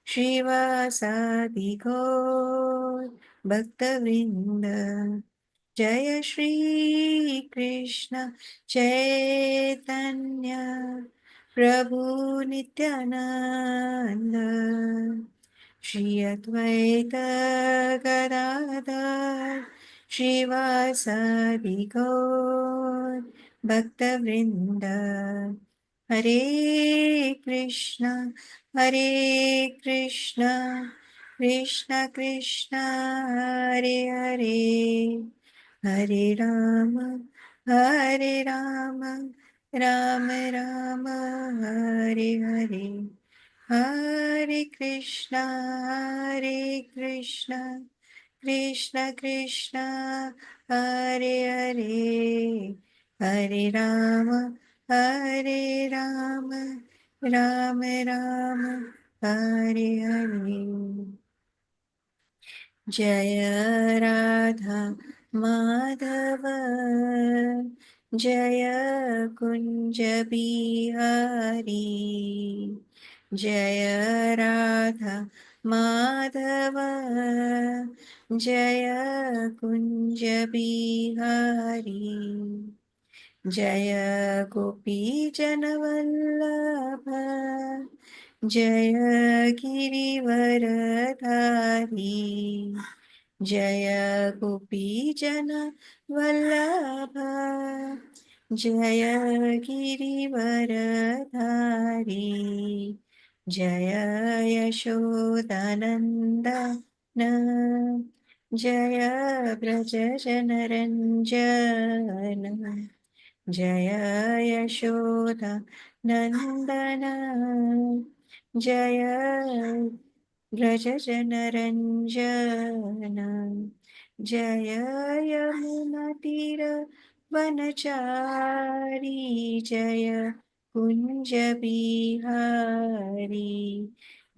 श्रीवासादि गौर भक्तवृंद। जय श्री कृष्ण चैतन्य प्रभु नित्यानंद, श्री अद्वैत गदाधर श्रीवासादि गौर भक्तवृंद। हरे कृष्णा हरे कृष्णा कृष्ण कृष्ण हरे हरे, हरे राम राम राम हरे हरे, हरे कृष्णा कृष्ण कृष्ण हरे हरे, हरे राम राम राम हरे हरे। जय राधा माधव, जय कुंज बिहारी, जय राधा माधव, जय कुंज बिहारी, जय गोपी जनवल्लभ, जय गिरिवरधारी, जय गोपी जन वल्लभ, जय गिरिवरधारी, जय यशोदानंदन, जय ब्रज जनरंजन, जय यशोदा नंदन, जय व्रज जनरंजन, जय यमुना तीर वनचारी, जय कुंज बिहारी,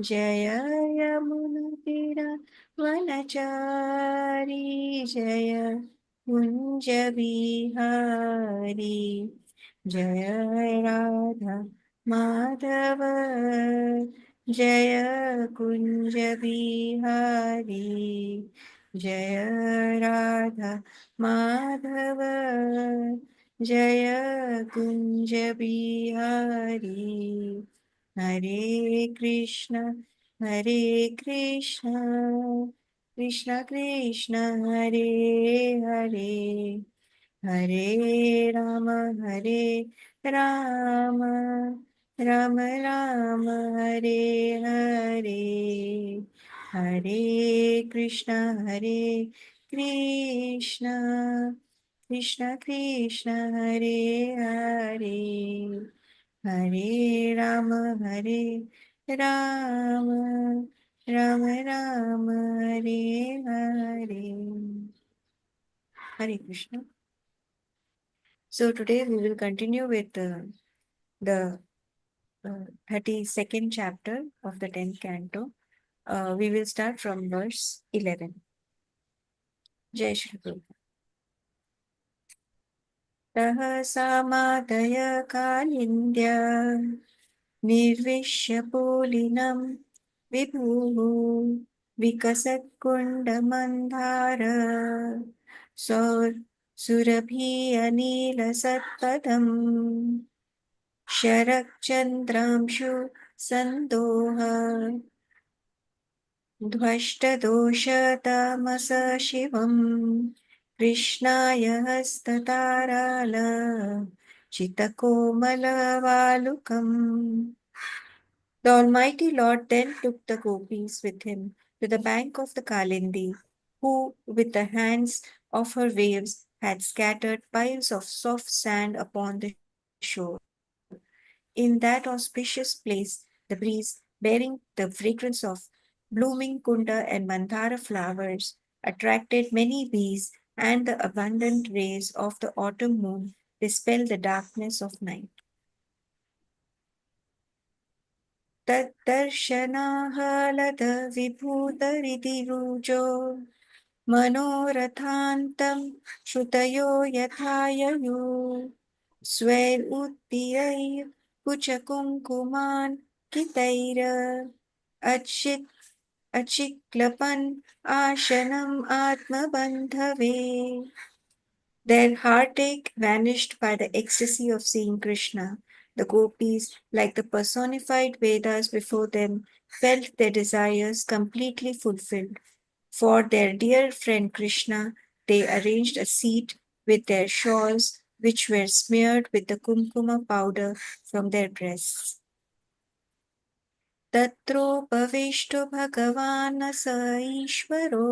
जय यमुना तीर वनचारी, जय कुंज बिहारी, जय राधा माधव, जय कुंज बिहारी, जय राधा माधव, जय कुंज बिहारी। हरे कृष्ण कृष्ण कृष्ण हरे हरे, हरे राम राम राम राम हरे हरे, हरे कृष्ण कृष्ण कृष्ण हरे हरे, हरे राम राम राम हरे हरे, हरे Krishna. So today we will continue with the 32nd chapter of the 10th canto. We will start from verse 11. Jai Shri Guru. Samadaya Kalindya Nirvishya Pulinam Vibhu Vikasat Kunda Mandhara Saur Surabhi Anila Satpadam शरच्चन्द्रांशु सन्दोह ध्वष्टदोषतामस शिवम् कृष्णाय हस्तताराल चितकोमलवालुकम्. The Almighty Lord then took the gopis with him to the bank of the Kalindi, who, with the hands of her waves, had scattered piles of soft sand upon the shore. In that auspicious place, the breeze, bearing the fragrance of blooming kunda and mandara flowers, attracted many bees, and the abundant rays of the autumn moon dispelled the darkness of night. तद्दर्शनाहलद विभूतरितिरुजो मनोरथान्तं श्रुतयो यथाययुः स्वैरुत्थिरैः कुचकुङ्कुमान् अचित् अचिक्लपन् आशनम् आत्मबन्धवे. Their heartache vanished by the ecstasy of seeing Krishna. The gopis, like the personified Vedas before them, felt their desires completely fulfilled. For their dear friend Krishna, they arranged a seat with their shawls, which were smeared with the kumkuma powder from their breasts. तत्रोपविष्टो भगवान् स ईश्वरो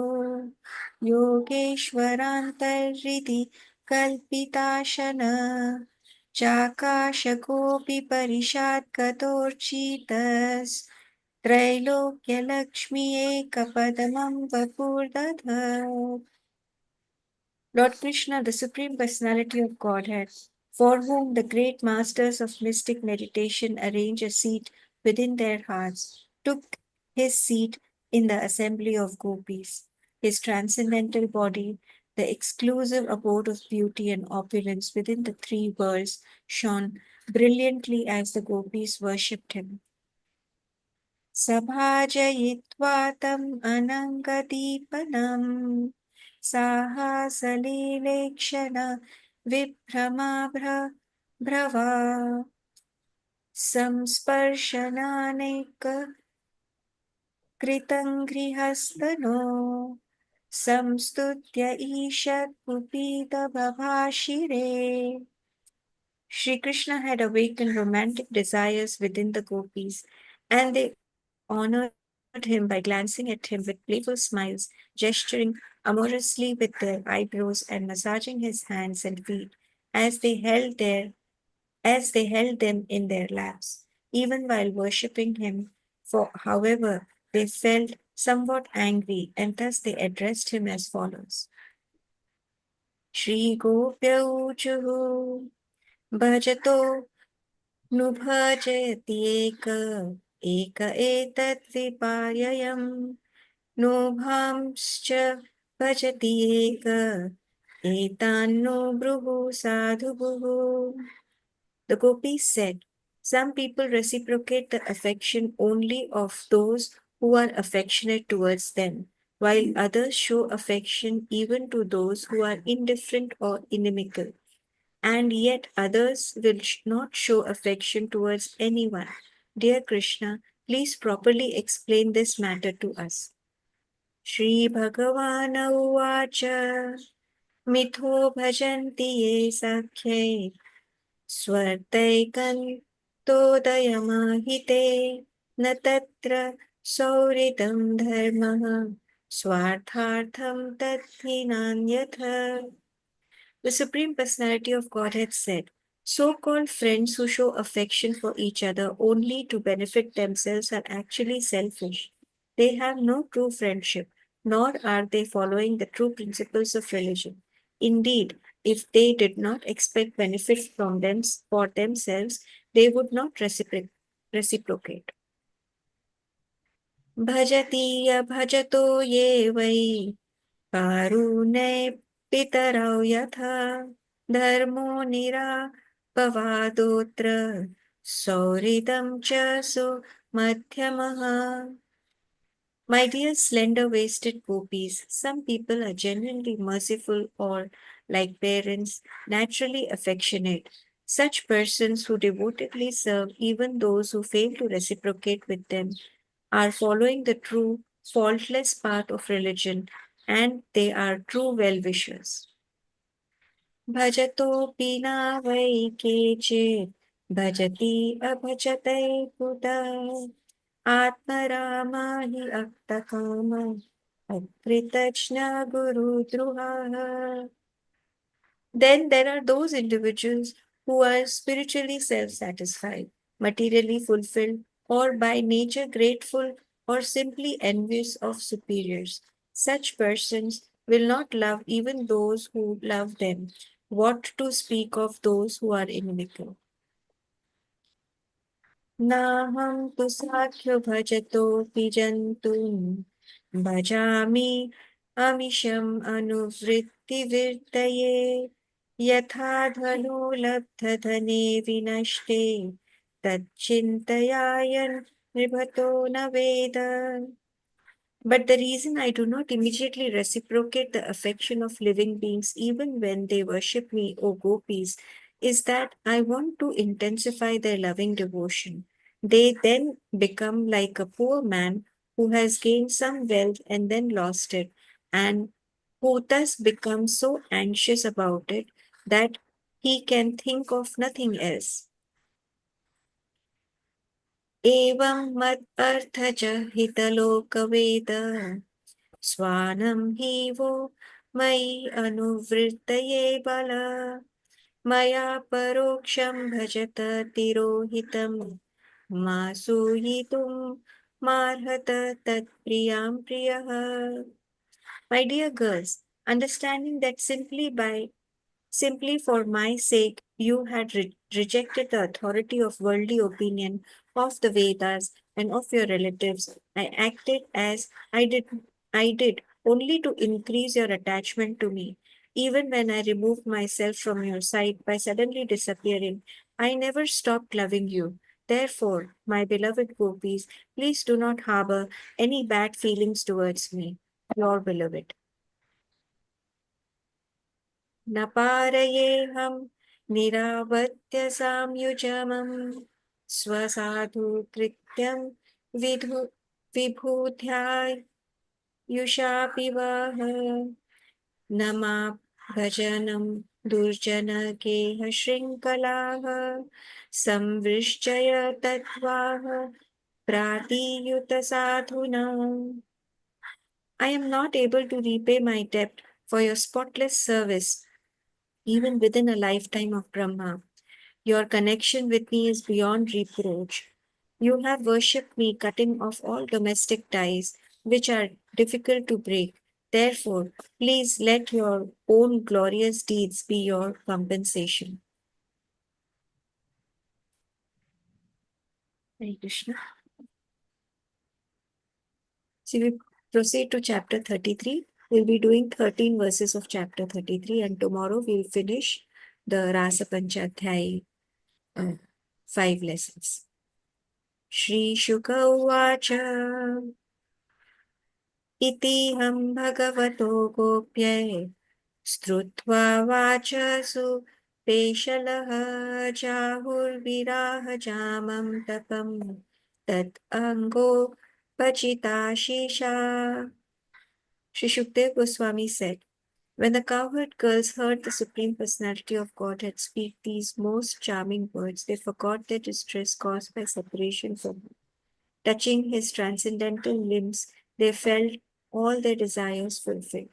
योगेश्वरान्तर्हृदि कल्पिताशन चाकाशकोऽपि परिषाद्गतोर्चितस्त्रैलोक्यलक्ष्मी एकपदमं वपुर्दधत्. Lord Krishna, the Supreme Personality of Godhead, for whom the great masters of mystic meditation arrange a seat within their hearts, took his seat in the assembly of gopis. His transcendental body, the exclusive abode of beauty and opulence within the three worlds, shone brilliantly as the gopis worshipped him. सभाजयित्वा तम् अनङ्गदीपनम् साहसलीलेक्षण विभ्रमाभ्रभ्रवा संस्पर्शनानेककृतङ्घ्रिहस्तनो संस्तुत्य ईषत् कुपीतबभाषिरे. Sri Krishna had awakened romantic desires within the gopis, and they honored him by glancing at him with playful smiles, gesturing amorously with their eyebrows and massaging his hands and feet as they held them in their laps. Even while worshipping him, for however, they felt somewhat angry, and thus they addressed him as follows. Shri Gopyauchuhu Bhajato नुभजति एक एतद्विपाययम् नोभांश्च भजति एक एतान्नो भ्रुः साधुभुः. The gopis said, some people reciprocate the affection only of those who are affectionate towards them, while others show affection even to those who are indifferent or inimical, and yet others will not show affection towards anyone. Dear Krishna, please properly explain this matter to us. Shri Bhagavan Uvacha Mitho Bhajanti Ye Sakhe Swartaikan Todayamahite Na Tatra Sauridam Dharmaha Swarthartham Tathinanyatha. The Supreme Personality of Godhead said, so called friends who show affection for each other only to benefit themselves are actually selfish. They have no true friendship, nor are they following the true principles of religion. Indeed, if they did not expect benefit from them for themselves, they would not reciprocate. Bhajati bhajato ye vai कारुण्ये पितरौ यथा धर्मो निरापवादोऽत्र सौहृदं च सुमध्यमः. My dear slender waisted gopis, some people are genuinely merciful or, like parents, naturally affectionate. Such persons who devotedly serve even those who fail to reciprocate with them are following the true, faultless path of religion, and they are true well wishers. भजतोऽपि न वै केचित् भजति अभजते कुतः आत्मरामा हि अक्तकाम अकृतज्ञ गुरुद्रुहाः. Then there are those individuals who are spiritually self satisfied, materially fulfilled, or by nature grateful, or simply envious of superiors. Such persons will not love even those who love them. What to speak of those who are inimical? नाहं तु साख्यो भजतोऽपि जन्तुं भजामि अमिषम् अनुवृत्तिवृत्तये यथा धनो लब्धधने विनष्टे तच्चिन्तयायन् नृभतो न वेद. But the reason I do not immediately reciprocate the affection of living beings, even when they worship me, O gopis, is that I want to intensify their loving devotion. They then become like a poor man who has gained some wealth and then lost it, and who thus becomes so anxious about it that he can think of nothing else. एवं मद अर्थ च हितलोकवेद स्वानं हि वो मयि अनुवृत्तये बल मया परोक्षं भजत तिरोहितं मासूयितुं मार्हत तत्प्रियां प्रियः. My dear girls, understanding that simply for my sake, you had rejected the authority of worldly opinion, of the Vedas, and of your relatives. I acted as I did only to increase your attachment to me. Even when I removed myself from your sight by suddenly disappearing, I never stopped loving you. Therefore, my beloved gopis, please do not harbor any bad feelings towards me, your beloved. न पारयेऽहं निरावत्य साम्युजमं स्वसाधु कृत्यं विधु विभूध्यायुषापि वः न मा भजनं दुर्जनकेह शृङ्खलाः संवृश्चय तत्त्वाः प्रातीयुत साधुना. I am not able to repay my debt for your spotless service even within a lifetime of Brahma. Your connection with me is beyond reproach. You have worshipped me, cutting off all domestic ties, which are difficult to break. Therefore, please let your own glorious deeds be your compensation. Hare Krishna. So we proceed to chapter 33. We'll be doing 13 verses of chapter 33, and tomorrow we'll finish the Rasa Panchodhyaya, 5 lessons. श्रीशुक उवाच इतिहं भगवतो गोप्यै स्तुत्वा वाचसु पेशलः जाहुर्विराहजामं तपं तत् अङ्गो पचिताशीषा. Sri Shukdev Goswami said, when the cowherd girls heard the Supreme Personality of Godhead speak these most charming words, they forgot their distress caused by separation from him. Touching his transcendental limbs, they felt all their desires fulfilled.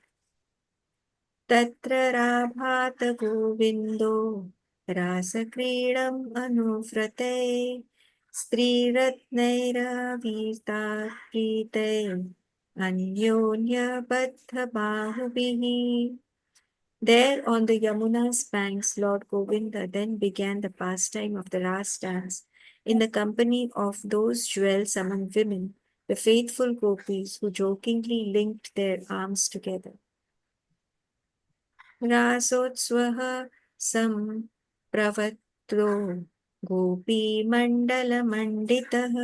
Tatra rabhat govindo rasakridam anufrate स्त्रीरत्नैरावीर्तात् प्रीते अन्योन्यबद्धबाहुभिः. There on the Yamuna's banks, Lord Govinda then began the pastime of the Ras dance in the company of those jewels among women, the faithful gopis who jokingly linked their arms together. रासोत्स्वः सम्प्रवृत्तो गोपीमण्डलमण्डितः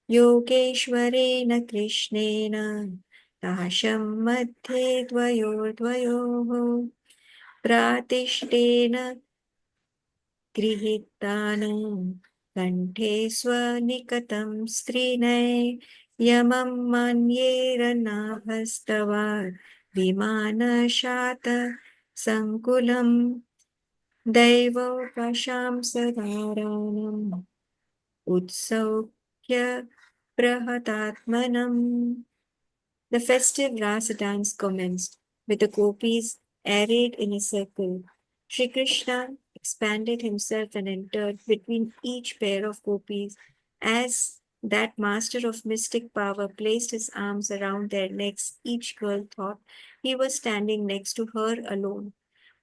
योगेश्वरेण कृष्णेन ताशं मध्ये द्वयोर्द्वयोः प्रातिष्ठेन गृहीतानं कण्ठे स्वनिकटं स्त्रीणय यमं मन्येरनाभस्तवात् विमानशात सङ्कुलं दैवोपशां सदाराणम् उत्सौक्य बृहदात्मनम्. The festive Rasa dance commenced, with the gopis arrayed in a circle. Sri Krishna expanded himself and entered between each pair of gopis as that master of mystic power placed his arms around their necks. Each girl thought he was standing next to her alone.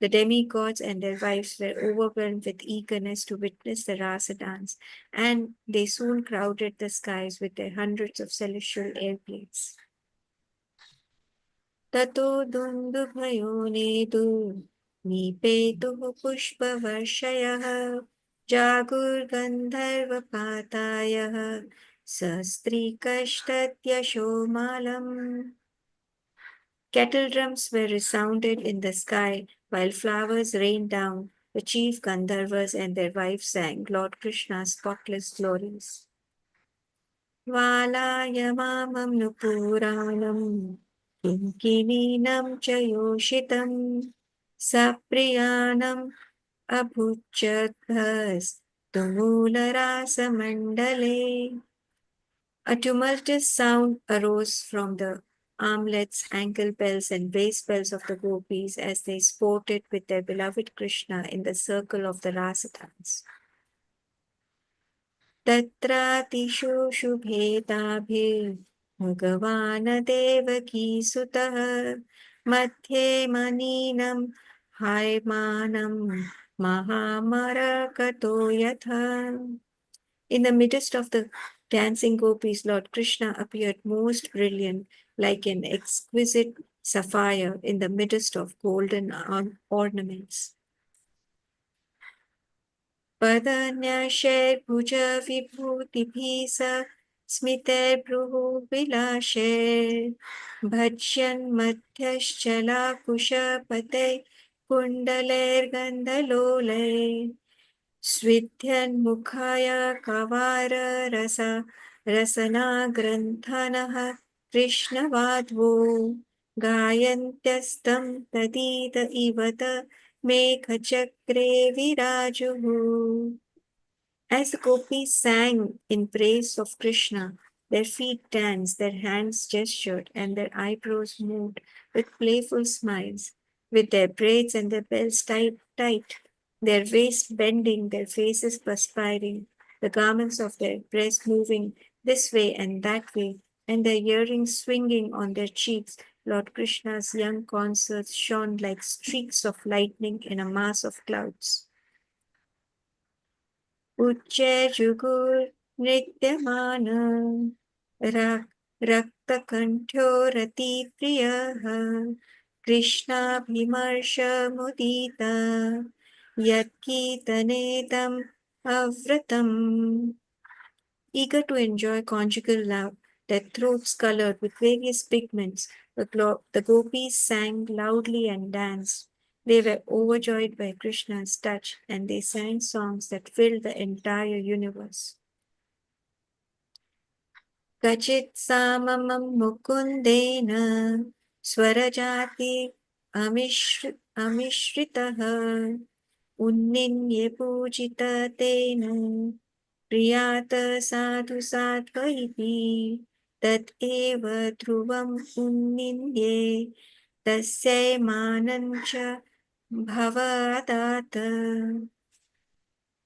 The demigods and their wives were overwhelmed with eagerness to witness the Rasa dance, and they soon crowded the skies with their hundreds of celestial airplanes. ततो दुन्दुभयो नेतुर्निपेतुः पुष्पवर्षयः जागुर्गन्धर्वपातायः सस्त्रीकष्टद्यशोमालम्. Kettle drums were resounded in the sky while flowers rained down. The chief Gandharvas and their wives sang Lord Krishna's spotless glories. Valayamamam nupuranam kinkinam च योषितम् सप्रियाणम् अभुच्यद्भस्तुमूलरासमण्डले. A tumultuous sound arose from the armlets, ankle bells, and waist bells of the gopis as they sported with their beloved Krishna in the circle of the Rasa dance. तत्रातिषु शुभेताभिर्भगवान् देवकीसुतः मध्ये मनीनं हायमानं महामरकतो यथा. In the midst of the dancing gopis, Lord Krishna appeared most brilliant, like an exquisite sapphire in the midst of golden ornaments. पदन्यशैर्भुजविभूतिभिः स स्मितैर्भ्रुः विलाशैर्भज्यन् मध्यश्चलाकुशपते कुण्डलैर्गन्धलोलैः स्विध्यन्मुखाय कवाररस रसनाग्रन्थनः कृष्णवाद्वो गायन्त्यस्तं तदित इवत मेघचक्रे विराजुः. As the gopis sang in praise of Krishna, their feet danced, their hands gestured, and their eyebrows moved with playful smiles, with their braids and their bells tight, their waists bending, their faces perspiring, the garments of their breasts moving this way and that way, and their earrings swinging on their cheeks. Lord Krishna's young consorts shone like streaks of lightning in a mass of clouds. उच्चैर्जुगुर्नृत्यमान रक्तकण्ठ्यो रतिप्रियः कृष्णाभिमर्शमुदिता यत्कीर्तनेदम् अव्रतम्. Eager to enjoy conjugal love, their throats colored with various pigments, the gopis sang loudly and danced. They were overjoyed by Krishna's touch, and they sang songs that filled the entire universe. Kachit samamam mukundena swarajati amishritah उन्निन्ये पूजित तेन प्रियात साधु सात्वैति तत् एव ध्रुवम् उन्निन्ये तस्यैमानञ्च भवदात्.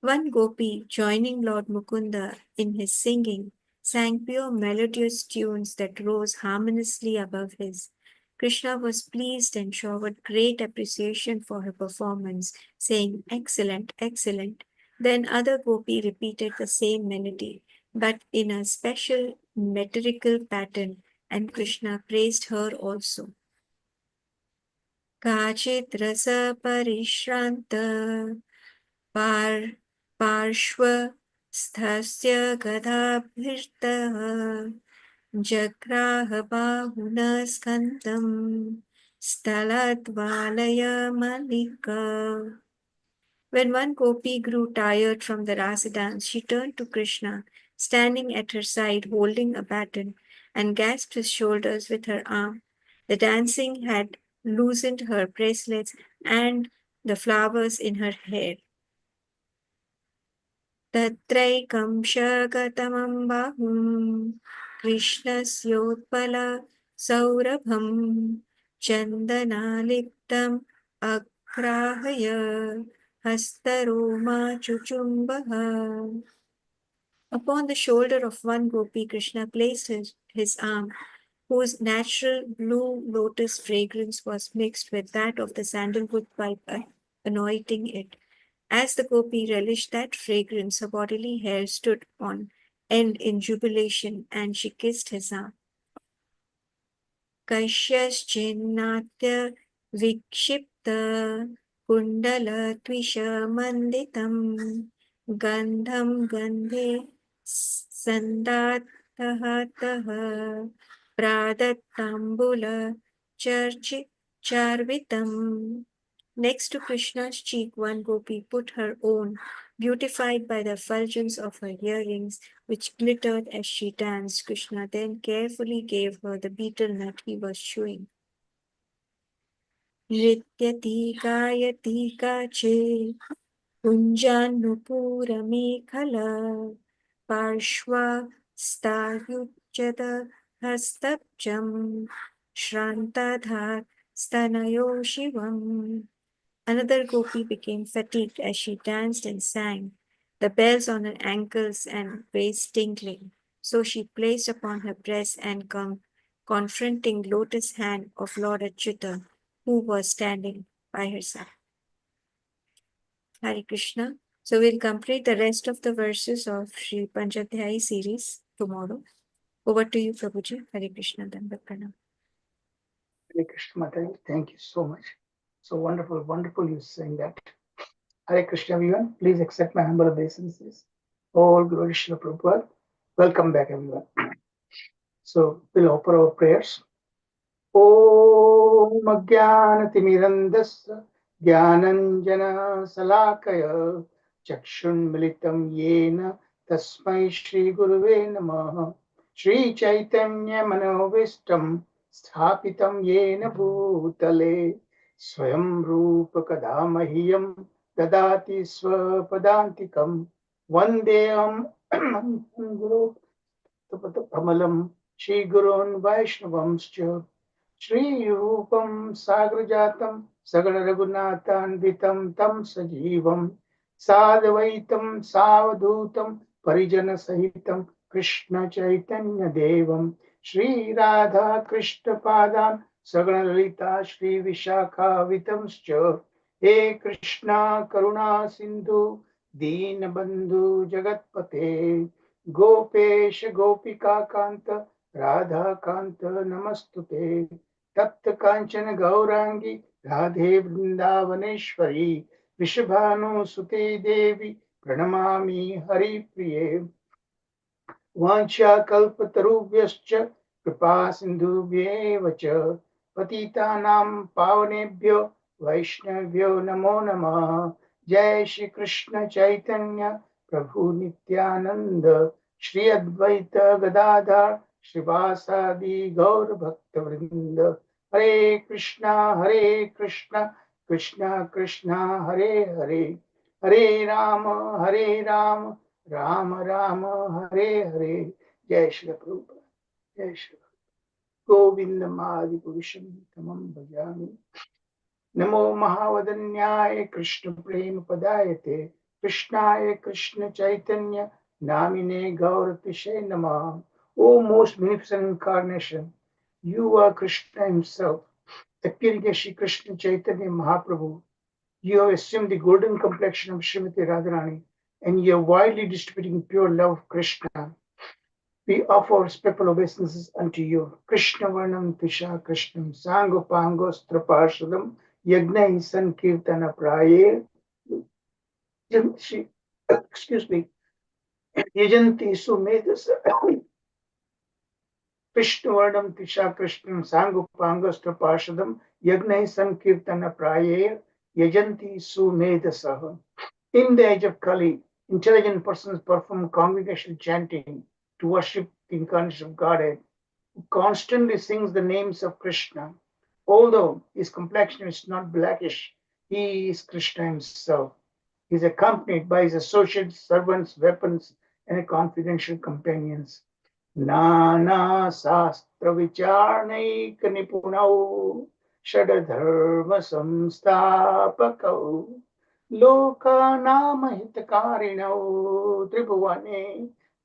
One gopi, joining Lord Mukunda in his singing, sang pure melodious tunes that rose harmoniously above his. Krishna was pleased and showered great appreciation for her performance, saying, "Excellent, excellent." Then other gopi repeated the same melody, but in a special metrical pattern, and Krishna praised her also. Kachit rasa parishranta पार्श्वस्थस्य गदाभीष्टः जग्राह बाहुना स्कन्दं स्थलद्वालयमलिका. When one gopi grew tired from the rasa dance, she turned to Krishna, standing at her side, holding a baton, and grasped his shoulders with her arm. The dancing had loosened her bracelets and the flowers in her hair. तत्रैकं शगतमं बाहुं कृष्णस्योत्पलसौरभं चन्दनालिप्तम् अग्राहय हस्तरोमाचुचुम्बः. Upon the shoulder of one gopi, Krishna placed his arm, whose natural blue lotus fragrance was mixed with that of the sandalwood bulb, anointing it. As the gopi relished that fragrance, her bodily hair stood on end in jubilation, and she kissed his arm. Kaishyaschinatya vikshipta kundala tvisha manditam गन्धं गन्धे सन्दातः तः प्रादत्ताम्बूल चर्चि चार्वितम्. Next to Krishna's cheek, one gopi put her own, beautified by the effulgence of her earrings, which glittered as she danced. Krishna then carefully gave her the betel nut he was chewing. नृत्यति गायति काचे कुञ्जानुपूरमेखला पार्श्वस्थायुज्यत हस्तब्जं श्रान्तधार स्तनयो शिवम्. Another gopi became fatigued as she danced and sang, the bells on her ankles and waist tinkling. So she placed upon her breast and confronting lotus hand of Lord Achyuta, who was standing by her side. Hare Krishna. So we'll complete the rest of the verses of Sri Panchodhyaya series tomorrow. Over to you, Prabhuji. Hare Krishna, Danda Pranam. Hare Krishna Mataji, thank you so much. So wonderful, wonderful you saying that. Hare Krishna everyone, please accept my humble obeisances. All glory Srila Prabhupada. Welcome back everyone. So we'll offer our prayers. ॐ अज्ञानतिमिरन्धस्य ज्ञानञ्जनशलाकय चक्षुन्मिलितं येन तस्मै श्रीगुरुवे नमः श्रीचैतन्यमनोभीष्टं स्थापितं येन भूतले स्वयं रूपकदा मह्यं ददाति स्वपदान्तिकं वन्देऽहं गुरु कमलं श्रीगुरोन् वैष्णवंश्च श्रीरूपं साग्रजातं सकलरघुनाथान्वितं तं सजीवं साद्वैतं सावधूतं परिजनसहितं कृष्णचैतन्यदेवं श्रीराधा कृष्णपादान् सकलललिता श्रीविशाखावितंश्च हे कृष्णा करुणा सिन्धु दीनबन्धु जगत्पते गोपेश गोपिका कान्त राधा कांत नमस्तुते तप्त कांचन गौरांगी राधे वृंदावनेश्वरी वृषभानुसुते देवी प्रणमामि हरिप्रिये वाञ्छाकल्पतरुभ्यश्च कृपा सिन्धुभ्येव च पतितानां पावनेभ्यो वैष्णवेभ्यो नमो नमः जय श्री कृष्ण चैतन्य प्रभु नित्यानंद श्री अद्वैत गदाधर श्रीवासादि गौर भक्त वृंद हरे कृष्णा कृष्णा कृष्णा हरे हरे हरे राम राम राम हरे हरे जय श्री प्रभुपाद जय श्री गोविंद आदि पुरुषं तमं भजामि नमो महावदन्याय कृष्ण प्रेम पदायते कृष्णाय कृष्ण चैतन्य नामिने गौरतिशे नमः O most beneficent incarnation, you are Krishna himself, appearing as Shri Krishna Chaitanya Mahaprabhu. You have assumed the golden complexion of Srimati Radharani, and you are widely distributing pure love of Krishna. We offer respectful obeisances unto you. Krishna Varnam Tisha Krishnam Sangopangostra Parshadam Yagnai Sankirtana Praye. Excuse me. Yajanti Sumedas Krishna Varnam Tisha Krishnam Sangopangostra Parshadam Yagnai Sankirtana Praye Yajanti Sumedasah. In the age of Kali, intelligent persons perform congregational chanting to worship the incarnation of Godhead, who constantly sings the names of Krishna. Although his complexion is not blackish, he is Krishna himself. He is accompanied by his associates, servants, weapons, and confidential companions. Nana Sastra Vicharnaik Nipunau Shadadharma Samstapakau लोकानामहितकारिणौ त्रिभुवने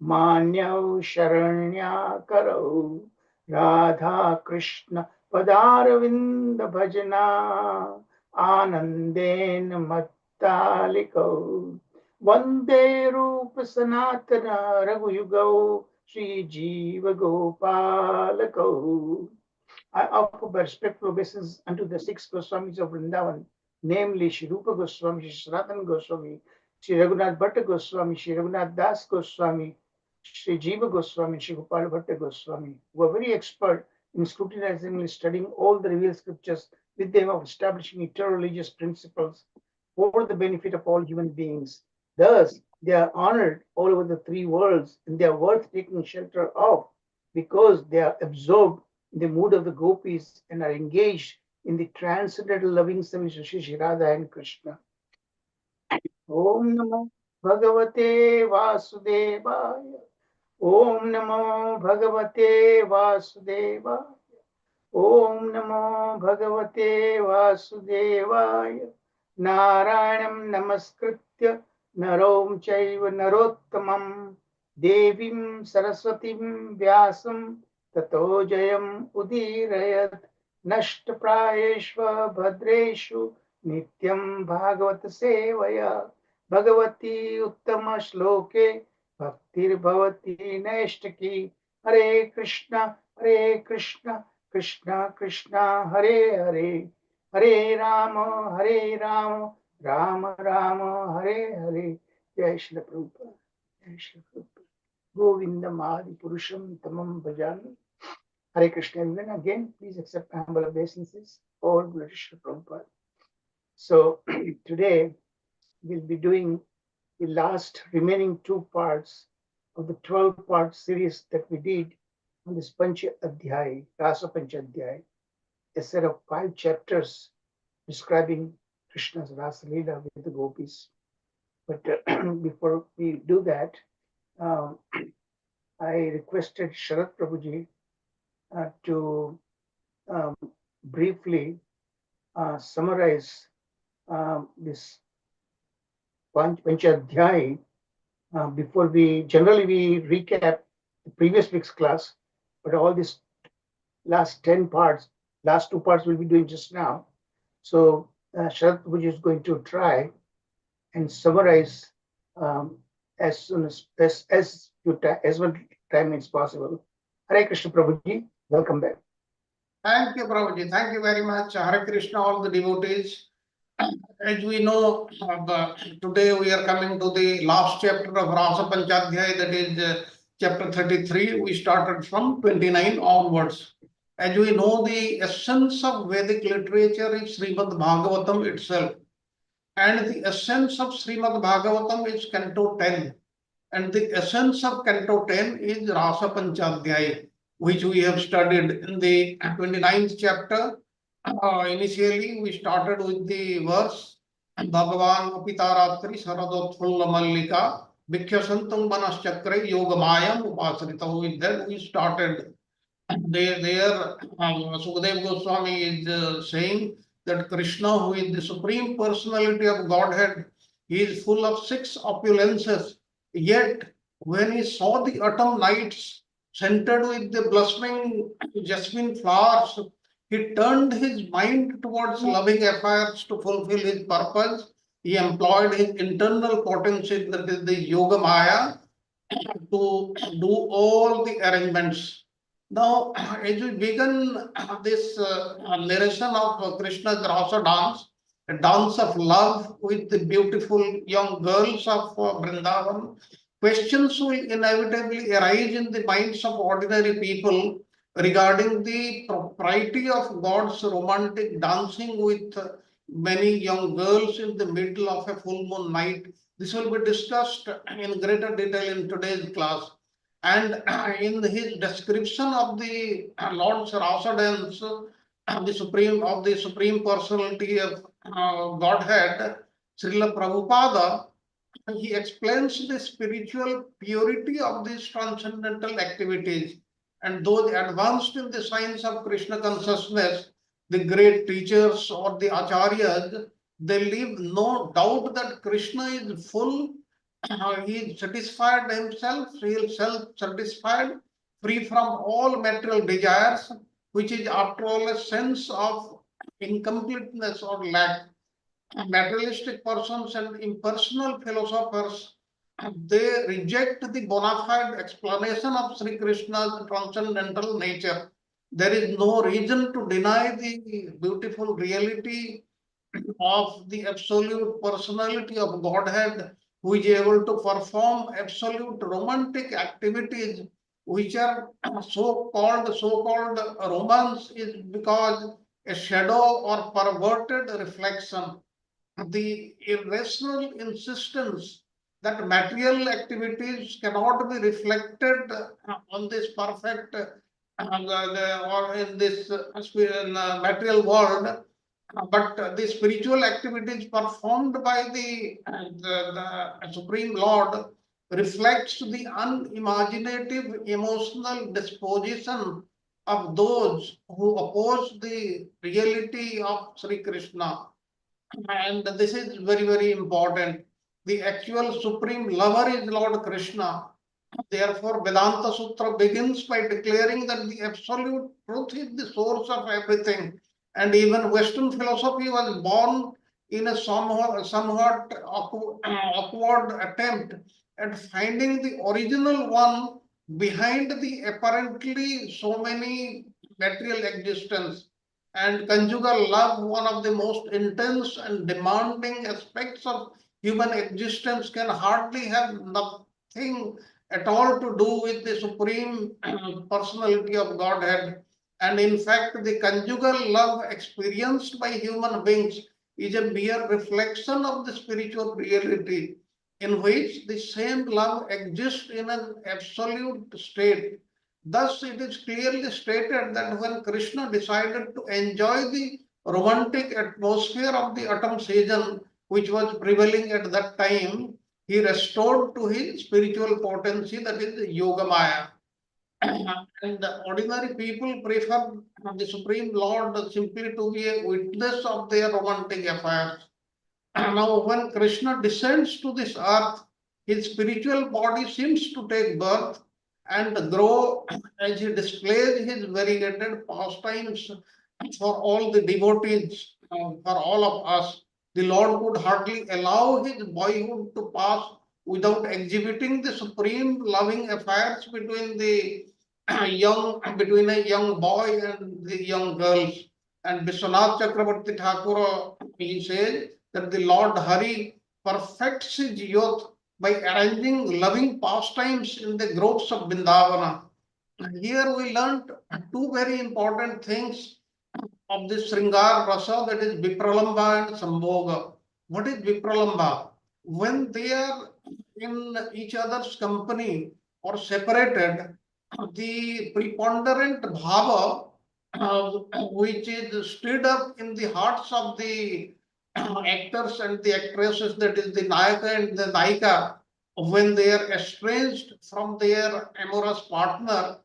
मान्यौ शरण्याकरौ Radha Krishna पदारविन्द भजना आनन्देन मत्तालिकौ वन्दे रूप सनातन रघुयुगौ श्रीजीव गोपालकौ. I offer my respectful obeisance unto the six Goswamis of Vrindavan, namely Shri Rupa Goswami, Shri Sanatana Goswami, Sri Raghunath Bhatta Goswami, Sri Raghunath Das Goswami, Sri Jiva Goswami, Sri Gopal Bhatta Goswami, who are very expert in scrutinizing and studying all the revealed scriptures with the aim of establishing eternal religious principles for the benefit of all human beings. Thus, they are honored all over the three worlds and they are worth taking shelter of because they are absorbed in the mood of the gopis and are engaged in the transcendental loving service of Shri Radha and Krishna. Om Namo Bhagavate Vasudevaya. Om Namo Bhagavate Vasudevaya. Om Namo Bhagavate Vasudevaya. Narayanam Namaskritya Narom Chaiva Narottamam Devim Saraswatim Vyasam Tato Jayam Udirayat Nashtaprayeshva Bhadreshu Nityam Bhagavata Sevaya Bhagavati Uttama Shloke Bhaktir Bhavati Neshtaki Hare Krishna Krishna Krishna Hare Hare Hare Rama Rama Rama Hare Hare. Jai Shri Prabhupada. Jai Shri Prabhupada. Govinda Mahadi Purusham Tamam Bhajami. Hare Krishna everyone. Again, please accept my humble obeisances. All glory to Shri Prabhupada. So today we'll be doing the last remaining two parts of the 12-part series that we did on this Panchodhyaya, Rasa Panchodhyaya, a set of 5 chapters describing Krishna's Rasa Leela with the gopis. But before we do that, I requested Sharat Prabhuji to briefly summarize this Panchodhyaya before we recap the previous week's class, but all these last 10 parts, last 2 parts we'll be doing just now. So Sharat Prabhuji is going to try and summarize as soon as much time as possible. Hare Krishna Prabhuji, welcome back. Thank you, Prabhuji. Thank you very much. Hare Krishna, all the devotees. As we know, today we are coming to the last chapter of Rasa Panchodhyaya, that is chapter 33. We started from 29 onwards. As we know, the essence of Vedic literature is Srimad Bhagavatam itself. And the essence of Srimad Bhagavatam is Canto 10. And the essence of Canto 10 is Rasa Panchodhyaya, which we have studied in the 29th chapter. Initially, we started with the verse Bhagavan Apitaratri Saradotfulla Mallika Bhikkhasantam Manaschakre Yogamayam Upasrita. With that, we started. There, Sukadev Goswami is saying that Krishna, who is the Supreme Personality of Godhead, he is full of 6 opulences. Yet, when he saw the autumn nights scented with the blossoming jasmine flowers, he turned his mind towards loving affairs to fulfill his purpose. He employed his internal potency, that is the Yoga Maya, to do all the arrangements. Now, as we begin this narration of Krishna's Rasa dance, a dance of love with the beautiful young girls of Vrindavan, questions will inevitably arise in the minds of ordinary people regarding the propriety of God's romantic dancing with many young girls in the middle of a full moon night. This will be discussed in greater detail in today's class. And in his description of the Lord's Rasa dance, the Supreme Personality of Godhead, Srila Prabhupada, he explains the spiritual purity of these transcendental activities. And those advanced in the science of Krishna consciousness, the great teachers or the acharyas, they leave no doubt that Krishna is full, he is satisfied himself, he is self-satisfied, free from all material desires, which is after all a sense of incompleteness or lack. Materialistic persons and impersonal philosophers, they reject the bona fide explanation of Sri Krishna's transcendental nature. There is no reason to deny the beautiful reality of the absolute personality of Godhead who is able to perform absolute romantic activities, which are so-called romance, is because a shadow or perverted reflection, the irrational insistence that material activities cannot be reflected on this perfect or in this material world, but the spiritual activities performed by the Supreme Lord reflects the unimaginative emotional disposition of those who oppose the reality of Sri Krishna. And this is very, very important. The actual supreme lover is Lord Krishna. Therefore, Vedanta Sutra begins by declaring that the absolute truth is the source of everything. And even Western philosophy was born in a somewhat awkward attempt at finding the original one behind the apparently so many material existence. And conjugal love, one of the most intense and demanding aspects of human existence, can hardly have nothing at all to do with the supreme personality of Godhead. And in fact, the conjugal love experienced by human beings is a mere reflection of the spiritual reality in which the same love exists in an absolute state. Thus, it is clearly stated that when Krishna decided to enjoy the romantic atmosphere of the autumn season, which was prevailing at that time, he restored to his spiritual potency, that is Yoga Maya. And the ordinary people prefer the Supreme Lord simply to be a witness of their romantic affairs. Now, when Krishna descends to this earth, his spiritual body seems to take birth and grow as he displays his variegated pastimes for all the devotees, for all of us. The Lord could hardly allow his boyhood to pass without exhibiting the supreme loving affairs between the between a young boy and the young girls. And Vishwanath Chakravarti Thakur, he says that the Lord Hari perfects his youth by arranging loving pastimes in the groves of Vindavana. Here we learned two very important things of this Sringar Rasa, that is Vipralamba and Sambhoga. What is Vipralamba? When they are in each other's company or separated, the preponderant bhava, which is stirred up in the hearts of the actors and the actresses, that is the Nayaka and the Naika, when they are estranged from their amorous partner,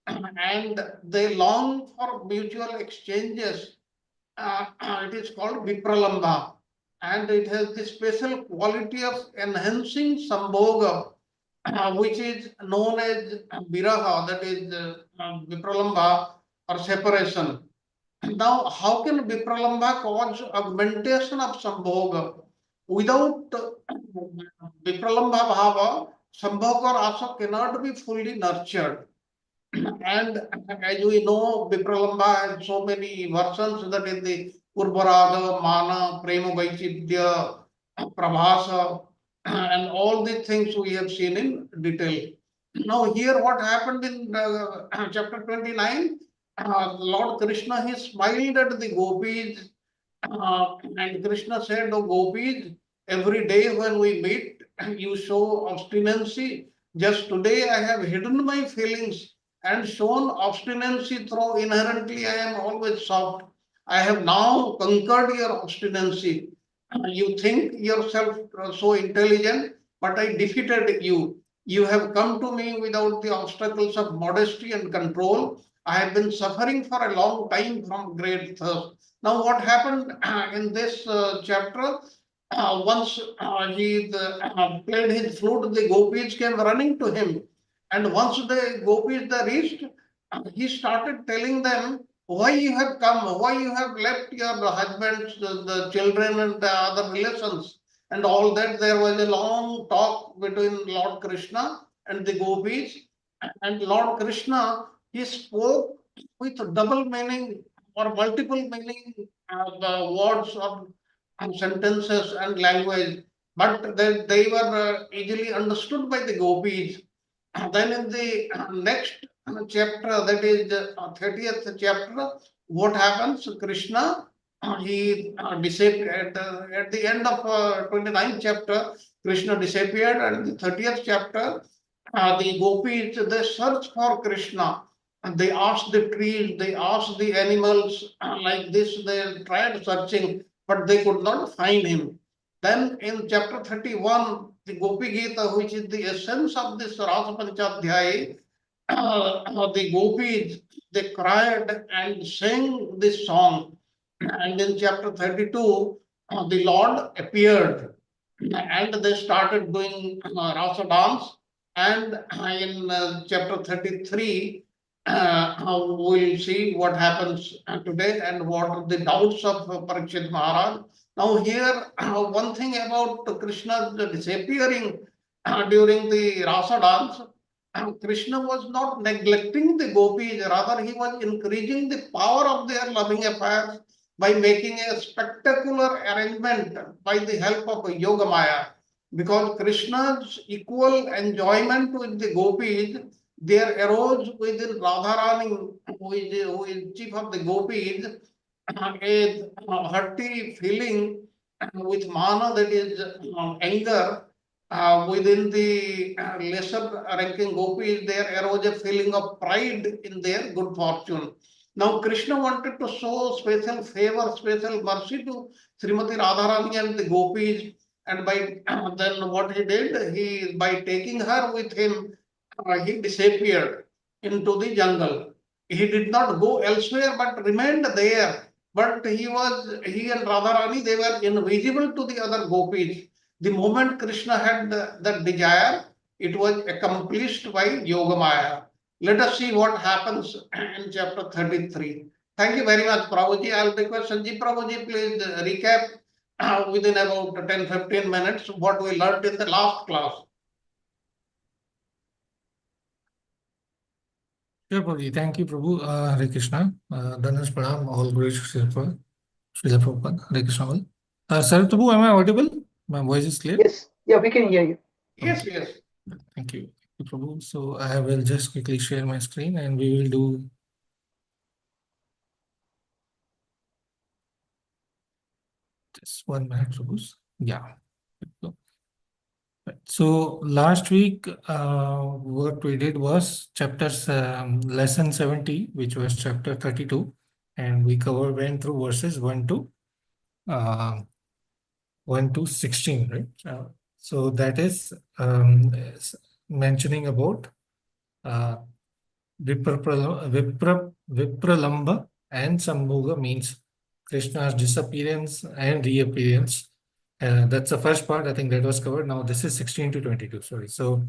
and they long for mutual exchanges. It is called Vipralamba, and it has the special quality of enhancing Sambhoga, which is known as Viraha, that is Vipralamba or separation. Now, how can Vipralamba cause augmentation of Sambhoga? Without Vipralamba Bhava, Sambhoga Rasa cannot be fully nurtured. And as we know, Vipralamba has so many versions, that is the Purvaraga, Mana, Prema Vaichidya, Prabhasa, and all these things we have seen in detail. Now, here what happened in chapter 29, Lord Krishna, he smiled at the gopis, and Krishna said, "Oh gopis, every day when we meet, you show obstinacy. Just today I have hidden my feelings and shown obstinacy, through inherently I am always soft. I have now conquered your obstinacy. You think yourself so intelligent, but I defeated you. You have come to me without the obstacles of modesty and control. I have been suffering for a long time from great thirst." Now, what happened in this chapter? Once he played his flute, the gopis came running to him. And once the gopis they reached, he started telling them why you have come, why you have left your husbands, the children, and the other relations, and all that. There was a long talk between Lord Krishna and the gopis, and Lord Krishna, he spoke with double meaning or multiple meaning words or sentences and language. but they were easily understood by the gopis. Then in the next chapter, that is the 30th chapter, what happens? Krishna, he disappeared. At the end of 29th chapter, Krishna disappeared, and the 30th chapter, the gopis, they search for Krishna. And they ask the trees, they ask the animals, like this, they tried searching, but they could not find him. Then in chapter 31, the Gopi Gita, which is the essence of this Rasa Panchodhyaya, the gopis, they cried and sang this song. And in chapter 32, the Lord appeared and they started doing Rasa dance. And in chapter 33, we'll see what happens today and what are the doubts of Parikshit Maharaj. Now, here, one thing about Krishna disappearing during the Rasa dance, Krishna was not neglecting the gopis, rather, he was increasing the power of their loving affairs by making a spectacular arrangement by the help of Yoga Maya. Because Krishna's equal enjoyment with the gopis, there arose within Radharani, who is chief of the gopis, a hearty feeling with mana, that is anger, within the lesser ranking gopis, there arose a feeling of pride in their good fortune. Now, Krishna wanted to show special favor, special mercy to Srimati Radharani and the gopis, and by then what he did, he by taking her with him, he disappeared into the jungle. He did not go elsewhere, but remained there. But he and Radharani, they were invisible to the other gopis. The moment Krishna had that desire, it was accomplished by Yogamaya. Let us see what happens in chapter 33. Thank you very much, Prabhuji. I'll request Sanjeev Prabhuji, please recap within about 10-15 minutes what we learned in the last class. Sure, Prabhuji. Thank you, Prabhu. Hare Krishna. Dhanush Pranam, all glories to Srila Prabhupada. Hare Krishna. Sir, Prabhu, am I audible? My voice is clear? Yes, yeah, we can hear you. Yes, Okay. yes. Thank you. Thank you, Prabhu. So I will just quickly share my screen and we will do just 1 minute, Prabhu. Yeah. So last week, what we did was chapters, lesson 70, which was chapter 32, and we went through verses 1 to 16, right? So that is mentioning about uh, Vipralamba and Sambhoga, means Krishna's disappearance and reappearance. That's the first part. I think that was covered. Now this is 16 to 22. Sorry. So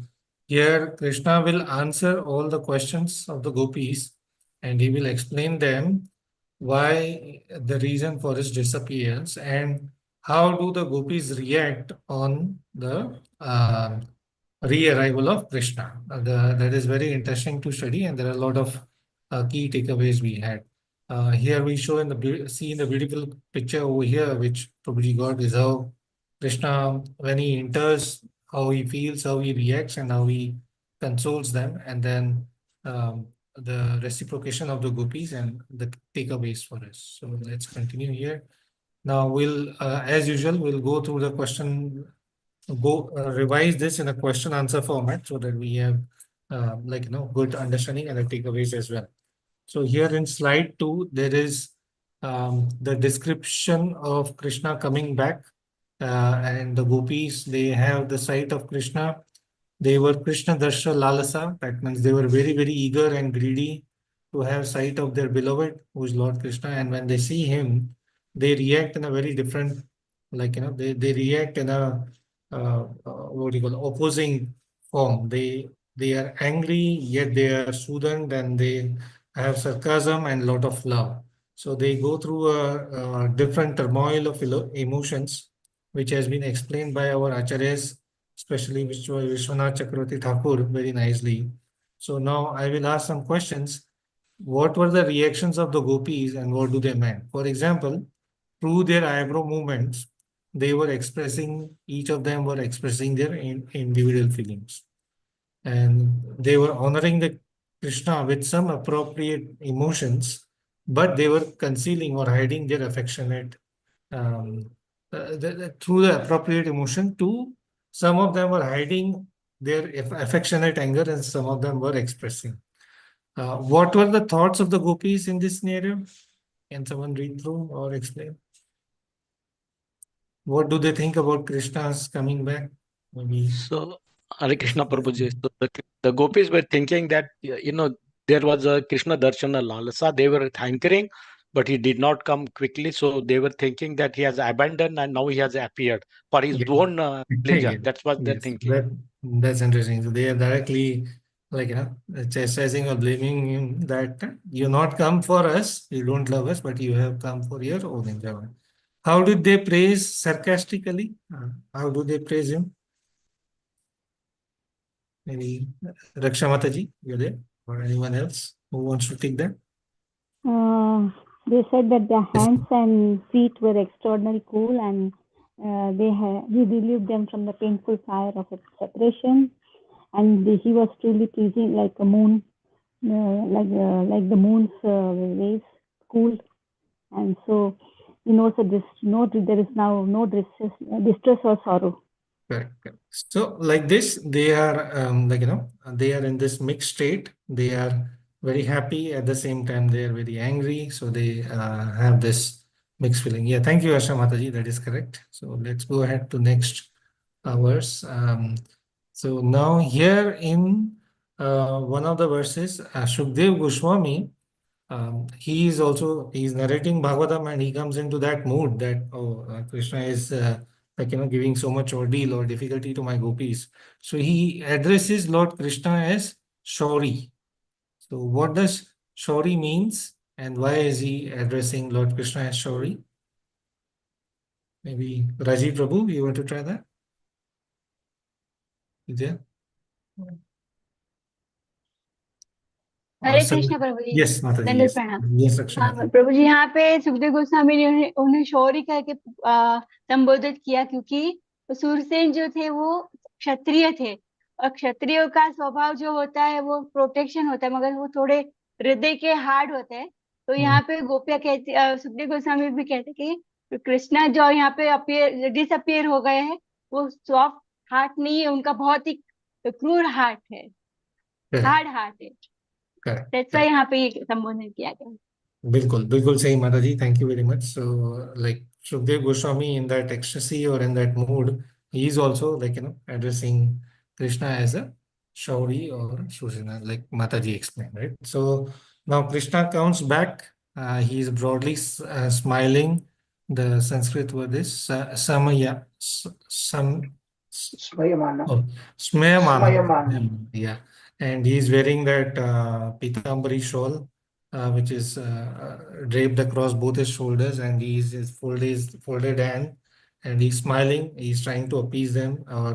here Krishna will answer all the questions of the gopis and he will explain them why the reason for his disappearance and how do the gopis react on the re-arrival of Krishna. That is very interesting to study, and there are a lot of key takeaways we had. Here we show see in the beautiful picture over here, which Prabhuji got, is how Krishna, when he enters, how he feels, how he reacts, and how he consoles them, and then the reciprocation of the gopis and the takeaways for us. So let's continue here. Now we'll, as usual, we'll go through the question, revise this in a question answer format so that we have good understanding and the takeaways as well. So here in slide 2, there is the description of Krishna coming back, and the gopis, they have the sight of Krishna. They were Krishna Darsha Lalasa. That means they were very, very eager and greedy to have sight of their beloved, who is Lord Krishna. And when they see him, they react in a very different, they react in a what do you call, opposing form. They are angry, yet they are soothed, and they have sarcasm and lot of love. So they go through a different turmoil of emotions, which has been explained by our acharyas, especially Vishwanath Chakravarti Thakur, very nicely. So now I will ask some questions. What were the reactions of the gopis and what do they mean? For example, through their eyebrow movements, they were expressing, each of them were expressing their individual feelings. And they were honoring the Krishna with some appropriate emotions, but they were concealing or hiding their affectionate um, through the appropriate emotion to some of them were hiding their affectionate anger and some of them were expressing. What were the thoughts of the gopis in this scenario? Can someone read through or explain? What do they think about Krishna's coming back? Maybe. So, Hare Krishna Prabhuji. So the gopis were thinking that, there was a Krishna Darshana Lalasa. They were hankering, but he did not come quickly. So they were thinking that he has abandoned and now he has appeared for his Yeah. own pleasure. Yeah. That's what they're Yes, thinking. that's interesting. So they are directly like chastising or blaming him that you not come for us, you don't love us, but you have come for your own enjoyment. How did they praise sarcastically? How do they praise him? Maybe Raksha Mataji, you're there, or anyone else who wants to take that? They said that their hands and feet were extraordinarily cool, and he relieved them from the painful fire of separation, and he was truly pleasing, like a moon, like the moon's rays, cool, and so he knows that there is now no distress or sorrow. Correct, correct. So like this, they are they are in this mixed state. They are very happy at the same time. They are very angry. So they have this mixed feeling. Yeah, thank you, Asha Mataji. That is correct. So let's go ahead to next verse. So now here in one of the verses, Shukdev Goswami, he's narrating Bhagavatam, and he comes into that mood that Krishna is giving so much ordeal or difficulty to my gopis. So he addresses Lord Krishna as Shauri. So what does Shauri means, and why is he addressing Lord Krishna as Shauri? Maybe Rajiv Prabhu, you want to try that? Is there? Hare Krishna Prabhu ji. Yes, Mataji. दंडवत Yes, प्रणाम। yes, Lakshmana. प्रभु जी, यहाँ पे सुखदेव गोस्वामी ने उन्हें शौरी कह के संबोधित किया, क्योंकि सूरसेन जो थे वो क्षत्रिय थे, और क्षत्रियों का स्वभाव जो होता है वो प्रोटेक्शन होता है, मगर वो थोड़े हृदय के हार्ड होते हैं। तो यहाँ पे गोपिया कहती, सुखदेव गोस्वामी भी कहते कि कृष्णा जो यहाँ पे डिसअपियर हो गए हैं, वो सॉफ्ट हार्ट नहीं है, उनका बहुत ही क्रूर हार्ट है, हार्ड हार्ट है। That's why यहाँ पे ये संबोधन किया गया। बिल्कुल सही माताजी, thank you very much. So like Shukdev Goswami in that ecstasy or in that mood, he is also addressing Krishna as a Shauri or Susana, like Mataji explained, right? So now Krishna comes back. He is broadly smiling. The Sanskrit word is samaya, Smayamana. smayamana. Smayamana. Yeah, and he is wearing that pitambari shawl, which is draped across both his shoulders, and his folded hand, and he's smiling. He's trying to appease them or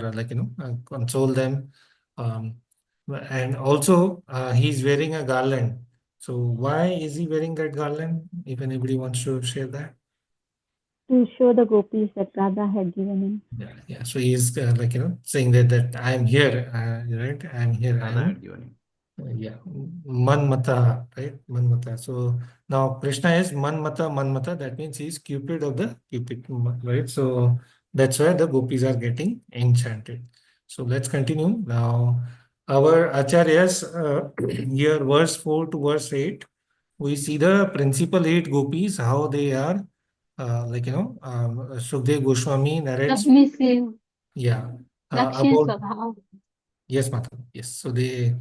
console them, and also he's wearing a garland. So why is he wearing that garland? If anybody wants to share that. To show the gopis that Radha had given him. Yeah. So he's saying that I am here, right? I am here. I am. Yeah, Manmata, right? Manmata. So now Krishna is Manmata. That means he's Cupid of the Cupid, right? So that's why the gopis are getting enchanted. So let's continue now. Our acharyas here, verse 4 to verse 8, we see the principal 8 gopis, how they are, Sukdev Goswami narrates. Submissive, Yeah, Dakshin about. स्वभाव। Yes, Mata. Yes. So the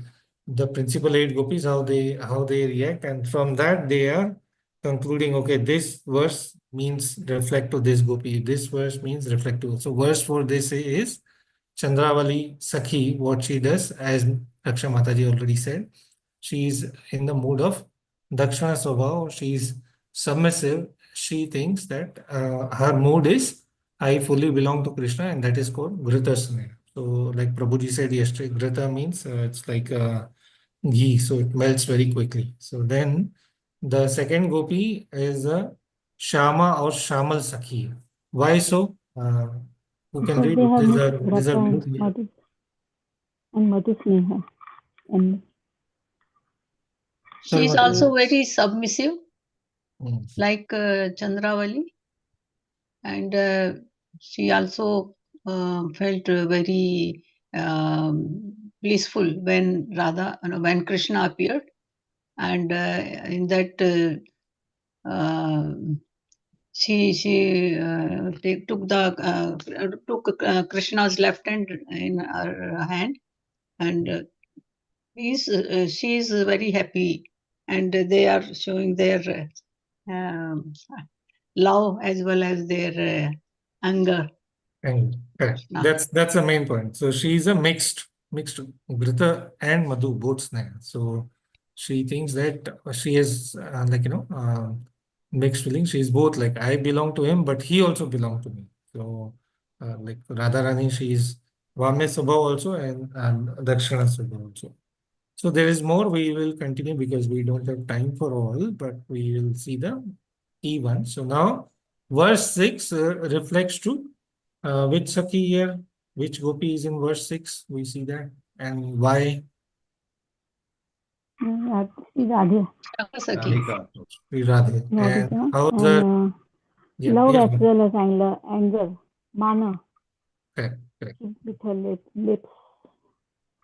principal 8 gopis, how they react, and from that they are concluding, okay, this verse means reflect to this gopi. This verse means reflect to. So verse 4 they say is Chandravali Sakhi, what she does, as Raksha Mataji already said, she is in the mood of Dakshana Swabhav. She is submissive. She thinks that her mood is I fully belong to Krishna, and that is called Grita Sneha. So like Prabhuji said yesterday, Grita means it's like ghee, so it melts very quickly. So then the second gopi is Shama or Shamal Sakhi. Why so? Who can So read they it? have These mixed are Rasa and blue here. Madhu and Madhu Sneha. And Sorry, She's Madhu. also very submissive, Mm. like Chandravali, and she also felt very blissful when when Krishna appeared, and in that took Krishna's left hand in her hand, and she is very happy, and they are showing their love as well as their anger. And correct. Krishna. That's the main point. So she's a mixed Grita and Madhu both Sneha. So she thinks that she has mixed feelings. She's both like I belong to him, but he also belonged to me. So like Radharani, she is Vamya Swabhav also and Dakshina Swabhav also. So there is more. We will continue because we don't have time for all, but we will see the key one. So now verse 6 reflects to which Sakhi here, which Gopi is in verse 6. We see that and why. Radhe. Sakhi. Sri Radhe. And Radhika. how the And yeah, love yes, as ma'am. well as anger. Mana. Correct. With her lips.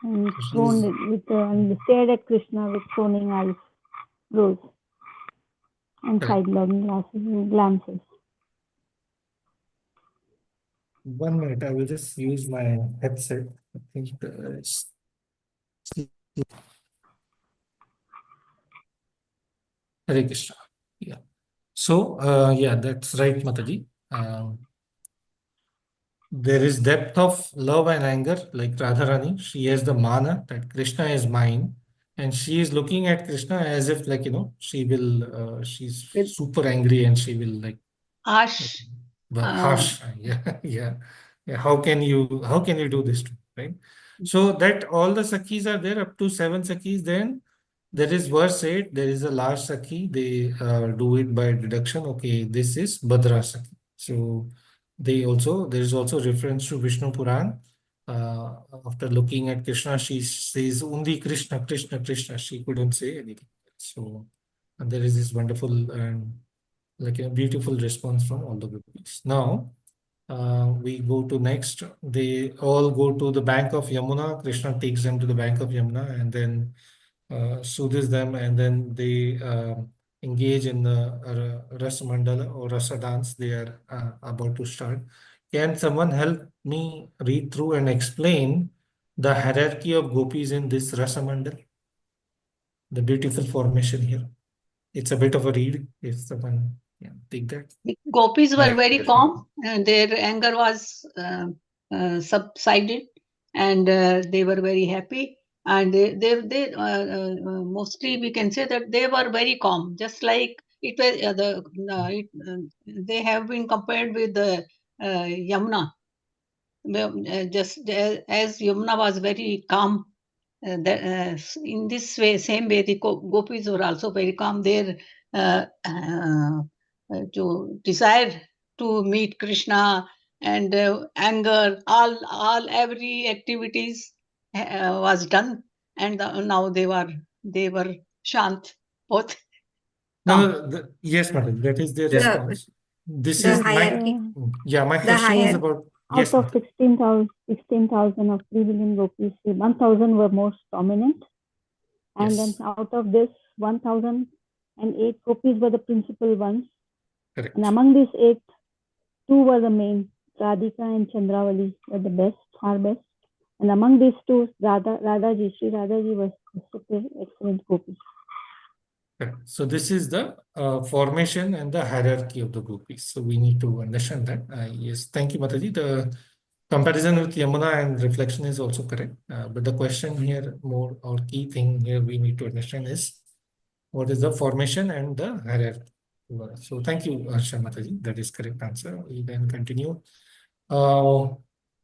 And So thrown she's it with and stared at Krishna with frowning eyes, rose, and correct. sidelong glances. 1 minute. I will just use my headset. I think Hare Krishna. Yeah. So yeah, that's right, Mataji. There is depth of love and anger, like Radharani. She has the mana that Krishna is mine, and she is looking at Krishna as if, like, she will, she's With super angry and she will, like, Ash. harsh. Yeah, yeah, yeah. How can you do this to me, right? So that all the Sakhis are there, up to 7 Sakhis. Then there is verse 8, there is a last Sakhi. They do it by deduction. Okay, this is Bhadra Sakhi. So there is also reference to Vishnu Puran. After looking at Krishna, she says only Krishna, Krishna, Krishna. She couldn't say anything. So and there is this wonderful and like a beautiful response from all the gopis. Now we go to next. They all go to the bank of Yamuna. Krishna takes them to the bank of Yamuna and then soothes them, and then they engage in the Rasa Mandala or Rasa dance. They are about to start. Can someone help me read through and explain the hierarchy of gopis in this Rasa Mandal? The beautiful formation here. It's a bit of a read. If someone take that. The gopis were Right. very calm, and their anger was subsided, and they were very happy. And mostly we can say that they were very calm, just like it was they have been compared with the Yamuna. Just as Yamuna was very calm, in this way, same way, the gopis were also very calm. Their to desire to meet Krishna and anger, all every activities was done, and now they were shant, both No, calm. no, yes, madam, that is their The response. This the is But my, hierarchy. yeah, my The question is higher. about, out yes, of madam. 16,000 of 3 billion gopis, 1,000 were most prominent. And Yes, then out of this, 1,008 gopis were the principal ones. correct. And among these 8, 2 were the main. Radhika and Chandravali were the best, far best. And among these 2, Radhaji, Sri Radhaji was a super excellent gopi. Correct. So this is the formation and the hierarchy of the gopis. So we need to understand that. Yes, thank you, Mataji. The comparison with Yamuna and reflection is also correct. But the question here, more or key thing here we need to understand is what is the formation and the hierarchy. So thank you, Harsha Mataji. That is correct answer. We then continue.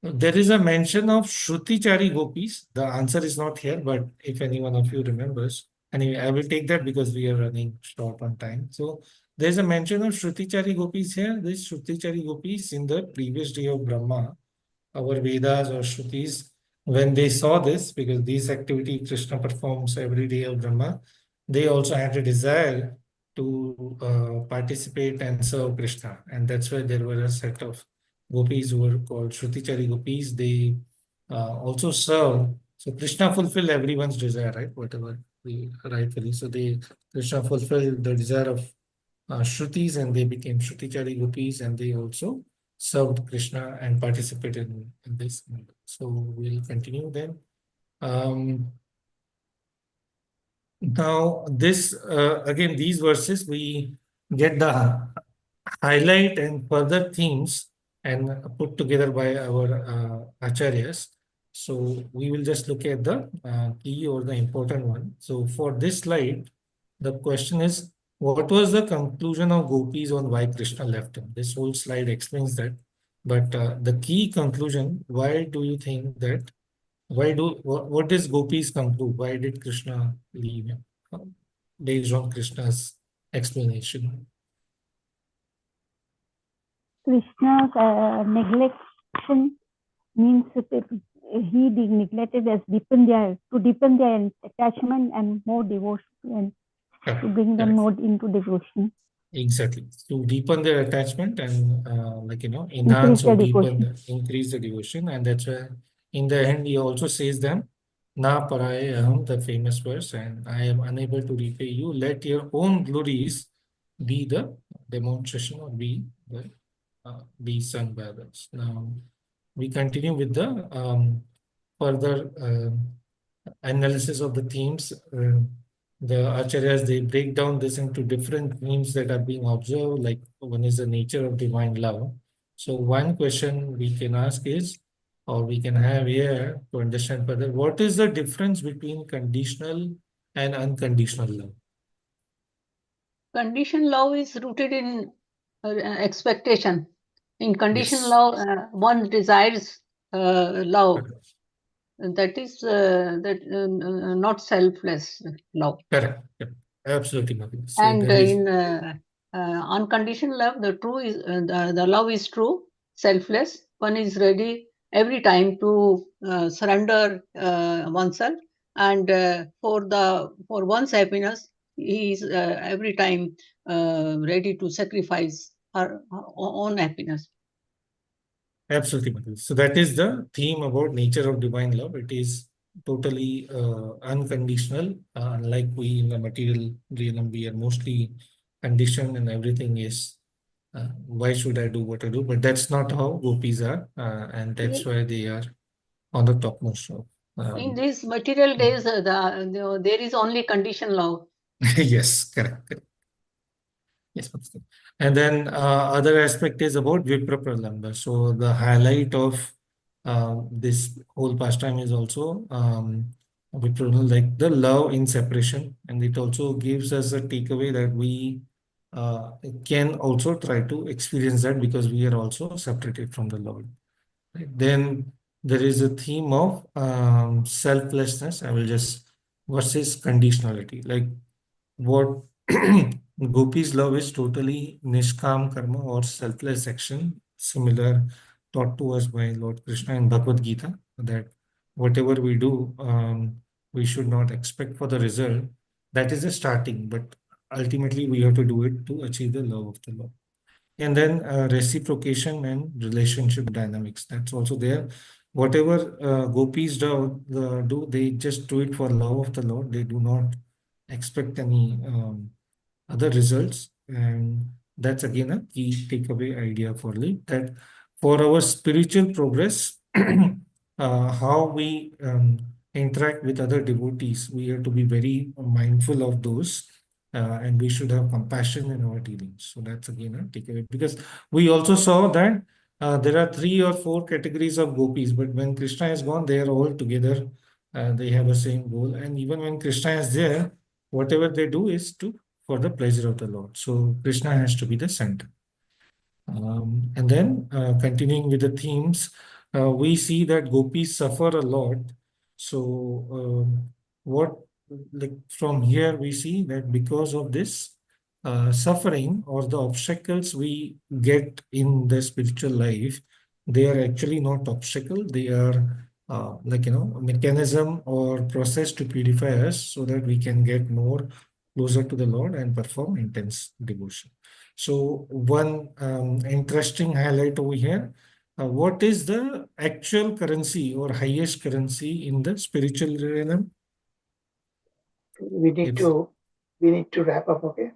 There is a mention of Shrutichari gopis. The answer is not here, but if any one of you remembers, Anyway, I will take that because we are running short on time. So there's a mention of Shrutichari gopis here. This Shrutichari gopis in the previous day of Brahma, our Vedas or Shrutis, when they saw this, because these activity Krishna performs every day of Brahma, they also had a desire to participate and serve Krishna. And that's why there were a set of gopis who were called Shrutichari gopis. They also serve. So Krishna fulfilled everyone's desire, right? Whatever we rightfully. So they Krishna fulfilled the desire of Shrutis and they became Shrutichari gopis and they also served Krishna and participated in this. So we'll continue then. Now this again these verses we get the highlight and further themes and put together by our acharyas. So we will just look at the key or the important one. So for this slide, the question is, what was the conclusion of gopis on why Krishna left him? This whole slide explains that. But the key conclusion, why do you think that, what does gopis conclude? Why did Krishna leave him? Based on Krishna's explanation. Krishna's neglection means that he neglected as to deepen their attachment and more devotion and to bring them more into devotion. Exactly. To deepen their attachment and enhance or deepen, increase the devotion. And that's why in the end he also says them, Na paraye aham, the famous verse, and I am unable to repay you. Let your own glories be the demonstration or be sung by others. Now we continue with the further analysis of the themes. The acharyas, they break down this into different themes that are being observed. Like one is the nature of divine love. So one question we can ask is, or we can have here to understand further, what is the difference between conditional and unconditional love? Conditional love is rooted in expectation. In conditional Yes. love, one desires love. That is not selfless love. Correct. Yep. Absolutely, Madhu. So And there is in unconditional love, the love is true, selfless. One is ready every time to surrender oneself, and for one's happiness, he is every time ready to sacrifice her own happiness. absolutely, Madhu. So that is the theme about nature of divine love. It is totally unconditional. Unlike we in the material realm, we are mostly conditioned and everything is why should I do what I do? But that's not how gopis are, and that's why they are on the topmost of. In these material days, there is only conditional love. Yes, correct. Yes, and then other aspect is about Vipra Pralamba. So the highlight of this whole pastime is also like the love in separation, and it also gives us a takeaway that we can also try to experience that because we are also separated from the Lord. Right? Then there is a theme of selflessness. I will just versus conditionality, like what Gopi's love is totally nishkam karma or selfless action, similar taught to us by Lord Krishna in Bhagavad Gita, that whatever we do, we should not expect for the result. That is the starting, but ultimately we have to do it to achieve the love of the Lord. And then reciprocation and relationship dynamics. That's also there. Whatever gopis do, they just do it for love of the Lord. They do not expect any other results. And that's again a key takeaway idea for Lee, that for our spiritual progress, how we interact with other devotees, we have to be very mindful of those. And we should have compassion in our dealings. So that's again a takeaway. Because we also saw that there are 3 or 4 categories of gopis, but when Krishna is gone, they are all together. They have the same goal. And even when Krishna is there, whatever they do is for the pleasure of the Lord. So Krishna has to be the center. And then continuing with the themes, we see that gopis suffer a lot. So what like from here we see that because of this suffering or the obstacles we get in the spiritual life, they are actually not obstacle. They are like mechanism or process to purify us so that we can get more closer to the Lord and perform intense devotion. So one interesting highlight over here. What is the actual currency or highest currency in the spiritual realm? We need If to we need to wrap up, okay?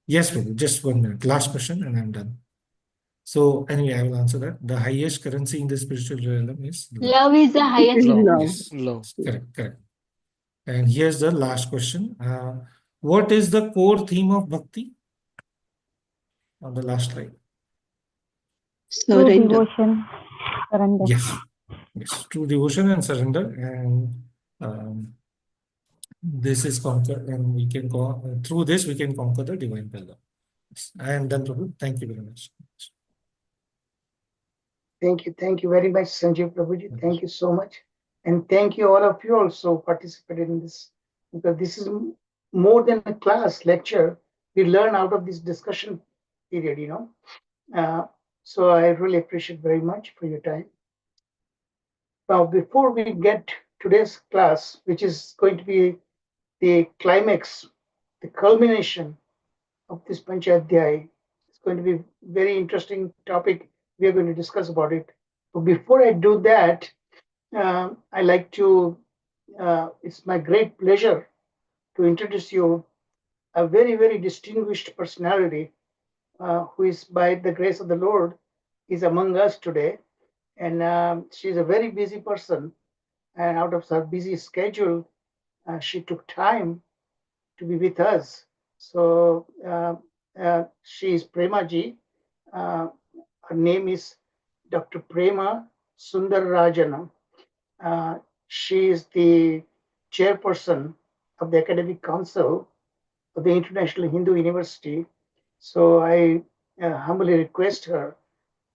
yes, Prabhu, just 1 minute. Last question and I'm done. So anyway, I will answer that. The highest currency in the spiritual realm is love. Love is the highest Love. currency. Yes, Love. correct, correct. And here's the last question. What is the core theme of bhakti? On the last slide. True Surrender. devotion, surrender. Yes, yes, true devotion and surrender. And this is conquer, and we can go through this. We can conquer the divine will. Yes. I am done, Prabhu. Thank you very much. Thank you very much, Sanjeev Prabhuji. Thank you so much. And thank you all of you also participated in this, because this is more than a class lecture. We learn out of this discussion period. So I really appreciate very much for your time. Now, before we get today's class, which is going to be the climax, the culmination of this Panchodhyaya, it's going to be very interesting topic. We are going to discuss about it. But before I do that, I like to. It's my great pleasure to introduce you a very, very distinguished personality who is, by the grace of the Lord, is among us today. And she's a very busy person. And out of her busy schedule, she took time to be with us. So she is Premaji. Her name is Dr. Prema Sundararajan. She is the chairperson of the Academic Council of the International Hindu University. So I humbly request her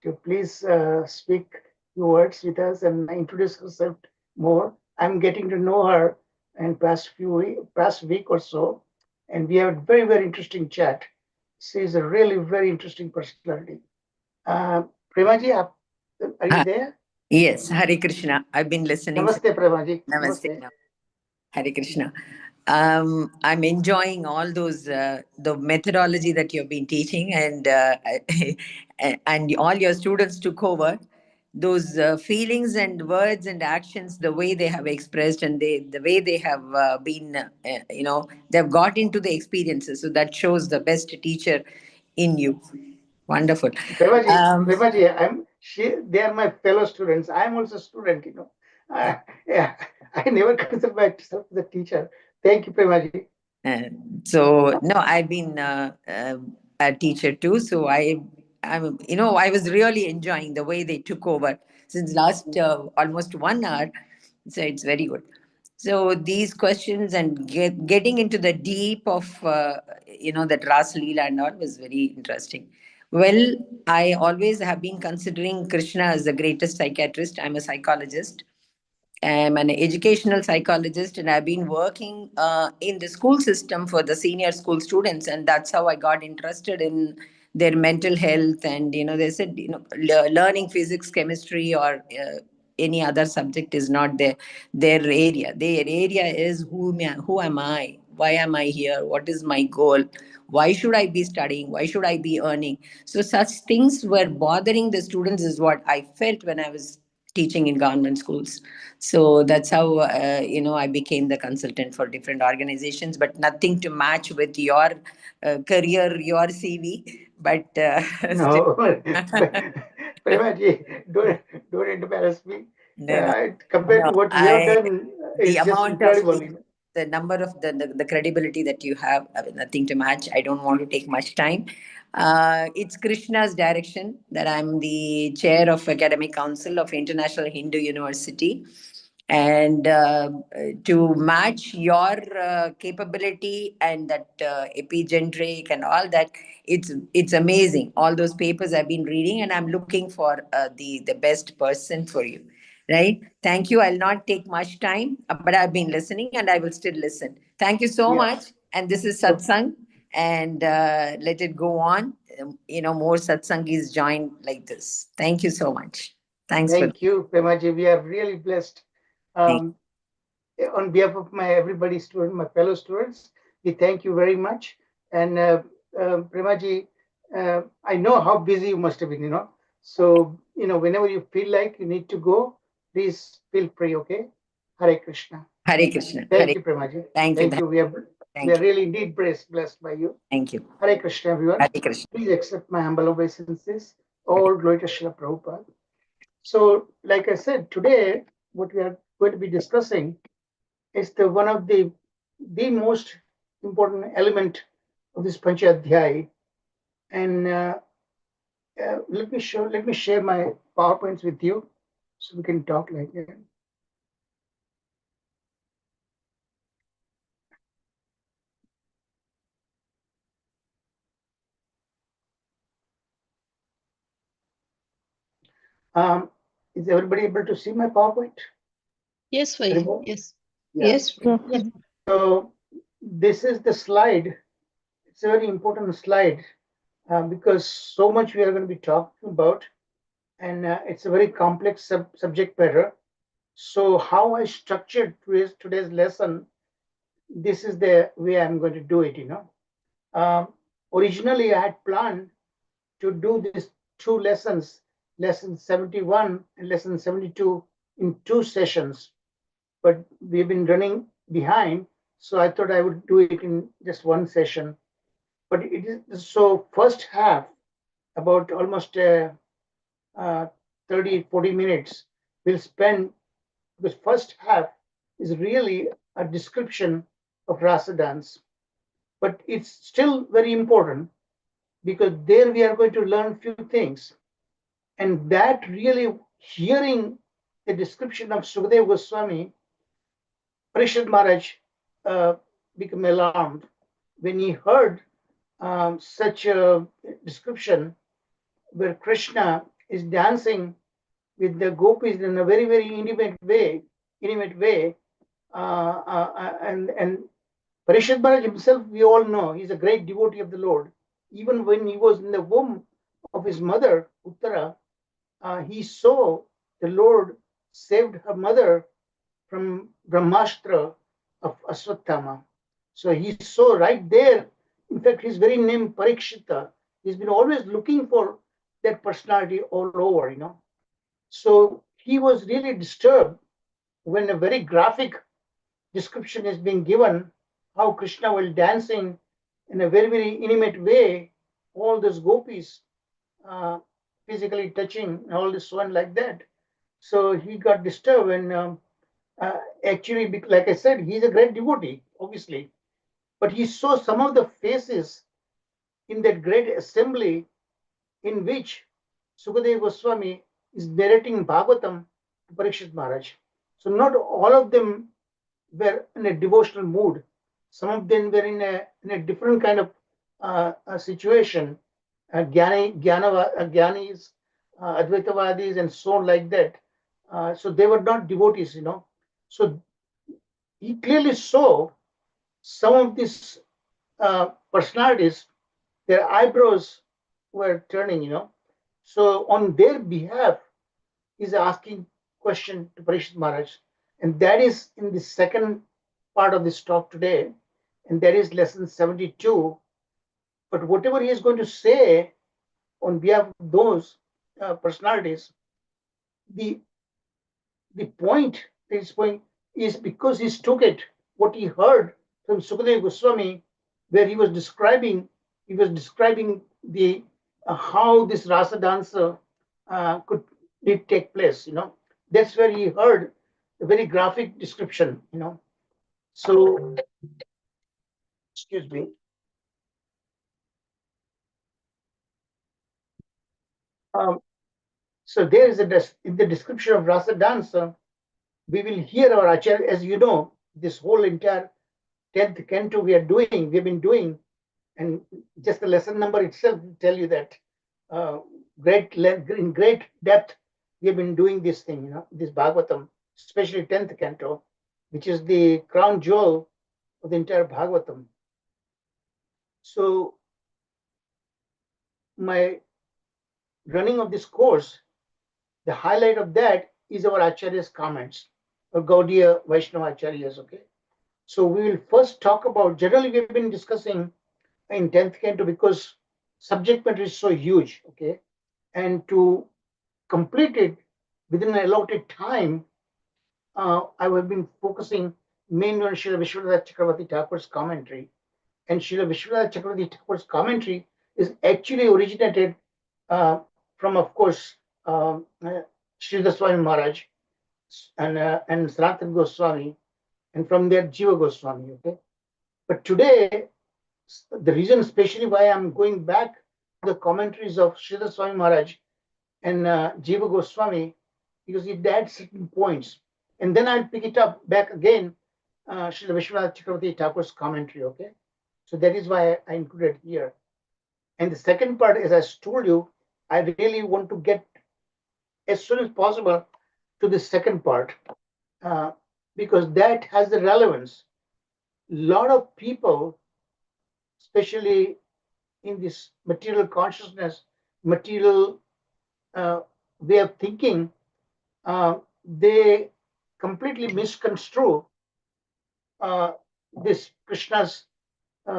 to please speak few words with us and introduce herself more. I'm getting to know her in past week or so, and we have a very, very interesting chat. She is a really very interesting personality. Premaji, are you there? Yes, Hare Krishna. I've been listening. Namaste, Premaji. Namaste. Namaste. Hare Krishna. I'm enjoying all those the methodology that you've been teaching, and and all your students took over those feelings and words and actions, the way they have expressed, and the way they have been, they've got into the experiences. So that shows the best teacher in you. Wonderful. Premaji, they are my fellow students. I'm also a student. Yeah, I never consider myself the teacher. Thank you, Premaji. So no, I've been a teacher too. So I was really enjoying the way they took over since last almost 1 hour. So it's very good. So these questions and getting into the deep of that Ras Leela and all was very interesting. Well, I always have been considering Krishna as the greatest psychiatrist. I'm a psychologist. I'm an educational psychologist, and I've been working in the school system for the senior school students, and that's how I got interested in their mental health. And they said learning physics, chemistry, or any other subject is not their area. Their area is who am I? Why am I here? What is my goal? Why should I be studying? Why should I be earning? So such things were bothering the students, is what I felt when I was teaching in government schools. So that's how I became the consultant for different organizations, but nothing to match with your career, your CV. But still, No, Premaji, don't embarrass me. no, no, Compared no. to what you have done, The is just amount of incredible. the number of the credibility that you have, nothing to match. I don't want to take much time. It's Krishna's direction that I'm the chair of Academic Council of International Hindu University, and to match your capability and that epigeneric and all that, it's amazing. All those papers I've been reading, and I'm looking for the best person for you. right? Thank you. I'll not take much time, but I've been listening and I will still listen. Thank you so Yeah. much. And this is satsang, and let it go on. More satsangis join like this. Thank you so much. Thanks for Thank you, Premaji. We are really blessed. Thank On behalf of everybody student, my fellow students, we thank you very much. And Premaji, I know how busy you must have been, So, whenever you feel like you need to go, please feel free, okay? Hare Krishna. Hare Krishna. Thank Hare. you, Premaji. Thank you. Thank you. We are Thank you. really indeed blessed by you. Thank you. Hare Krishna, everyone. Hare Krishna. Please accept my humble obeisances. All glory to Srila Prabhupada. So, like I said, today, what we are going to be discussing is one of the most important element of this Panchodhyaya. And let me share my PowerPoints with you so we can talk like that. Is everybody able to see my PowerPoint? Yes, bhai. Yes. Yeah. Yes. Yes. So this is the slide. It's a very important slide because so much we are going to be talking about, and it's a very complex subject matter. So how I structured today's lesson, this is the way I'm going to do it. Originally I had planned to do these two lessons, lesson 71 and lesson 72, in two sessions, but we've been running behind, so I thought I would do it in just one session. But it is so first half, about almost 30-40 minutes we'll spend, because first half is really a description of rasa dance, but it's still very important because there we are going to learn few things, and that really hearing the description of Sukadeva Goswami, Parishad Maharaj became alarmed when he heard such a description where Krishna is dancing with the gopis in a very, very intimate way. And Parishad Maharaj himself, we all know, he's a great devotee of the Lord. Even when he was in the womb of his mother, Uttara, he saw the Lord saved her mother from Brahmastra of Aswathama. So he saw right there, in fact, his very name Parikshita, he's been always looking for that personality all over, So he was really disturbed when a very graphic description is being given, how Krishna while dancing in a very, very intimate way, all those gopis uh, physically touching, all this one like that. So he got disturbed, and actually, like I said, he's a great devotee, obviously, but he saw some of the faces in that great assembly in which Sukadeva Goswami is narrating Bhagavatam to Parikshit Maharaj. So not all of them were in a devotional mood. Some of them were in a different kind of situation. Gyanis, Advaitavadis, and so on like that. So they were not devotees, So he clearly saw some of these personalities, their eyebrows were turning, So on their behalf, he's asking question to Parishit Maharaj. And that is in the second part of this talk today. And that is lesson 72. But whatever he is going to say on behalf of those personalities, the point is going is because he took it, what he heard from Sukadeva Goswami, where he was describing the how this rasa dancer could did take place. That's where he heard a very graphic description. So excuse me. Um, so there is in the description of rasa dancer, we will hear our acharya, as you know, this whole entire 10th canto we've been doing, and just the lesson number itself will tell you that in great depth we have been doing this thing, this Bhagavatam, especially 10th canto, which is the crown jewel of the entire Bhagavatam. So my running of this course, the highlight of that is our Acharya's comments, or Gaudiya Vaishnava Acharyas, okay? So we will first talk about, generally we've been discussing in 10th canto because subject matter is so huge, okay? And to complete it within an allotted time, I have been focusing mainly on Srila Vishwanath Chakravarti Thakur's commentary. And Srila Vishwanath Chakravarti Thakur's commentary is actually originated from, of course, Sridhar Swami Maharaj and Sanatana Goswami, and from there Jiva Goswami. Okay, but today the reason, especially why I'm going back to the commentaries of Sridhar Swami Maharaj and Jiva Goswami, because it adds certain points, and then I'll pick it up back again, Srila Vishwanath Chakravarti Thakur's commentary. Okay, so that is why I included here. And the second part, as I told you, I really want to get as soon as possible to the second part, because that has the relevance. A lot of people, especially in this material consciousness, material way of thinking, they completely misconstrue this Krishna's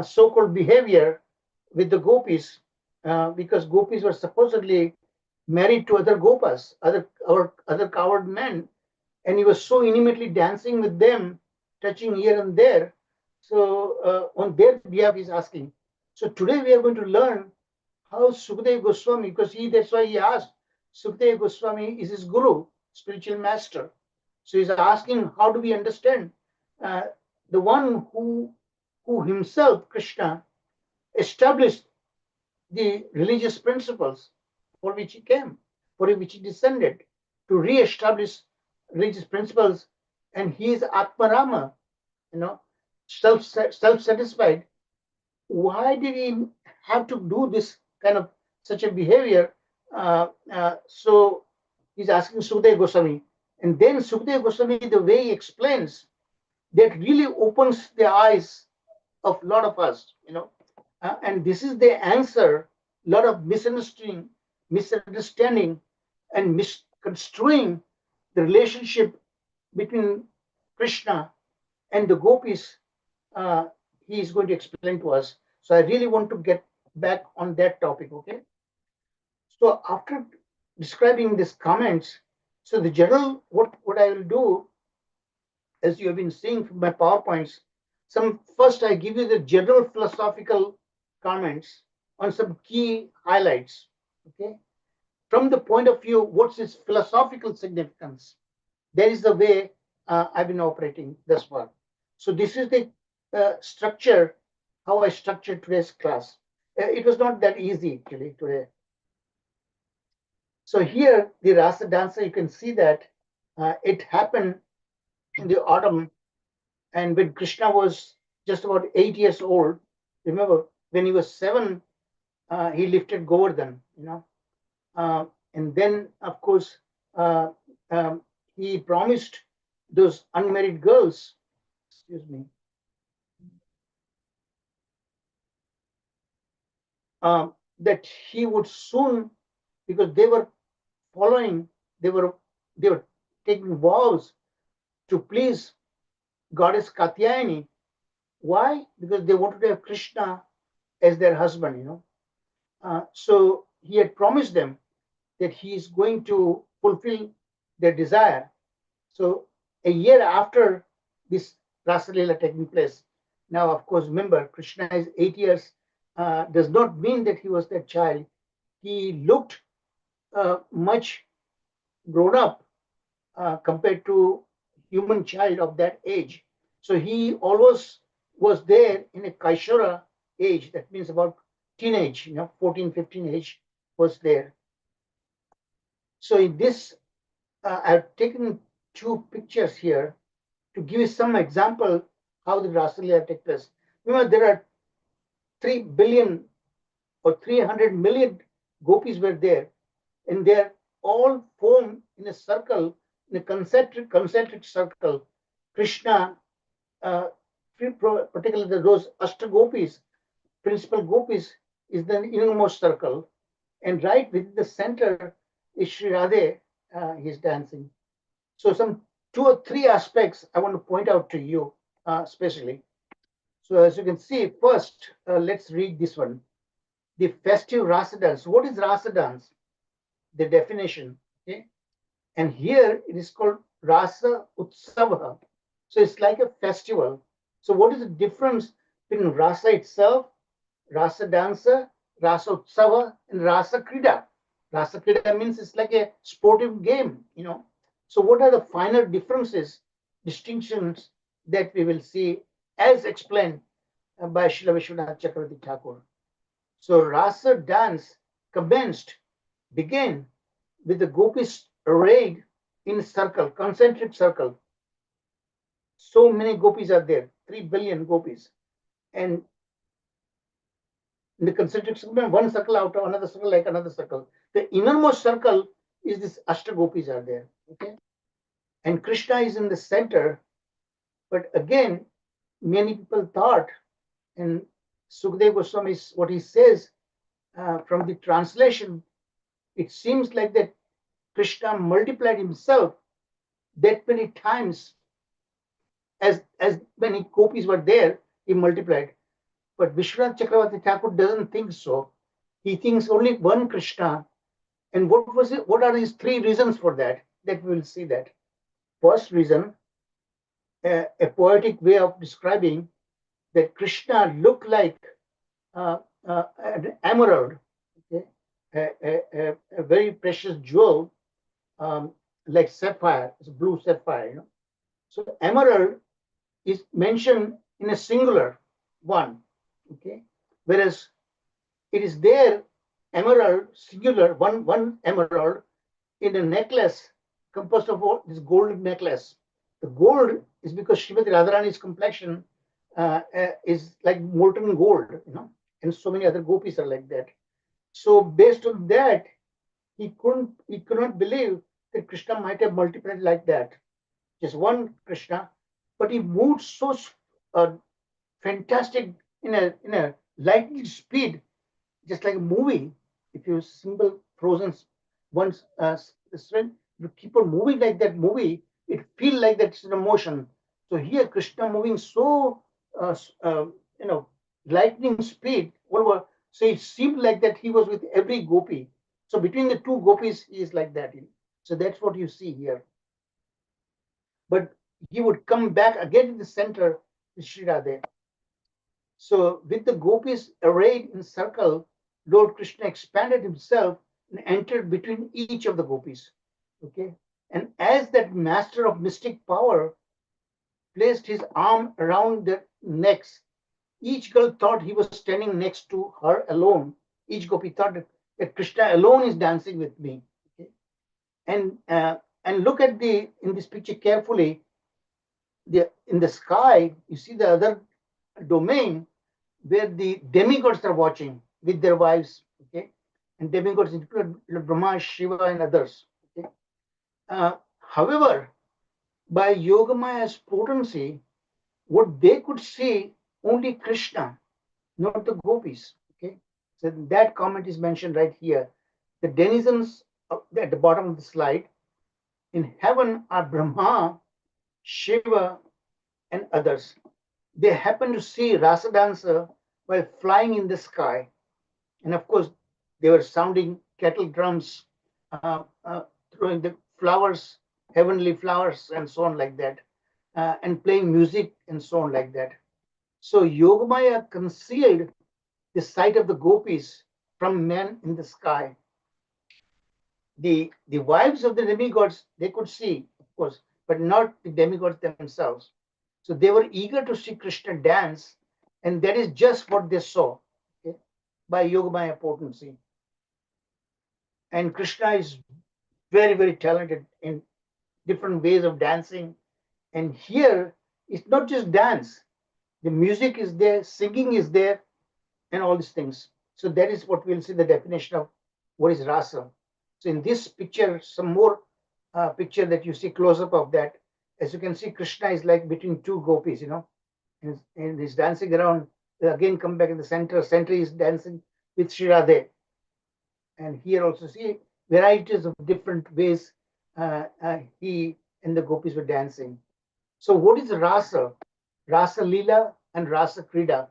so-called behavior with the gopis, because gopis were supposedly married to other gopas, other coward men, and he was so intimately dancing with them, touching here and there. So on their behalf, he's asking. So today we are going to learn how Sukadeva Goswami, because that's why he asked. Sukadeva Goswami is his guru, spiritual master. So he's asking, how do we understand the one who himself, Krishna, established the religious principles for which he came, for which he descended, to re-establish religious principles, and he is Atmarama, self-satisfied. Why did he have to do this kind of such a behavior? So he's asking Sukadeva Goswami, and then Sukadeva Goswami, the way he explains, that really opens the eyes of a lot of us, and this is the answer. A lot of misunderstanding, and misconstruing the relationship between Krishna and the gopis, he is going to explain to us. So I really want to get back on that topic, okay? So after describing these comments, so the general, what I will do, as you have been seeing from my PowerPoints, first I give you the general philosophical comments on some key highlights, okay? From the point of view, what's its philosophical significance? That is the way I've been operating thus far. So this is the structure, how I structured today's class. It was not that easy actually today. So here, the Rasa dancer, you can see that it happened in the autumn, and when Krishna was just about 8 years old. Remember, when he was 7, he lifted Govardhan, and then, of course, he promised those unmarried girls, excuse me, that he would soon, because they were following, they were taking vows to please goddess Katyayani. Why? Because they wanted to have Krishna as their husband, so he had promised them that he is going to fulfill their desire. So a year after this Rasa Leela taking place, now of course remember, Krishna is 8 years, does not mean that he was that child. He looked much grown up compared to human child of that age. So he always was there in a Kaishara age, that means about teenage, 14, 15 age was there. So in this, I've taken 2 pictures here to give you some example how the Rasa Leela take place. Remember, there are 3 billion or 300 million gopis were there, and their all form in a circle, in a concentric circle. Krishna, particularly those Ashtagopis, principal gopis, is the innermost circle, and right within the center is Sri Radhe. He's dancing. So some 2 or 3 aspects I want to point out to you, especially. So as you can see, first, let's read this one. The festive Rasa dance. What is Rasa dance? The definition. Okay, and here it is called Rasa Utsava. So it's like a festival. So what is the difference between Rasa itself, Rasa dancer, Rasa Utsava, and Rasa Krida? Rasa Krida means it's like a sportive game, So what are the finer differences, distinctions that we will see as explained by Srila Vishwanath Chakravarti Thakur? So Rasa dance began with the gopis arrayed in circle, concentric circle. So many gopis are there, 3 billion gopis. And in the concentric circle, one circle out of another circle, like another circle. The innermost circle is this Ashtagopis are there. Okay. And Krishna is in the center. But again, many people thought, and Sukadeva Goswami, what he says from the translation, it seems like that Krishna multiplied himself that many times as many gopis were there, he multiplied. But Vishwanath Chakravarti Thakur doesn't think so. He thinks only one Krishna. And what was it? What are these 3 reasons for that? That we will see that. First reason, a poetic way of describing that Krishna looked like an emerald, okay? A very precious jewel, like sapphire, it's a blue sapphire. So emerald is mentioned in a singular one, okay? Whereas it is there, emerald, singular, one emerald in a necklace composed of this gold necklace. The gold is because Srimati Radharani's complexion is like molten gold, and so many other gopis are like that. So based on that, he could not believe that Krishna might have multiplied like that. Just one Krishna, but he moved so fantastic in a lightning speed, just like a movie. If you symbol frozen once you keep on moving like that movie, it feel like that's in motion. So here Krishna moving so lightning speed over. So it seemed like that he was with every gopi. So between the 2 gopis, he is like that. So that's what you see here. But he would come back again in the center with Sri Radhe. So with the gopis arrayed in circle, Lord Krishna expanded himself and entered between each of the gopis. Okay, and as that master of mystic power placed his arm around their necks, each girl thought he was standing next to her alone. Each gopi thought that Krishna alone is dancing with me. Okay? And look at in this picture carefully. In the sky, you see the other domain where the demigods are watching with their wives. Okay, and demigods include Brahma, Shiva, and others. Okay? However, by Yogamaya's potency, what they could see only Krishna, not the gopis. Okay, so that comment is mentioned right here. The denizens at the bottom of the slide in heaven are Brahma, Shiva, and others. They happen to see Rasa dancer while flying in the sky, and of course, they were sounding kettle drums, throwing the flowers, heavenly flowers, and so on like that, and playing music and so on like that. So Yogamaya concealed the sight of the gopis from men in the sky. The wives of the demigods they could see, of course, but not the demigods themselves. So they were eager to see Krishna dance, and that is just what they saw, okay, by Yogamaya potency. And Krishna is very, very talented in different ways of dancing. And here, it's not just dance. The music is there, singing is there, and all these things. So that is what we'll see the definition of what is rasa. So So in this picture, some more picture that you see close up of that, as you can see, Krishna is like between two gopis, and he's dancing around. Again, come back in the center. Center is dancing with Sri Radhe. And here also see varieties of different ways he and the gopis were dancing. So what is Rasa? Rasa Leela and Rasa Krida.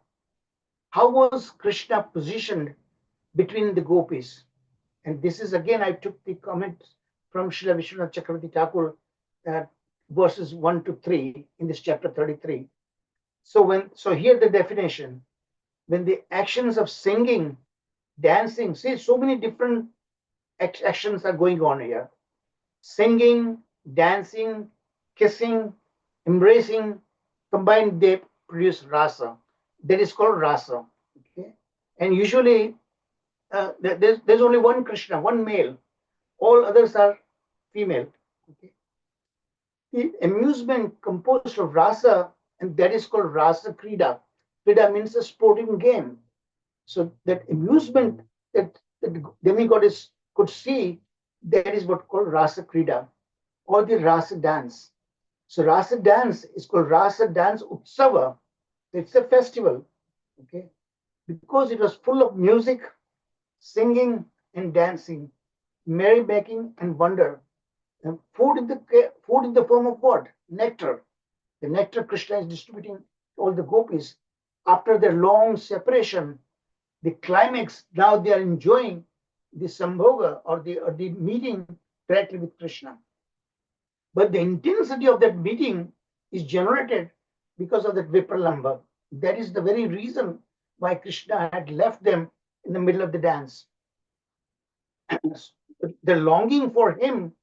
How was Krishna positioned between the gopis? And this is again, I took the comments from Srila Vishwanath Chakravarti Thakur, verses 1 to 3 in this chapter 33. So here the definition: when the actions of singing, dancing, see, so many different actions are going on here. Singing, dancing, kissing, embracing, combined, they produce rasa. That is called rasa. Okay? And usually there's only one Krishna, one male. All others are female. Okay? The amusement composed of rasa, and that is called rasa krida. Krida means a sporting game. So that amusement that the demigoddess could see, that is what called rasa krida, or the rasa dance. So rasa dance is called Rasa Dance Utsava. It's a festival, okay? Because it was full of music, singing, and dancing, merrymaking, and wonder. And food in the form of what? Nectar. The nectar Krishna is distributing to all the gopis. After their long separation, the climax, now they are enjoying the sambhoga, or the meeting directly with Krishna. But the intensity of that meeting is generated because of that vipralamba. That is the very reason why Krishna had left them in the middle of the dance. The longing for him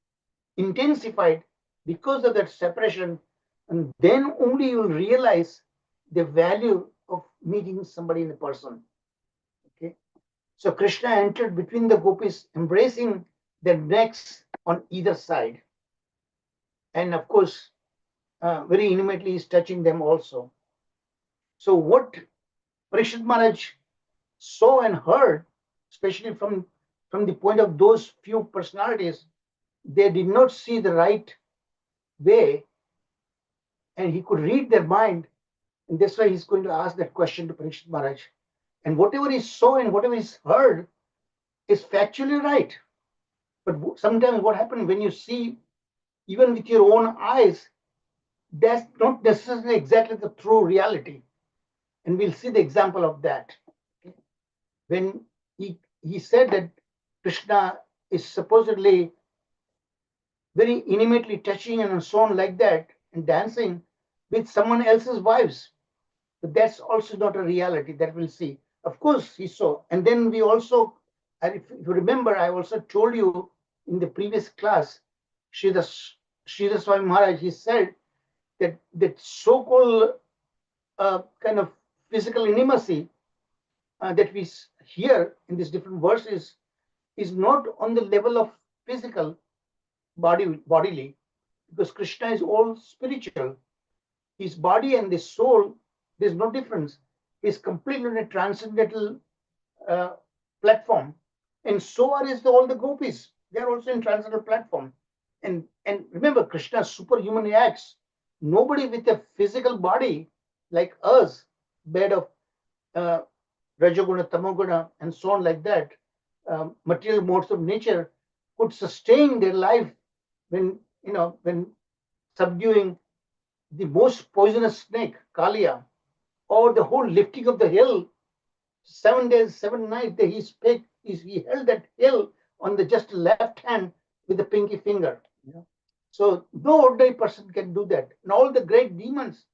intensified because of that separation, and then only you will realize the value of meeting somebody in person. Okay, so Krishna entered between the gopis, embracing their necks on either side, and of course, very intimately is touching them also. So what Parishit Maharaj saw and heard, especially from the point of those few personalities, they did not see the right way, and he could read their mind, and that's why he's going to ask that question to Parishit Maharaj. And whatever he saw and whatever he's heard is factually right. But sometimes what happens when you see, even with your own eyes, that's not necessarily exactly the true reality. And we'll see the example of that. When he said that Krishna is supposedly very intimately touching and so on like that, and dancing with someone else's wives. But that's also not a reality that we'll see. Of course, he saw. And then we also, if you remember, I also told you in the previous class, Sridhar Swami Maharaj, he said that so-called kind of physical intimacy that we hear in these different verses is not on the level of physical bodily, because Krishna is all spiritual. His body and the soul, there's no difference. He's completely on a transcendental platform, and so are all the gopis. They're also in transcendental platform. And remember, Krishna's superhuman acts. Nobody with a physical body like us, made of Rajoguna, Tamoguna, and so on like that, material modes of nature, could sustain their life when subduing the most poisonous snake, Kalia, or the whole lifting of the hill, 7 days, 7 nights that he held that hill on the just left hand with the pinky finger. So no ordinary person can do that. And all the great demons,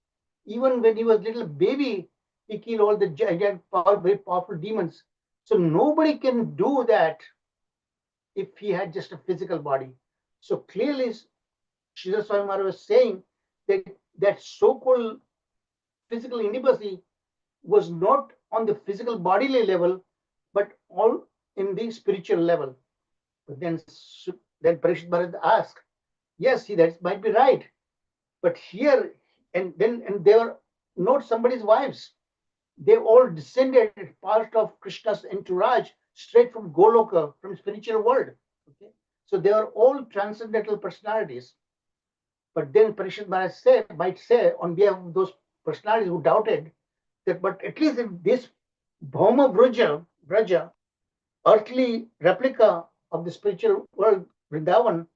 even when he was little baby, he killed all the giant, very powerful demons. So nobody can do that if he had just a physical body. So clearly, Sridhar Swami Maharaj was saying that so-called physical intimacy was not on the physical bodily level, but all in the spiritual level. But then Parishit Maharaj asked, yes, that might be right, but here and they were not somebody's wives. They all descended part of Krishna's entourage straight from Goloka, from spiritual world. Okay? So they are all transcendental personalities. But then Parishad Maharaj might say on behalf of those personalities who doubted that, but at least in this Bhauma Vraja, earthly replica of the spiritual world, Vrindavan,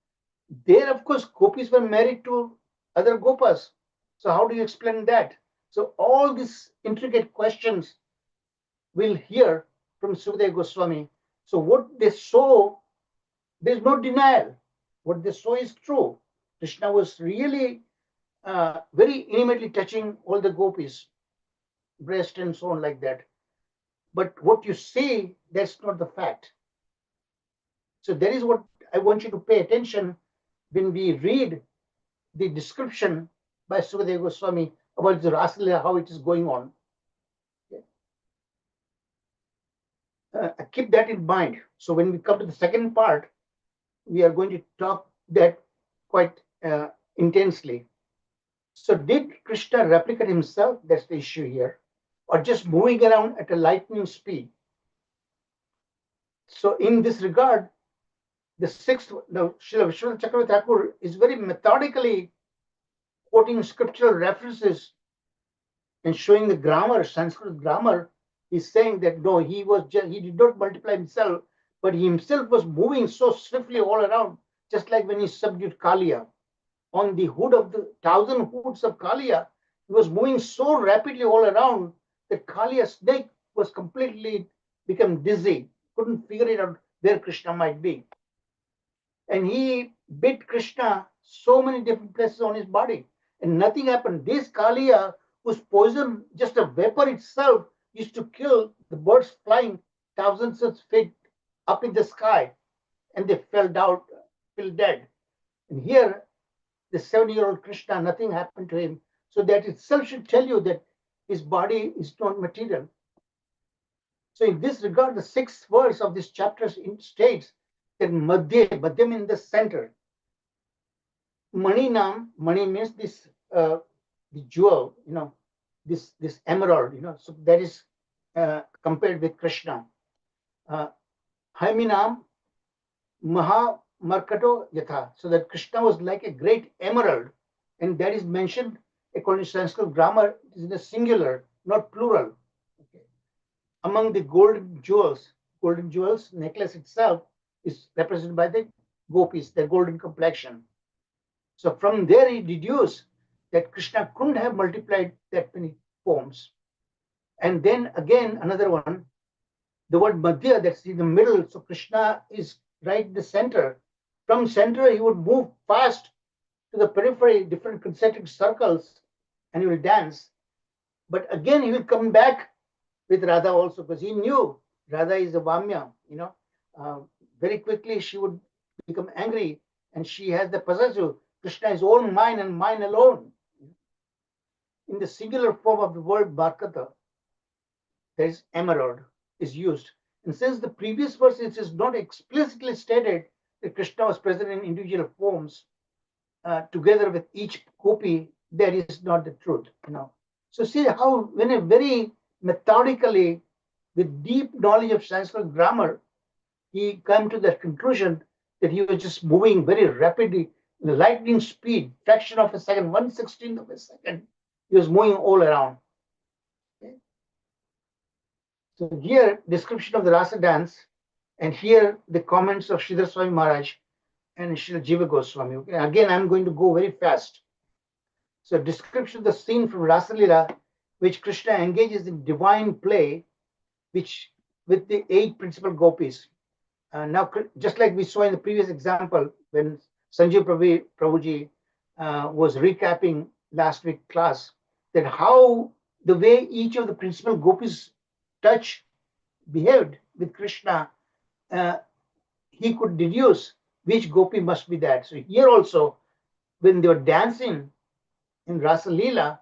there, of course, gopis were married to other gopas. So how do you explain that? So all these intricate questions we'll hear from Sukadeva Goswami. So what they saw, there's no denial. What they saw is true. Krishna was really very intimately touching all the gopis, breast and so on like that. But what you see, that's not the fact. So that is what I want you to pay attention when we read the description by Sukadeva Goswami about the Rasa, how it is going on. Keep that in mind. So when we come to the second part, we are going to talk that quite intensely. So did Krishna replicate himself? That's the issue here. Or just moving around at a lightning speed? So in this regard, the Srila Vishwanath Chakravarti Thakur is very methodically quoting scriptural references and showing the grammar, Sanskrit grammar. He's saying that no, he did not multiply himself, but he himself was moving so swiftly all around, just like when he subdued Kaliya. On the hood of the 1,000 hoods of Kaliya, he was moving so rapidly all around that Kaliya's snake was completely become dizzy, couldn't figure it out where Krishna might be. And he bit Krishna so many different places on his body, and nothing happened. This Kaliya, whose poison, just a vapor itself, used to kill the birds flying thousands of feet up in the sky, and they fell down, fell dead. And here, the 7-year-old Krishna, nothing happened to him. So that itself should tell you that his body is not material. So in this regard, the 6th verse of this chapter states that Madhya means the center. Mani means this the jewel, this emerald, so that is compared with Krishna. Haiminam Maha Markato Yatha, so that Krishna was like a great emerald, and that is mentioned according to Sanskrit grammar, it is in a singular, not plural. Okay. Among the golden jewels, necklace itself is represented by the gopis, their golden complexion. So from there he deduced that Krishna couldn't have multiplied that many forms. And then again, another one, the word Madhya, that's in the middle. So Krishna is right in the center. From center, he would move fast to the periphery, different concentric circles, and he will dance. But again, he will come back with Radha also, because he knew Radha is a Vamya, very quickly she would become angry, and she has the possessive. Krishna is all mine and mine alone. In the singular form of the word Barkata, there is emerald is used. And since the previous verse is not explicitly stated that Krishna was present in individual forms together with each gopi, that is not the truth. So see how when a very methodically, with deep knowledge of Sanskrit grammar, he came to that conclusion that he was just moving very rapidly, in lightning speed, fraction of a second, 1/16 of a second. He was moving all around. Okay. So here, description of the Rasa dance, and here the comments of Sridhar Swami Maharaj and Srila Jiva Goswami. Okay. Again, I'm going to go very fast. So description of the scene from Rasa Leela, which Krishna engages in divine play, which with the 8 principal gopis. Now, just like we saw in the previous example, when Sanjay Prabhuji was recapping last week class, that how the way each of the principal gopis behaved with Krishna, he could deduce which gopi must be that. So here also, when they were dancing in Rasa Leela,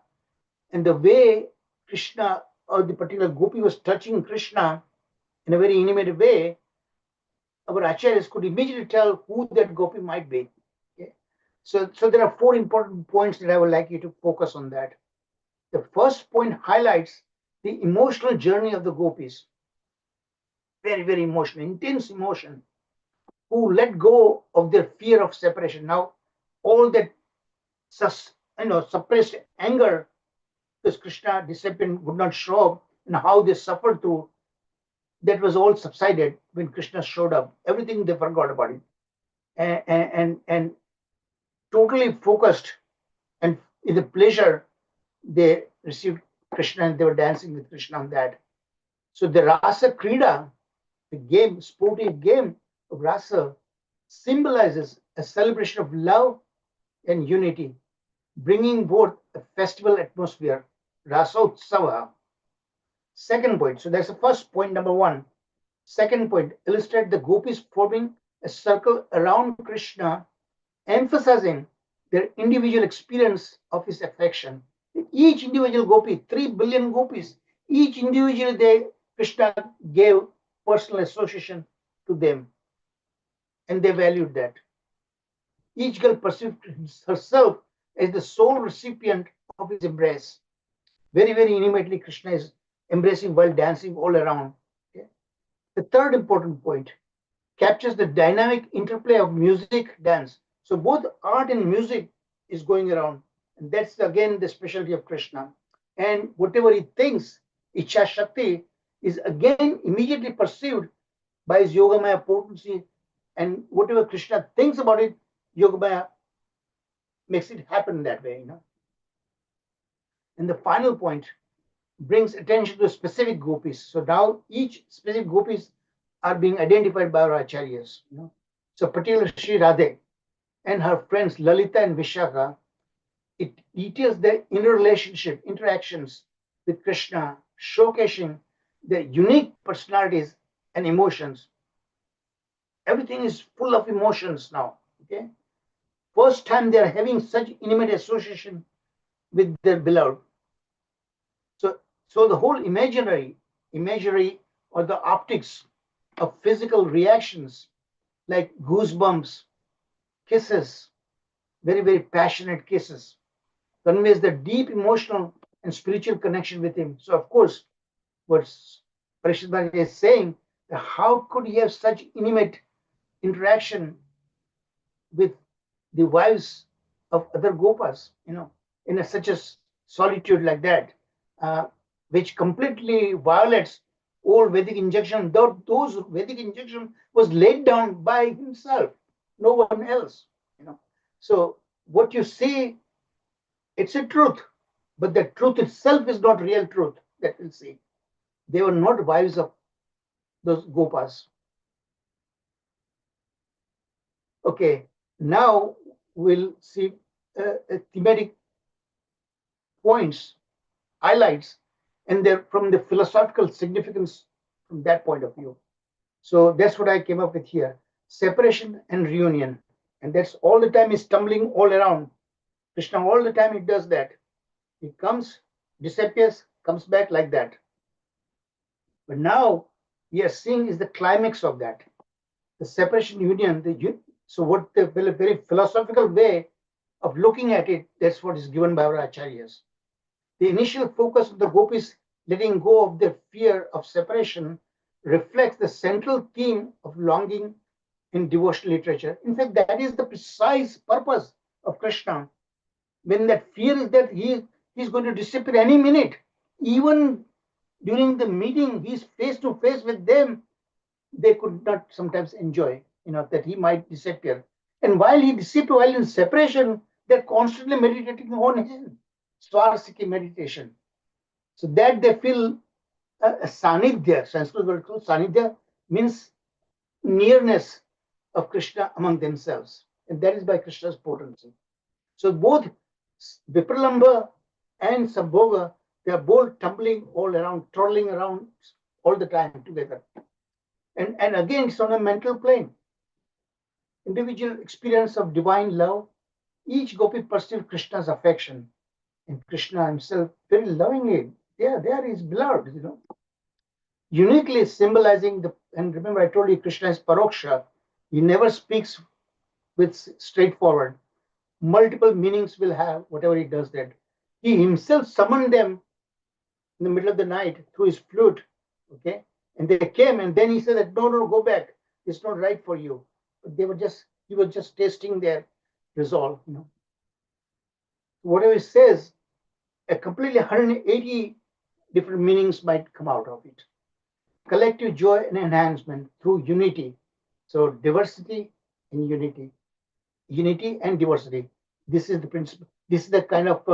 and the way Krishna or the particular gopi was touching Krishna in a very intimate way, our acharyas could immediately tell who that gopi might be. Okay? So there are 4 important points that I would like you to focus on that. The first point highlights the emotional journey of the gopis. Very, very emotional, intense emotion. who let go of their fear of separation. Now, all that suppressed anger because Krishna discipline would not show up and how they suffered through, that was all subsided when Krishna showed up. Everything they forgot about it. And totally focused and in the pleasure they received Krishna and they were dancing with Krishna on that. So the Rasa Krida, the game, sportive game of Rasa, symbolizes a celebration of love and unity, bringing both a festival atmosphere, Rasa Utsava. Second point, so that's the first point, number one. Second point, illustrate the gopis forming a circle around Krishna, emphasizing their individual experience of his affection. Each individual gopi, 3 billion gopis, each individual Krishna gave personal association to them, and they valued that. Each girl perceived herself as the sole recipient of his embrace. Very, very intimately, Krishna is embracing while dancing all around. Okay? The third important point captures the dynamic interplay of music, dance. So both art and music is going around. And that's again the specialty of Krishna. And whatever he thinks, Ichha Shakti, is again immediately perceived by his Yogamaya potency. And whatever Krishna thinks about it, Yogamaya makes it happen that way. And the final point brings attention to specific gopis. So now each specific gopis are being identified by our acharyas. So particularly Sri Radhe and her friends Lalita and Vishaka, it details their interrelationship, interactions with Krishna, showcasing their unique personalities and emotions. Everything is full of emotions now. Okay, first time they are having such intimate association with their beloved. So the whole imagery or the optics of physical reactions like goosebumps, kisses, very, very passionate kisses, conveys the deep emotional and spiritual connection with him. So, of course, what Parishad Maharaj is saying, how could he have such intimate interaction with the wives of other gopas, in such a solitude like that, which completely violates all Vedic injunction. Those Vedic injunction was laid down by himself, no one else. So what you see, it's a truth, but the truth itself is not real truth. That we'll see. They were not wives of those gopas. Okay, now we'll see thematic points, highlights, and they're from the philosophical significance from that point of view. So that's what I came up with here. Separation and reunion. And that's all the time is stumbling all around. Krishna all the time he does that. He comes, disappears, comes back like that. But now we are seeing is the climax of that. The separation union. So what the very philosophical way of looking at it, that's what is given by our acharyas. The initial focus of the gopis letting go of their fear of separation reflects the central theme of longing in devotional literature. In fact, that is the precise purpose of Krishna. When that fear is that he's going to disappear any minute, even during the meeting, he's face to face with them, they could not sometimes enjoy, that he might disappear. And while he disappears, while in separation, they're constantly meditating on him. Swarasiki meditation. So that they feel a sanidhya. Sanskrit word called sanidhya means nearness of Krishna among themselves. And that is by Krishna's potency. So both Vipralamba and Sambhoga, they are both tumbling all around, twirling around all the time together. And again, it's on a mental plane. Individual experience of divine love, each gopi perceives Krishna's affection. And Krishna himself very lovingly, they are his beloved, uniquely symbolizing and remember I told you Krishna is paroksha. He never speaks with straightforward. Multiple meanings will have whatever he does that. He himself summoned them in the middle of the night through his flute, okay? And they came and then he said that, no, go back. It's not right for you. He was just testing their resolve. Whatever it says, a completely 180 different meanings might come out of it. Collective joy and enhancement through unity. So diversity and unity. Unity and diversity. This is the principle. This is the kind of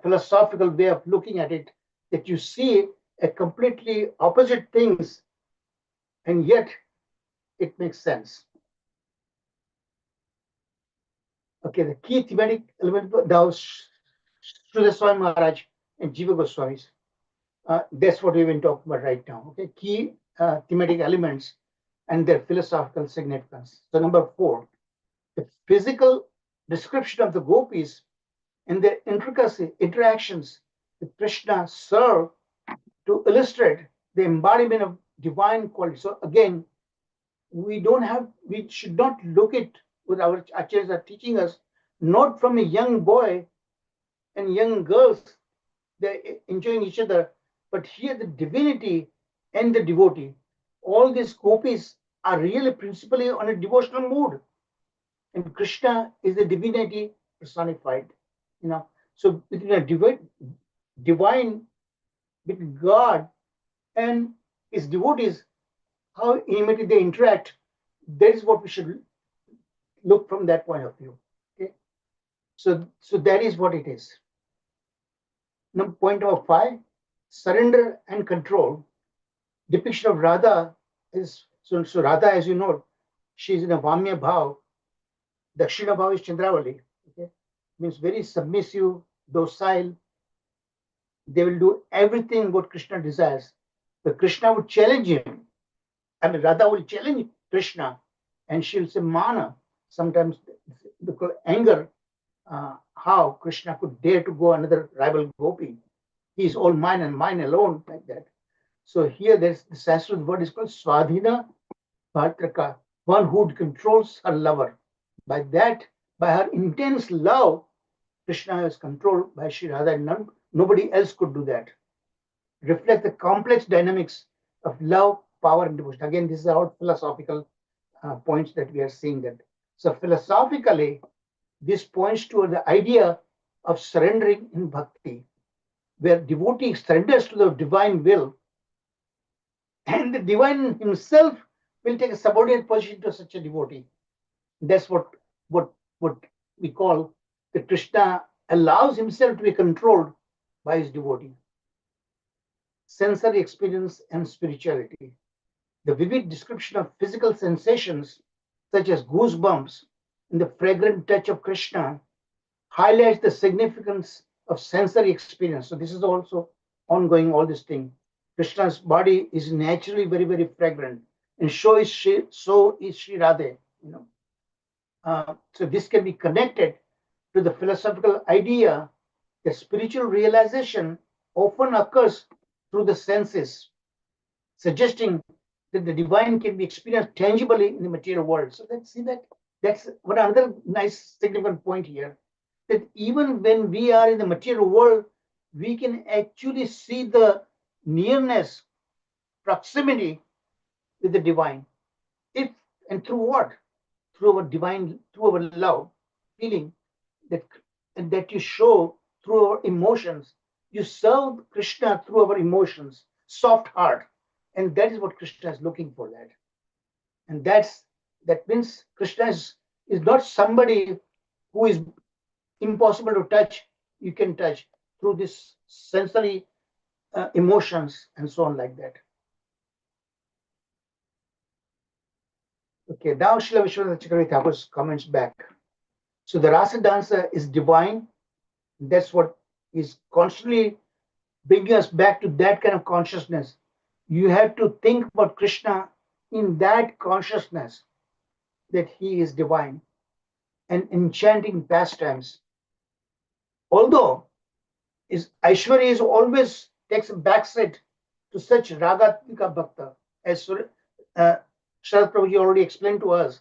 philosophical way of looking at it, that you see a completely opposite things, and yet it makes sense. Okay, the key thematic element now, Srila Swami Maharaj and Jiva Goswamis. That's what we've been talking about right now. Okay, key thematic elements and their philosophical significance. So number 4, the physical description of the gopis and their intricacy interactions with Krishna serve to illustrate the embodiment of divine quality. So again, we should not look at what our acharyas are teaching us, not from a young boy and young girls, they're enjoying each other, but here the divinity and the devotee. All these gopis are really principally on a devotional mood, and Krishna is the divinity personified. So between a divine between God and his devotees, how intimately they interact. That is what we should look from that point of view. Okay, so that is what it is. Now, point number 5, surrender and control. Depiction of Radha is so Radha, as you know, she's in a Vamya Bhav. Dakshina Bhav is Chandravali. Okay, means very submissive, docile. They will do everything what Krishna desires. But Krishna would challenge him. I mean, Radha will challenge Krishna, and she'll say mana. Sometimes because anger, how Krishna could dare to go another rival gopi. He's all mine and mine alone, like that. So here there's the Sanskrit word is called Swadhina Bhartraka, one who controls her lover. By her intense love, Krishna is controlled by Sri Radha, and nobody else could do that. Reflect the complex dynamics of love, power, and devotion. Again, these are all philosophical points that we are seeing that. So philosophically, this points to the idea of surrendering in bhakti, where devotee surrenders to the divine will, and the divine himself will take a subordinate position to such a devotee. That's what we call that Krishna allows himself to be controlled by his devotee. Sensory experience and spirituality. The vivid description of physical sensations such as goosebumps and the fragrant touch of Krishna highlights the significance of sensory experience. So this is also ongoing, all this thing. Krishna's body is naturally very, very fragrant, and so is Sri Radha. So this can be connected to the philosophical idea that spiritual realization often occurs through the senses, suggesting that the divine can be experienced tangibly in the material world. So let's see that's what another nice significant point here, that even when we are in the material world, we can actually see the nearness, proximity with the divine. If and through what? Through our love, feeling that you show through our emotions. You serve Krishna through our emotions, soft heart, and that is what Krishna is looking for. And that means Krishna is not somebody who is impossible to touch. You can touch through this sensory emotions and so on, like that. Okay, now Srila Vishwanath Chakravarti Thakur's comments back. So the Rasa dancer is divine. That's what is constantly bringing us back to that kind of consciousness. You have to think about Krishna in that consciousness that he is divine and enchanting pastimes. Although his Aishwarya is always takes a backseat to such Ragatmika Bhakta, as Sharad Prabhuji already explained to us,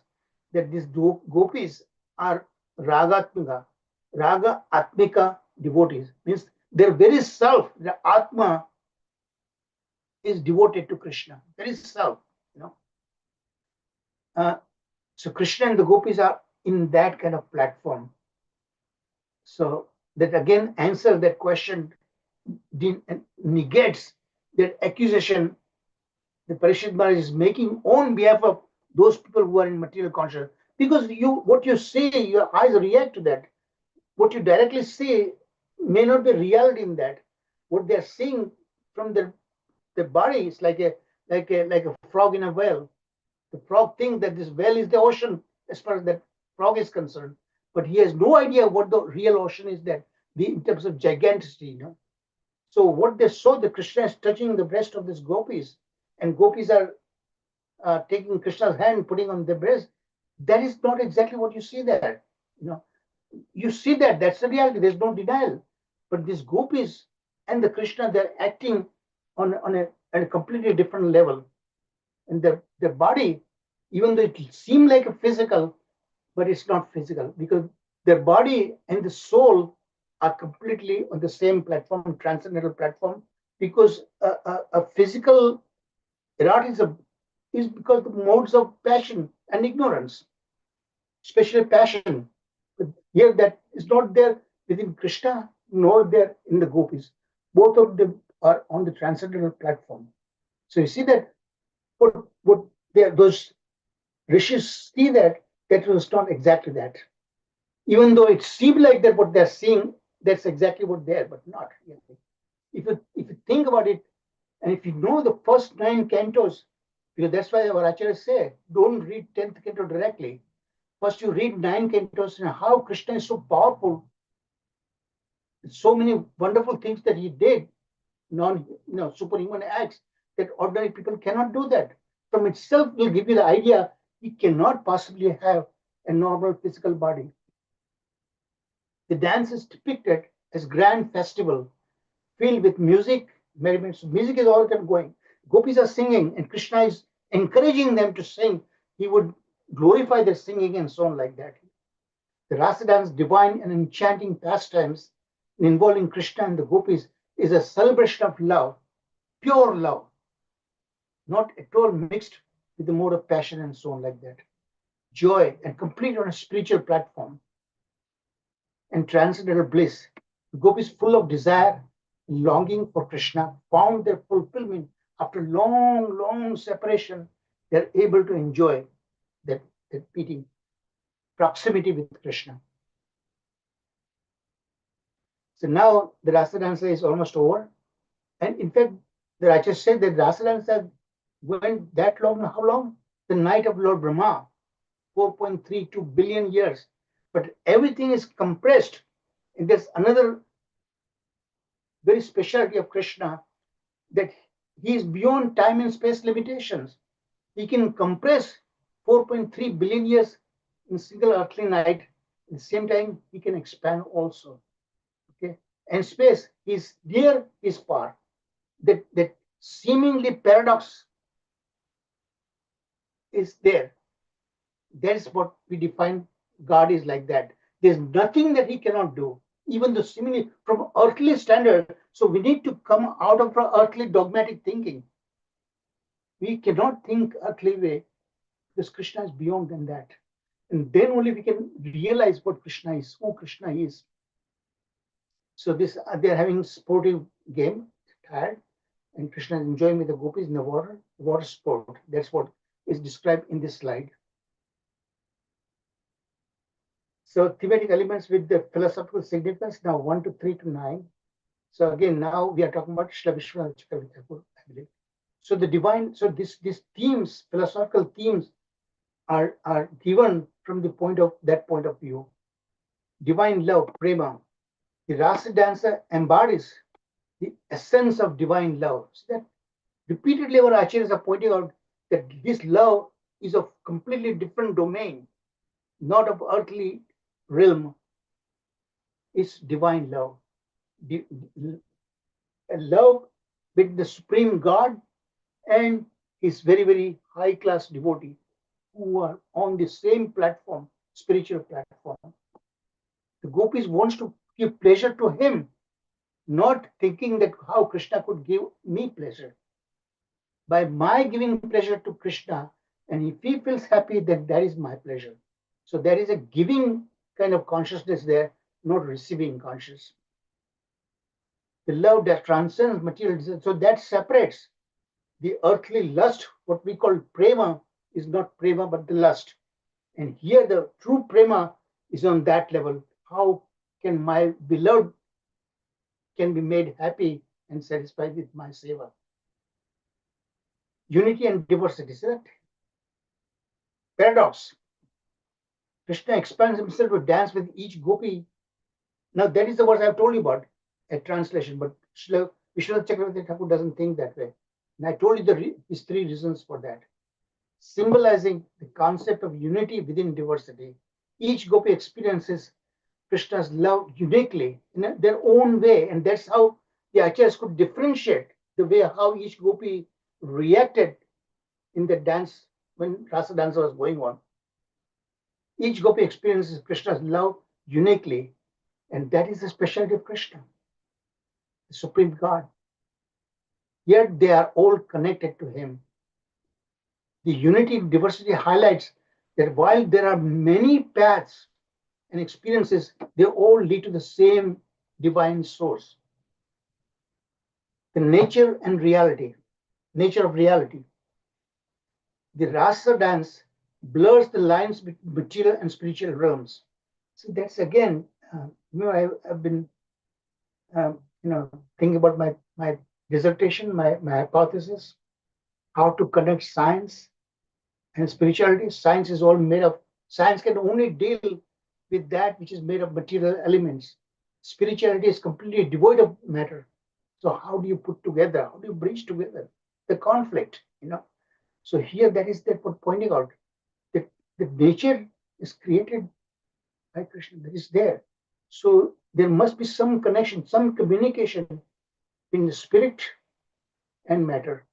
that these gopis are Ragatmika, Raga Atmika devotees, means their very self, the Atma, is devoted to Krishna, very self. So Krishna and the gopis are in that kind of platform. So that again answer that question, negates that accusation that Parishit Maharaj is making on behalf of those people who are in material consciousness. Because what you say, your eyes react to that. What you directly say may not be reality in that. What they're seeing from their body is like a frog in a well. The frog thinks that this well is the ocean as far as that frog is concerned, but he has no idea what the real ocean is, that in terms of giganticity. So what they saw, the Krishna is touching the breast of these gopis, and gopis are taking Krishna's hand, putting on their breast. That is not exactly what you see there. You see that's the reality. There's no denial. But these gopis and the Krishna, they're acting on a completely different level. And their body, even though it seems like a physical, but it's not physical, because their body and the soul are completely on the same platform, transcendental platform, because a physical eroticism is because the modes of passion and ignorance, especially passion. But here that is not there within Krishna, nor there in the gopis. Both of them are on the transcendental platform. So you see that what those rishis see that was not exactly that. Even though it seemed like that what they're seeing, that's exactly what they're, but not really. If you think about it, and if you know the first 9 cantos, because that's why our acharyas say, don't read 10th canto directly. First you read 9 cantos and how Krishna is so powerful, so many wonderful things that he did, superhuman acts that ordinary people cannot do that. From itself will give you the idea he cannot possibly have a normal physical body. The dance is depicted as grand festival filled with music, merriment. So music is all time going. Gopis are singing, and Krishna is encouraging them to sing. He would glorify their singing and so on like that. The Rasa dance, divine and enchanting pastimes involving Krishna and the gopis, is a celebration of love, pure love, not at all mixed with the mode of passion and so on like that. Joy and complete on a spiritual platform and transcendental bliss. The gopis, full of desire, longing for Krishna, found their fulfillment after long, long separation. They're able to enjoy that meeting, proximity with Krishna. So now the Rasa dansa is almost over. And in fact, the Righteous said that Rasa dansa went that long. How long? The night of Lord Brahma, 4.32 billion years. But everything is compressed. And there's another very specialty of Krishna, that he is beyond time and space limitations. He can compress 4.3 billion years in single earthly night. At the same time, he can expand also. Okay, and space is near his far. That seemingly paradox is there. That's what we define God is like that. There's nothing that he cannot do, even the seemingly from earthly standard. So we need to come out of our earthly dogmatic thinking. We cannot think earthly way, because Krishna is beyond than that. And then only we can realize what Krishna is, who Krishna is. So they're having sportive game, tired, and Krishna is enjoying with the gopis in the water sport. That's what is described in this slide. So thematic elements with the philosophical significance, now 1 to 3 to 9. So again, now we are talking about Srila Vishwanath Chakravarti Thakur, I believe. So the divine, so these themes, philosophical themes, are given from the point of view. Divine love, prema. The Rasa dancer embodies the essence of divine love. So that repeatedly our acharyas are pointing out that this love is of completely different domain, not of earthly realm. It's divine love. A love with the supreme God and his very, very high class devotee who are on the same platform, spiritual platform. The gopis wants to give pleasure to him, not thinking that how Krishna could give me pleasure. By my giving pleasure to Krishna, And if he feels happy, then that is my pleasure. So there is a giving kind of consciousness there, not receiving conscious. The love that transcends material desire. So that separates the earthly lust, what we call prema, is not prema but the lust. And here the true prema is on that level. How can my beloved can be made happy and satisfied with my seva? Unity and diversity. See that? Paradox. Krishna expands himself to dance with each gopi. Now that is the verse I've told you about, a translation, but Vishwanath Chakravarti Thakur doesn't think that way. And I told you his three reasons for that. Symbolizing the concept of unity within diversity. Each gopi experiences Krishna's love uniquely in their own way, and that's how the acharyas could differentiate the way how each gopi reacted in the dance when Rasa dance was going on. Each gopi experiences Krishna's love uniquely, and that is the specialty of Krishna, the Supreme God. Yet they are all connected to Him. The unity in diversity highlights that while there are many paths and experiences, they all lead to the same divine source. The nature of reality. The Rasa dance blurs the lines between material and spiritual realms. So that's again, I've been, thinking about my dissertation, my hypothesis, how to connect science and spirituality. Science can only deal with that which is made of material elements. Spirituality is completely devoid of matter. So how do you put together? How do you bridge together the conflict? So here that is what pointing out that the nature is created by Krishna. That is there. So there must be some connection, some communication between the spirit and matter.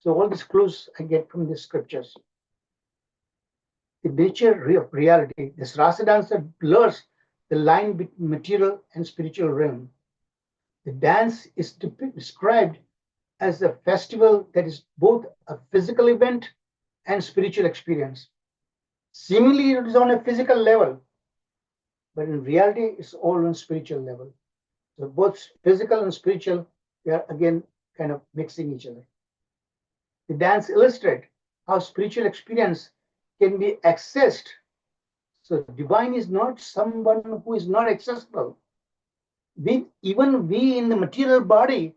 So all these clues I get from the scriptures. The nature of reality. This Rasa dance blurs the line between material and spiritual realm. The dance is described as a festival that is both a physical event and spiritual experience. Seemingly, it is on a physical level, but in reality, it's all on spiritual level. So both physical and spiritual, they are again kind of mixing each other. The dance illustrates how spiritual experience can be accessed. So divine is not someone who is not accessible. Even we in the material body,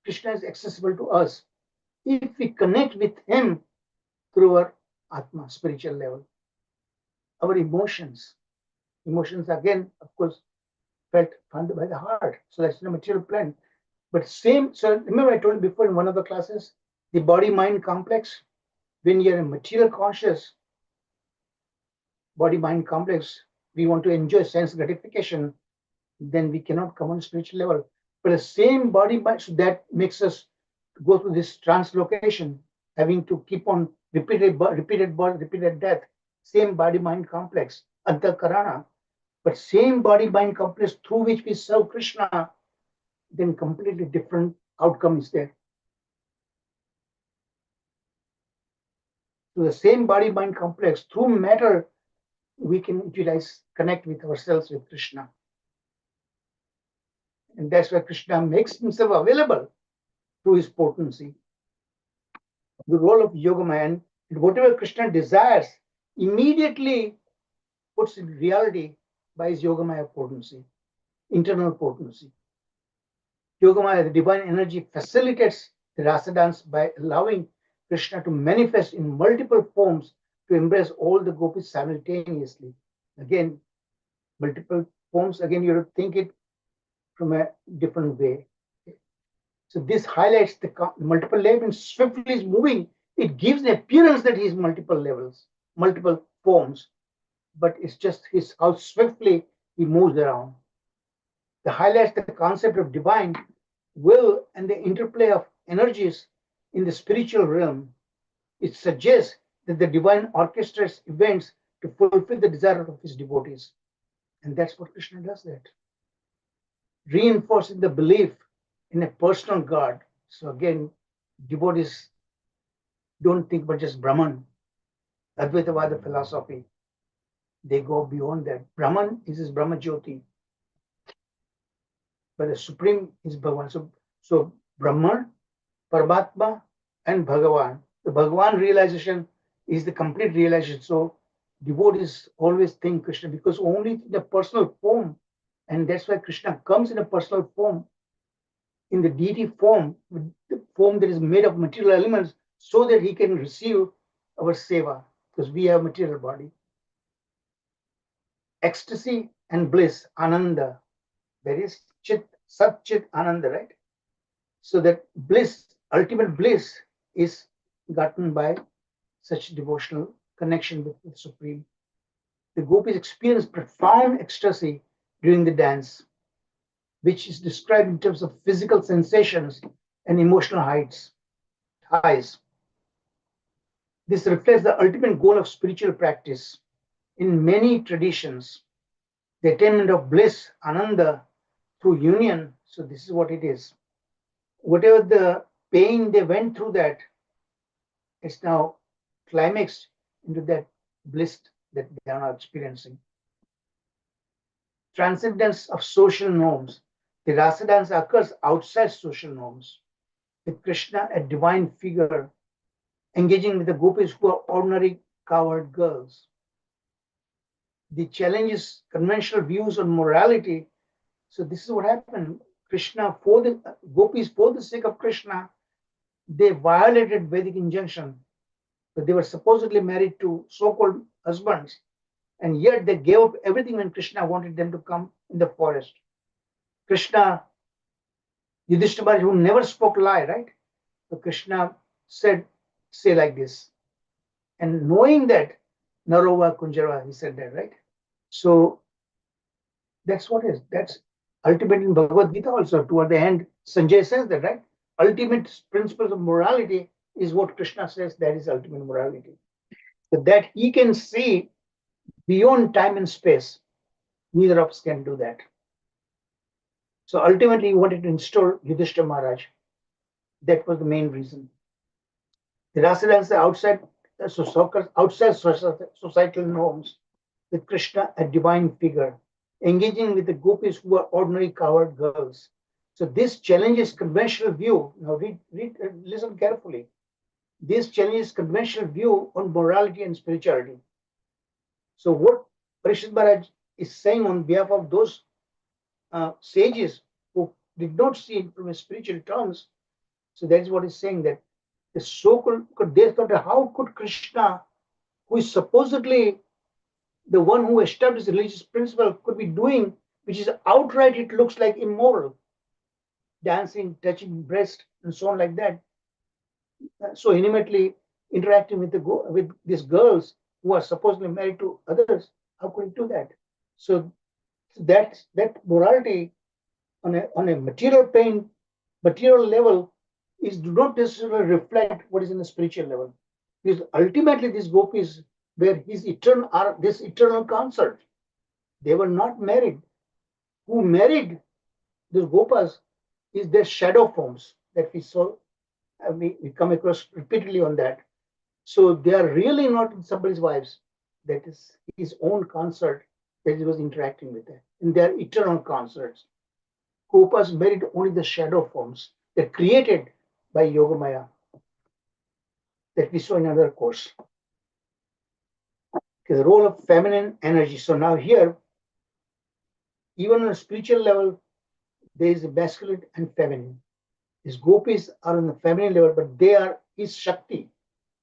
Krishna is accessible to us if we connect with Him through our Atma, spiritual level. Our emotions again, of course, felt founded by the heart. So that's the material plane. But so remember I told you before in one of the classes, the body-mind complex, when you're a material conscious, body-mind complex, we want to enjoy sense gratification, then we cannot come on spiritual level. But the same body-mind, so that makes us go through this translocation, having to keep on repeated birth, repeated death, same body-mind complex, Antahkarana, but same body-mind complex through which we serve Krishna, then completely different outcome is there. So the same body-mind complex, through matter, we can connect with ourselves with Krishna. And that's why Krishna makes himself available through his potency. The role of Yogamaya, and whatever Krishna desires, immediately puts in reality by his Yogamaya potency, internal potency. Yogamaya, the divine energy, facilitates the Rasa dance by allowing Krishna to manifest in multiple forms to embrace all the gopis simultaneously. Again, multiple forms, again, you have to think it from a different way. So this highlights the multiple levels, and swiftly is moving. It gives the appearance that he is multiple levels, multiple forms, but it's just how swiftly he moves around. It highlights the concept of divine will and the interplay of energies in the spiritual realm. It suggests that the divine orchestrates events to fulfill the desire of his devotees. And that's what Krishna does that. Reinforcing the belief in a personal God. So again, devotees don't think about just Brahman, Advaitavada philosophy. They go beyond that. Brahman is his Brahma Jyoti, but the supreme is Bhagavan. So Brahman, Paramatma, and Bhagavan. The Bhagavan realization is the complete realization. So devotees always think Krishna because only in the personal form, and that's why Krishna comes in a personal form, in the deity form, the form that is made of material elements, so that he can receive our seva, because we have material body. Ecstasy and bliss, ananda, there is chit, sat chit ananda, right? So that bliss, ultimate bliss, is gotten by such devotional connection with the Supreme. The gopis experience profound ecstasy during the dance, which is described in terms of physical sensations and emotional highs. This reflects the ultimate goal of spiritual practice. In many traditions, the attainment of bliss, ananda, through union. So this is what it is. Whatever the pain they went through, that it's now climaxed into that bliss that they are now experiencing. Transcendence of social norms. The Rasa dance occurs outside social norms, with Krishna, a divine figure, engaging with the gopis who are ordinary cowherd girls. The challenges conventional views on morality. So this is what happened. Krishna, for the gopis, for the sake of Krishna, they violated Vedic injunction. But they were supposedly married to so-called husbands, and yet they gave up everything when Krishna wanted them to come in the forest. Krishna, Yudhishthira, who never spoke lie, right? So Krishna said, say like this. And knowing that, Narova Kunjara, he said that, right? So that's what is. That's ultimate in Bhagavad Gita also. Toward the end, Sanjay says that, right? Ultimate principles of morality is what Krishna says, that is ultimate morality. So that he can see beyond time and space. Neither of us can do that. So ultimately, he wanted to install Yudhishthira Maharaj. That was the main reason. The Rasa dance outside societal norms, with Krishna, a divine figure, engaging with the gopis who are ordinary cowherd girls. So this challenges conventional view. Now listen carefully. This challenges conventional view on morality and spirituality. So what Parishad Maharaj is saying on behalf of those sages who did not see it from a spiritual terms, so that is what he's saying, that the so-called, they thought, how could Krishna, who is supposedly the one who established religious principle, could be doing, which is outright, it looks like immoral, dancing, touching breast, and so on like that. So intimately interacting with these girls who are supposedly married to others. How could he do that? So that morality on a material level is do not necessarily reflect what is in the spiritual level. Because ultimately these gopis were this eternal consort. They were not married. Who married these gopas is their shadow forms that we saw. We come across repeatedly on that. So they are really not somebody's wives. That is his own consort that he was interacting with. And they are eternal consorts. Gopas married only the shadow forms that created by Yogamaya that we saw in another course. Okay, the role of feminine energy. So now here, even on a spiritual level, there is a masculine and feminine. These gopis are on the feminine level, but they are his Shakti.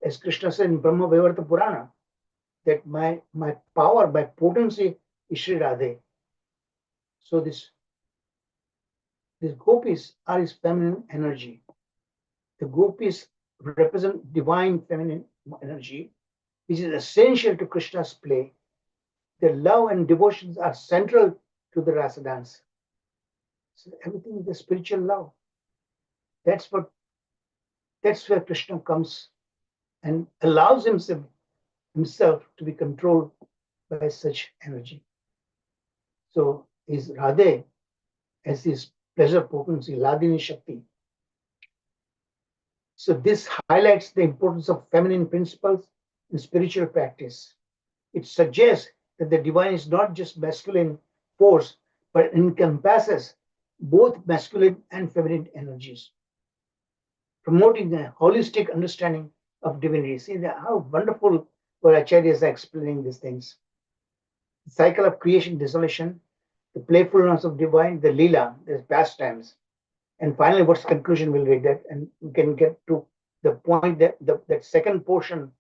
As Krishna said in Brahma Vaivarta Purana, that my power, my potency is Sri Radhe. So these gopis are his feminine energy. The gopis represent divine feminine energy, which is essential to Krishna's play. Their love and devotions are central to the Rasa dance. So everything is the spiritual love. That's where Krishna comes and allows himself to be controlled by such energy. So is Radhe as his pleasure potency, Ladini Shakti. So this highlights the importance of feminine principles in spiritual practice. It suggests that the divine is not just masculine force, but encompasses both masculine and feminine energies, promoting a holistic understanding of divinity. See how wonderful our acharyas are explaining these things. The cycle of creation, dissolution, the playfulness of divine, the lila, the pastimes. And finally, what's conclusion we'll read that, and we can get to the point that that second portion,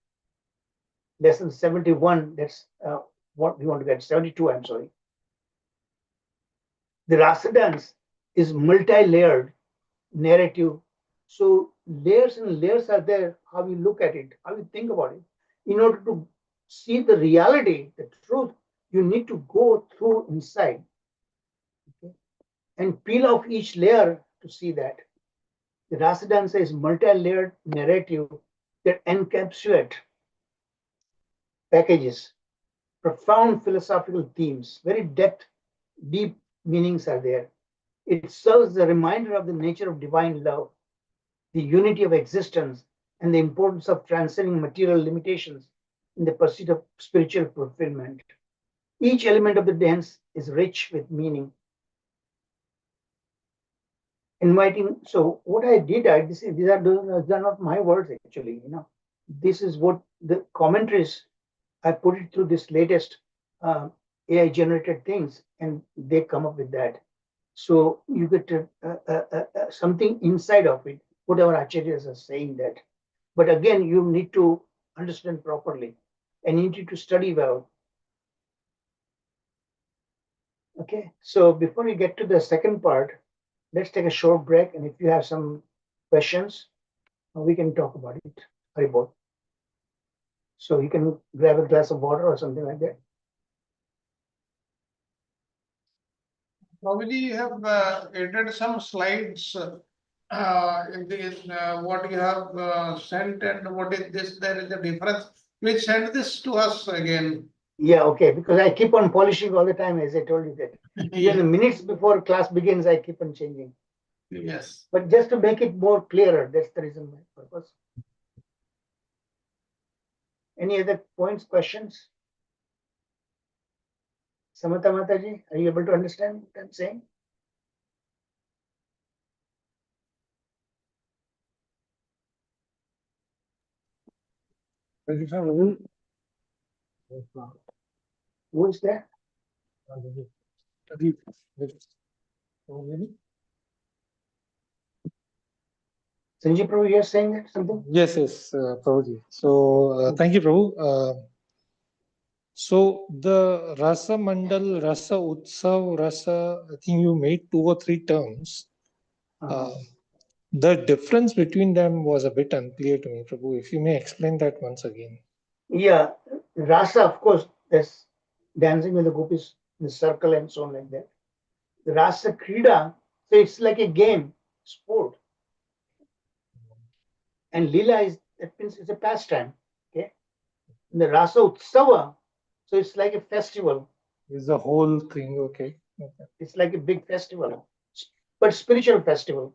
lesson 71, that's what we want to get, 72, I'm sorry. The Rasa dance is multi-layered narrative. So layers and layers are there, how you look at it, how you think about it. In order to see the reality, the truth, you need to go through inside, okay, and peel off each layer to see that. The Rasa dance is multi-layered narrative that encapsulate packages, profound philosophical themes, very deep meanings are there. It serves as a reminder of the nature of divine love, the unity of existence, and the importance of transcending material limitations in the pursuit of spiritual fulfillment. Each element of the dance is rich with meaning. Inviting, so what I did, these are not my words actually, this is what the commentaries, I put it through this latest AI generated things, and they come up with that. So you get something inside of it, whatever acharyas are saying that. But again, you need to understand properly and you need to study well. Okay, so before we get to the second part, let's take a short break. And if you have some questions, we can talk about it. Haribol. So you can grab a glass of water or something like that. Prabhuji, you have added some slides in this, what you have sent and what is this, there is a difference. Please send this to us again. Yeah, okay, because I keep on polishing all the time, as I told you that. Even the minutes before class begins, I keep on changing. Yes. But just to make it more clearer, that's the reason, my purpose. Any other points, questions? Samata Mataji, are you able to understand what I'm saying? Who is there? Sanjeev Prabhu, you're saying that something? Yes, Prabhuji. So thank you, Prabhu. So the Rasa Mandal, Rasa Utsav, Rasa, I think you made 2 or 3 terms. The difference between them was a bit unclear to me, Prabhu. If you may explain that once again. Yeah, Rasa, of course, there's dancing with the gopis in the circle and so on like that. The Rasa Krida, so it's like a game, sport. And Lila is, that means it's a pastime. Okay. And the Rasa Utsava, so it's like a festival. It's the whole thing, okay. It's like a big festival, but spiritual festival.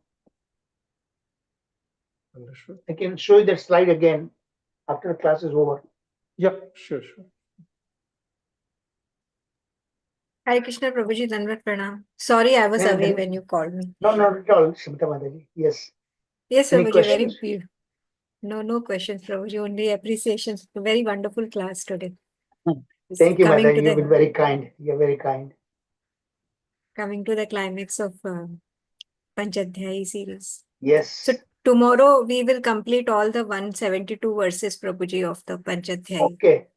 Understood. I can show you that slide again after the class is over. Yeah, sure. Hare Krishna Prabhuji, Dandavat Pranam. Sorry, I was away when you called me. No, not at all, Samita Mataji. Yes. Yes, Any Prabhuji, questions? No questions, Prabhuji, only appreciations. Very wonderful class today. Thank you, Coming Mataji. to You've the been very kind. You're very kind. coming to the climax of Panchodhyaya series. Yes. So tomorrow we will complete all the 172 verses, Prabhuji, of the Panchodhyaya. Okay.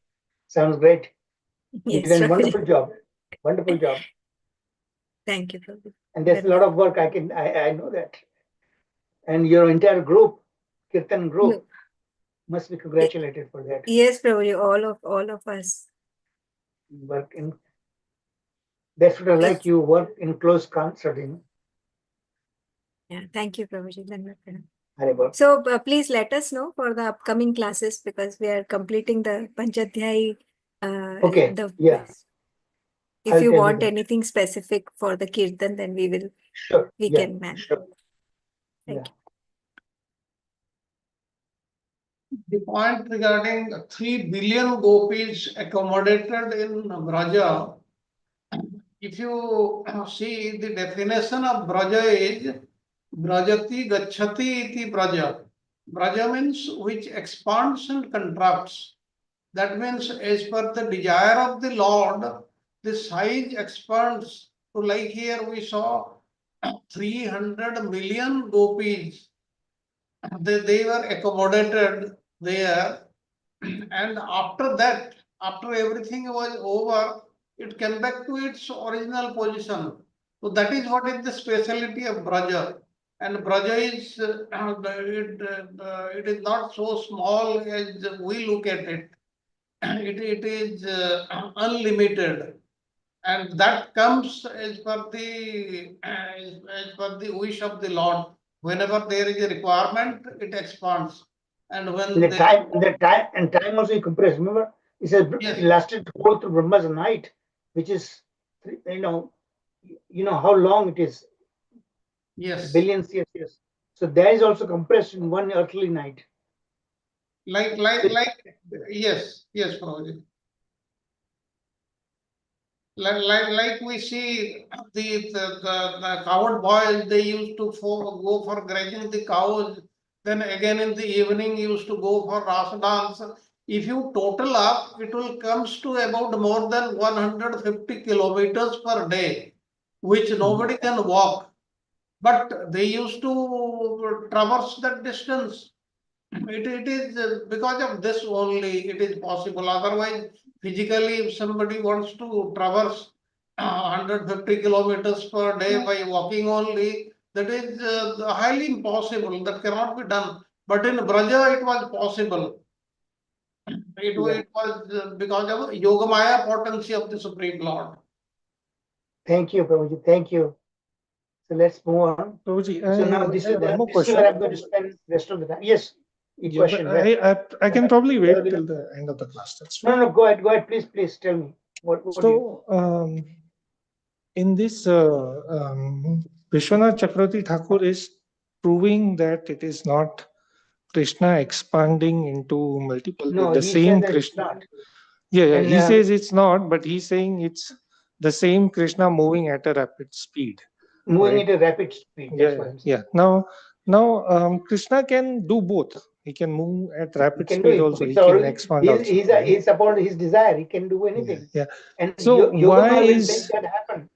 Sounds great. You Yes, did a Prabhuji. wonderful job. Wonderful job. Thank you, Prabhuji. And there's a lot of work. I know that. And your entire group, Kirtan group, must be congratulated for that. Yes, Prabhuji, all of us. Work in. That's what I like. You work in close concert. Yeah, thank you, Prabhuji. Haribol. So please let us know for the upcoming classes because we are completing the Panchodhyaya. Okay. Yeah. If I'll you tell want that. anything specific for the Kirtan, then we will. Sure. We Yeah, can manage. sure. Thank you. The point regarding 3 billion gopis accommodated in Braja, if you see the definition of Braja is Brajati Gachati iti Braja. Braja means which expands and contracts. That means as per the desire of the Lord, the size expands. So like here we saw 300 million gopis. They were accommodated there. And after that, after everything was over, it came back to its original position. So that is what is the speciality of Braja. And Braja is, it is not so small as we look at it. It is unlimited. And that comes as per the wish of the Lord. Whenever there is a requirement, it expands. And when time also he compressed. Remember, he said yes, it lasted whole through Brahma's night, which is how long it is. yes, Billions years, yes. So that is also compressed in one earthly night. yes, Prabhuji. Like we see the cowherd boys, they used to go for grazing the cows. Then again in the evening used to go for Rasa dance. If you total up, it will comes to about more than 150 kilometers per day, which nobody can walk. But they used to traverse that distance. It is because of this only it is possible. Otherwise, physically, if somebody wants to traverse 150 kilometers per day by walking only, that is highly impossible. That cannot be done. But in Braja, it was possible. It was because of Yogamaya potency of the Supreme Lord. Thank you, Prabhuji. Thank you. So let's move on. Prabhuji, So now I have one more this is question. where I'm going to spend the rest of the time. Yes, your Yeah, question. but I can probably wait till the end of the class. That's fine. No, go ahead. Please tell me. What do you? So, in this, Vishwanath Chakravarti Thakur is proving that it is not Krishna expanding into multiple No, with the he said same that it's Krishna. not. Yeah, And he says it's not, but he's saying it's the same Krishna moving at a rapid speed. moving Right. at a rapid speed. That's what I'm saying. Yeah. Now, Krishna can do both. He can move at He rapid can do speed it. also. He It's can already expand also. right? he's about his desire. He can do anything. Yeah. And So why Yogamaya will is make that happen.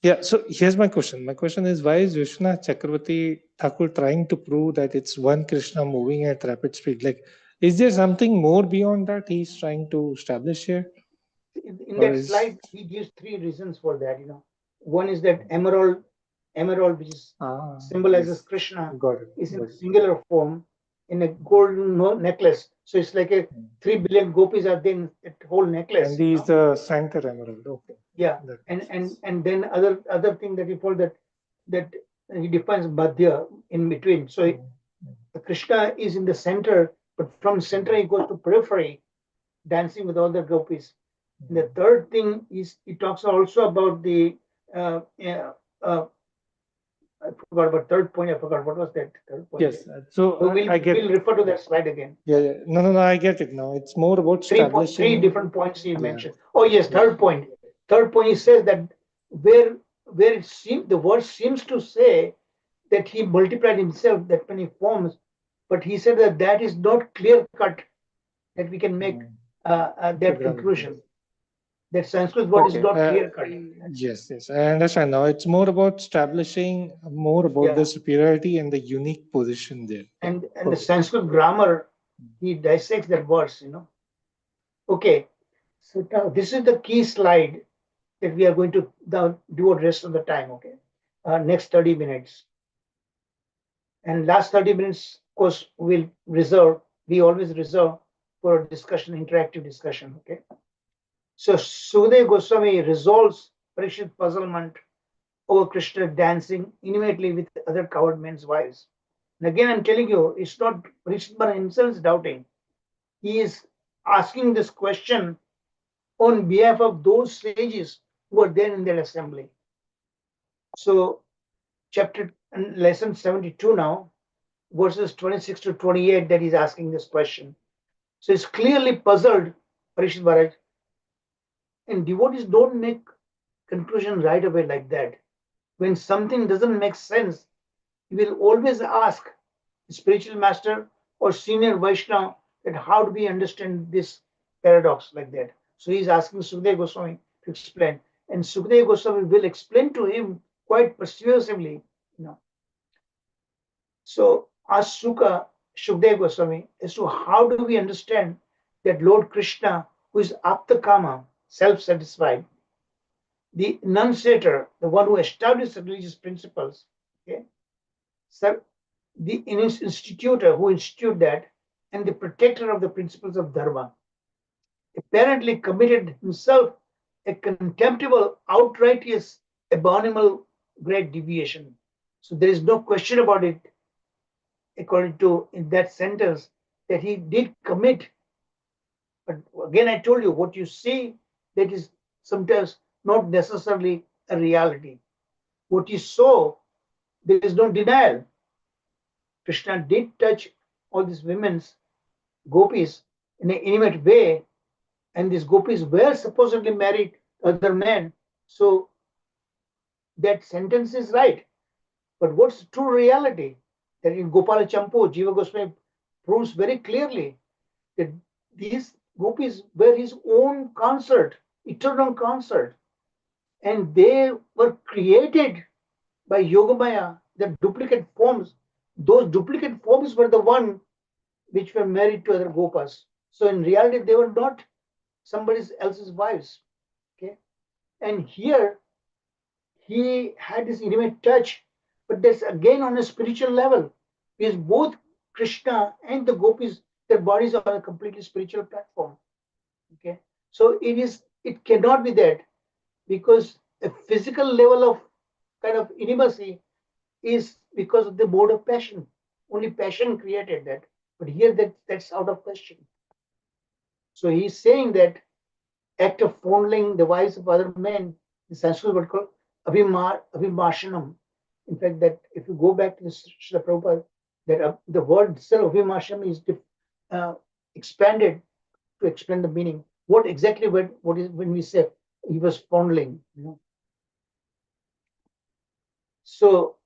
Yeah, so here's my question. My question is, why is Vishwanath Chakravarti Thakur trying to prove that it's one Krishna moving at rapid speed? Like, is there something more beyond that he's trying to establish here? In Or that is slide, he gives 3 reasons for that. One is that emerald, which is symbolizes yes. Krishna, Got it. is in Got it. singular form in a golden necklace. So it's like a 3 billion gopis are there in that whole necklace. And he's the center emerald. Okay. Yeah, That and makes sense. then other thing that he told that he defines Madhya in between. So the Krishna is in the center, but from center he goes to periphery, dancing with all the gopis. And the third thing is he talks also about the I forgot about third point. I forgot what was that third point. Yes. So we'll I get. we'll refer to that slide again. Yeah. No. I get it now. It's more about Three establishing. different points he mentioned. Oh yes, third point. Third point he says that where it seems the word seems to say that he multiplied himself that many forms, but he said that is not clear cut that we can make that conclusion. That Sanskrit word is not clear cut. Yes, I understand now. It's more about establishing more about the superiority and the unique position there. And the Sanskrit grammar, he dissects that verse, Okay, so now this is the key slide that we are going to do the rest of the time, okay? Next 30 minutes. And last 30 minutes, of course, we always reserve for discussion, interactive discussion, okay? So Sukadeva Goswami resolves Parikshit's puzzlement over Krishna dancing intimately with other cowherd men's wives. And again, I'm telling you, it's not Parikshit himself is doubting. He is asking this question on behalf of those sages who are there in their assembly. So, chapter and lesson 72 now, verses 26 to 28, that he's asking this question. So it's clearly puzzled Parishit Maharaj. And devotees don't make conclusion right away like that. When something doesn't make sense, you will always ask the spiritual master or senior Vaishnava that how do we understand this paradox like that. So he's asking Sukadeva Goswami to explain. And Sukadeva Goswami will explain to him quite persuasively. So ask Sukadeva Goswami as to how do we understand that Lord Krishna, who is Aptakama, self-satisfied, the enunciator, the one who established religious principles, okay, the institutor who instituted that, and the protector of the principles of dharma, apparently committed himself a contemptible, outrageous, abominable, great deviation. So there is no question about it, according to in that sentence, that he did commit. But again, I told you what you see, that is sometimes not necessarily a reality. What you saw, there is no denial. Krishna did touch all these women's gopis in an intimate way, and these gopis were supposedly married to other men. So that sentence is right. But what's the true reality? That in Gopala Champu, Jiva Goswami proves very clearly that these gopis were his own consort, eternal consort, and they were created by Yogamaya, the duplicate forms. Those duplicate forms were the one which were married to other gopas. So in reality, they were not somebody else's wives. Okay, and here he had this intimate touch, but that's again on a spiritual level, because both Krishna and the gopis, their bodies are on a completely spiritual platform. Okay, so it cannot be that, because a physical level of kind of intimacy is because of the mode of passion. Only passion created that. But here that's out of question. So he's saying that act of fondling the wives of other men, in Sanskrit word called abhimarshanam. In fact, that if you go back to the Srila Prabhupada, that the word itself, abhimarshanam, is expanded to explain the meaning. What exactly what is when we say he was fondling, So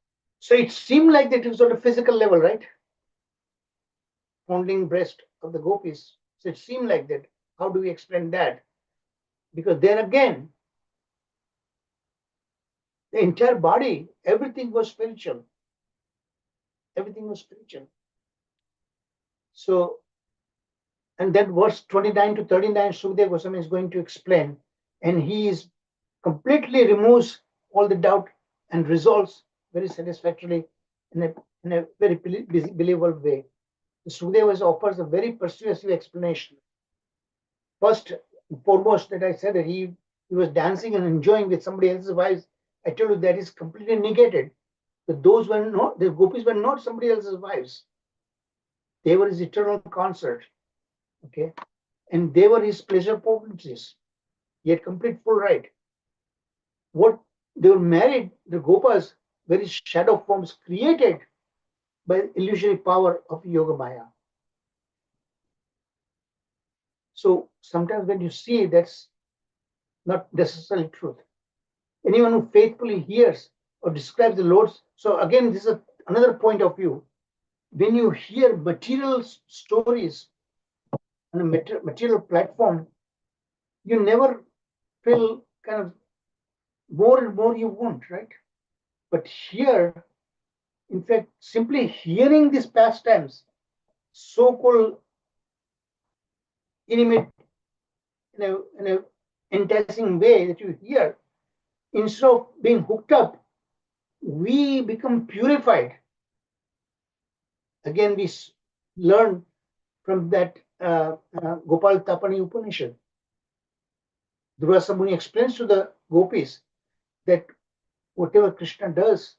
it seemed like that it was on a physical level, right? Fondling breast of the gopis. So it seemed like that. How do we explain that? Because there again, the entire body, everything was spiritual. Everything was spiritual. So, and then verse 29 to 39, Sukadeva Goswami is going to explain, and he is completely removes all the doubt and resolves very satisfactorily in a very believable way. Sukadeva offers a very persuasive explanation. First and foremost, that I said that he was dancing and enjoying with somebody else's wives. I told you that is completely negated. But those were not, the gopis were not somebody else's wives. They were his eternal consort. Okay. And they were his pleasure potencies. He had complete full right. What they were married, the gopas were his shadow forms created by the illusory power of Yoga Maya. So sometimes when you see, that's not necessarily truth. Anyone who faithfully hears or describes the Lord's. So again, this is another point of view. When you hear material stories on a material platform, you never feel kind of more and more you want, right? But here, in fact, simply hearing these pastimes, so-called intimate, in a enticing way that you hear, instead of being hooked up, we become purified. Again, we learn from that Gopal Tapani Upanishad. Rasa Muni explains to the gopis that whatever Krishna does,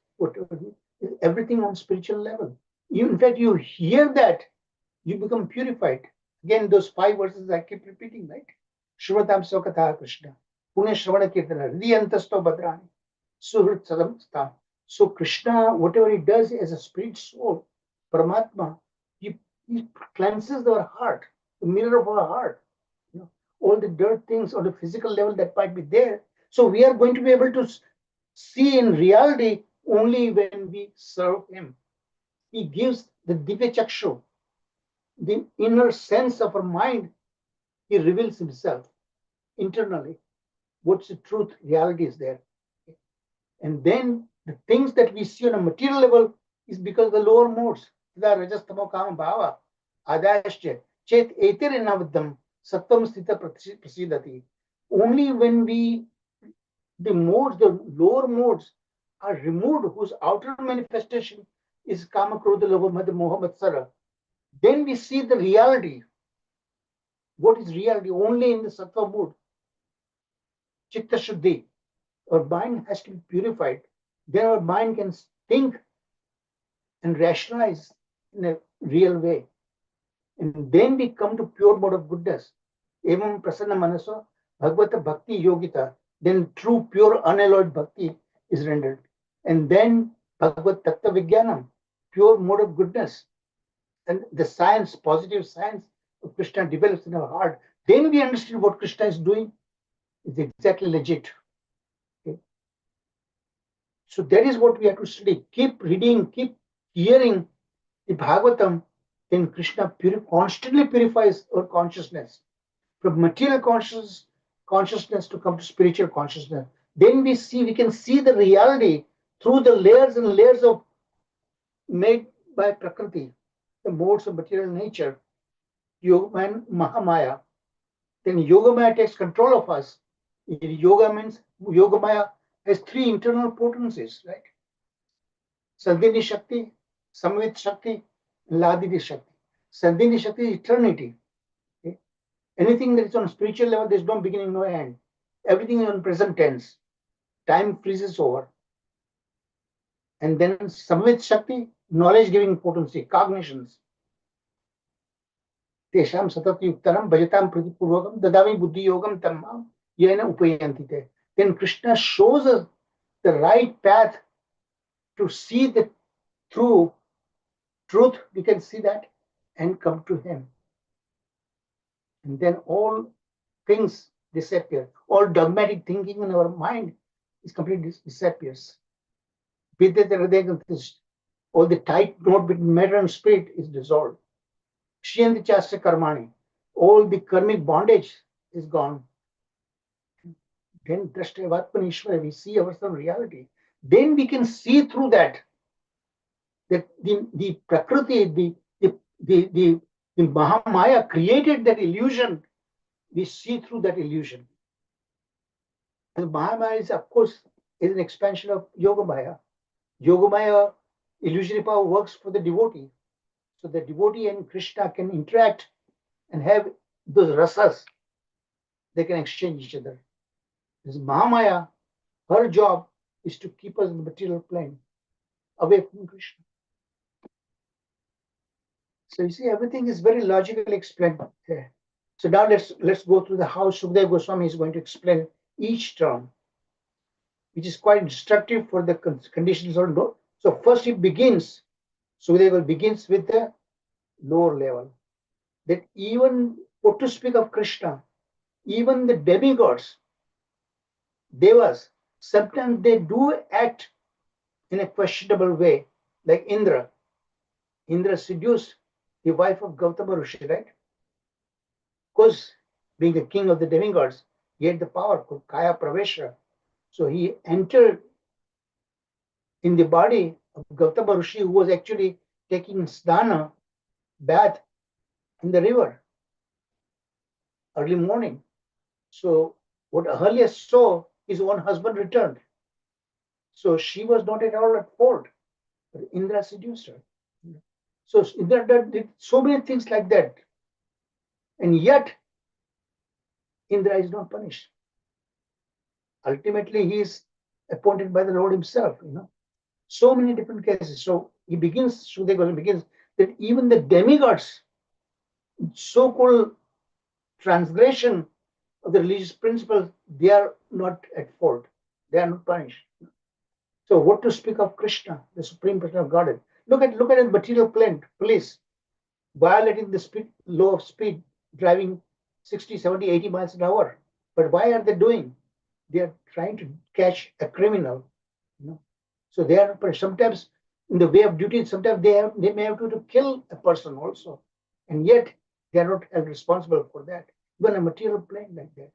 everything on spiritual level. In fact, you hear that, you become purified. Again, those 5 verses I keep repeating, right? Shruvatam Sokatha Krishna, Pune Shravana Kirtana, Riyantasto Badrani, Suhrit Sadam Stam. So Krishna, whatever he does as a spirit soul, Paramatma, he cleanses our heart. the mirror of our heart. All the dirt things on the physical level that might be there. So we are going to be able to see in reality only when we serve Him. He gives the Divya Chakshu, the inner sense of our mind. He reveals Himself internally. What's the truth? Reality is there. And then the things that we see on a material level is because of the lower modes. Rajastamo Kama Bhava, Adashya, Chet Eterinavadam, Sattvam Sthita Prasidati. Only when the modes, the lower modes are removed, whose outer manifestation is Kama Krodha Lobha Madha Moha Matsara, then we see the reality. What is reality? Only in the Sattva mood. Chitta Shuddhi. Our mind has to be purified. Then our mind can think and rationalize in a real way. And then we come to pure mode of goodness. Evam prasanna manaso bhagavata bhakti yogita. Then true, pure, unalloyed bhakti is rendered. And then bhagavad tattva vijnanam, pure mode of goodness. And the science, positive science of Krishna develops in our heart. Then we understand what Krishna is doing is exactly legit. Okay? So that is what we have to study. Keep reading, keep hearing the Bhagavatam. Then Krishna constantly purifies our consciousness from material consciousness to come to spiritual consciousness. Then we can see the reality through the layers and layers of made by Prakriti, the modes of material nature, Yoga and Mahamaya. Then Yogamaya takes control of us. Yoga means Yogamaya has three internal potencies, right? Sandhini Shakti, Samvit Shakti, Ladini Shakti. Sandhini Shakti is eternity. Okay? Anything that is on spiritual level, there's no beginning, no end. Everything is on present tense. Time freezes over. And then Samvit Shakti, knowledge giving potency, cognitions. Tesham satat yuktaram bhajatam pratipurvakam dadami buddhi yogam tammam yena upayantite. Then Krishna shows us the right path to see the true truth. We can see that and come to Him. And then all things disappear. All dogmatic thinking in our mind is completely disappears. All the tight knot between matter and spirit is dissolved. Shriyanti Chastra Karmani, all the karmic bondage is gone. Then Drashtavatmanishwara, we see ourselves reality. Then we can see through that the Prakriti, the Mahamaya created that illusion. We see through that illusion. The Mahamaya is, of course, is an expansion of Yogamaya. Yogamaya illusionary power works for the devotee. So the devotee and Krishna can interact and have those rasas. They can exchange each other. This Mahamaya, her job is to keep us in the material plane, away from Krishna. So you see, everything is very logically explained there. So now let's go through the how Sukadeva Goswami is going to explain each term, which is quite instructive for the conditions of the. So first he begins, Sukadeva begins with the lower level. That even, what to speak of Krishna, even the demigods, devas, sometimes they do act in a questionable way, like Indra. Indra seduced the wife of Gautama Rishi, right? Because being the king of the demigods, he had the power called Kaya Pravesha. So he entered in the body of Gautama Rishi, who was actually taking snana, bath in the river, early morning. So what Ahalya saw, his own husband returned. So she was not at all at fault. But Indra seduced her. So Indra did so many things like that. And yet, Indra is not punished. Ultimately, he is appointed by the Lord himself, So many different cases. So he begins, Sukadeva begins that even the demigods, so-called transgression of the religious principles, they are not at fault. They are not punished. So what to speak of Krishna, the supreme person of Godhead? Look at the material plane, police, violating the law of speed, driving 60, 70, 80 miles an hour. But why are they doing? They are trying to catch a criminal. So they are sometimes in the way of duty. Sometimes they may have to kill a person also, and yet they are not held responsible for that. Even a material plane like that.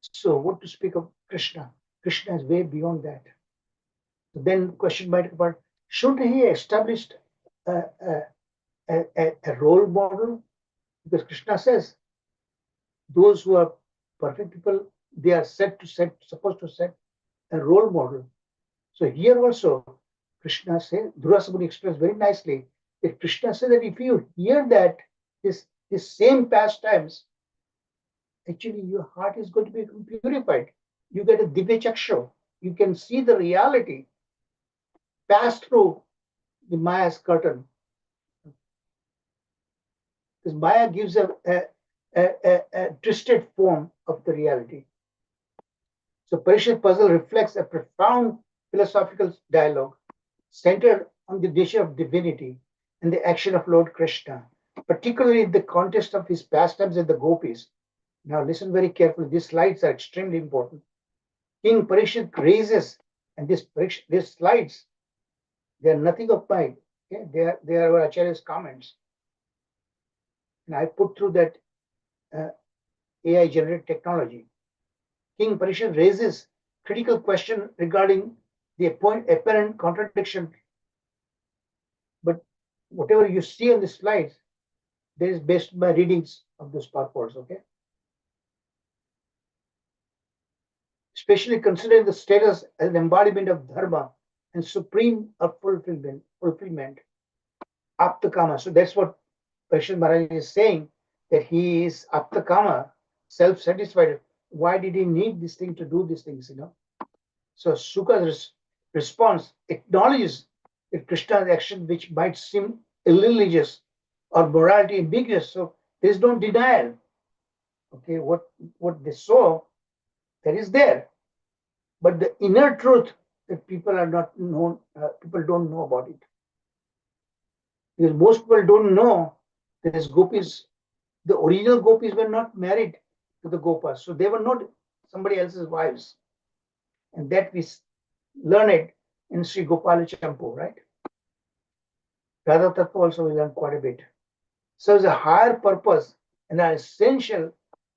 So what to speak of Krishna? Krishna is way beyond that. So then question might come about, should he establish a, a role model? Because Krishna says those who are perfect people, they are supposed to set a role model. So here also, Krishna says, Durasabuni explains very nicely that Krishna says that if you hear that this same pastimes, actually your heart is going to be purified. You get a divya chakshu. You can see the reality pass through the Maya's curtain. Because Maya gives a twisted form of the reality. So Parishad puzzle reflects a profound philosophical dialogue centered on the nature of divinity and the action of Lord Krishna, particularly in the context of his pastimes and the gopis. Now listen very carefully. These slides are extremely important. King Parishad raises, and these slides, they are nothing of mine. Okay? They are our Acharya's comments. And I put through that AI generated technology. King Parishad raises critical question regarding the apparent contradiction. But whatever you see on the slides, that is based on my readings of those purports, okay? Especially considering the status as an embodiment of dharma and supreme fulfillment, aptakama. So that's what Parishad Maharaj is saying, that he is aptakama, self-satisfied. Why did he need this thing to do these things, So Suka's response acknowledges that Krishna's action, which might seem irreligious or morality ambiguous, so there is no denial. Okay, what they saw, that is there, but the inner truth that people are not known, people don't know about it, because most people don't know that as gopis, the original gopis were not married to the gopas, so they were not somebody else's wives, and that we learn it in Sri Gopala Champu, right? Radha Tattva also we learn quite a bit. Serves a higher purpose and are essential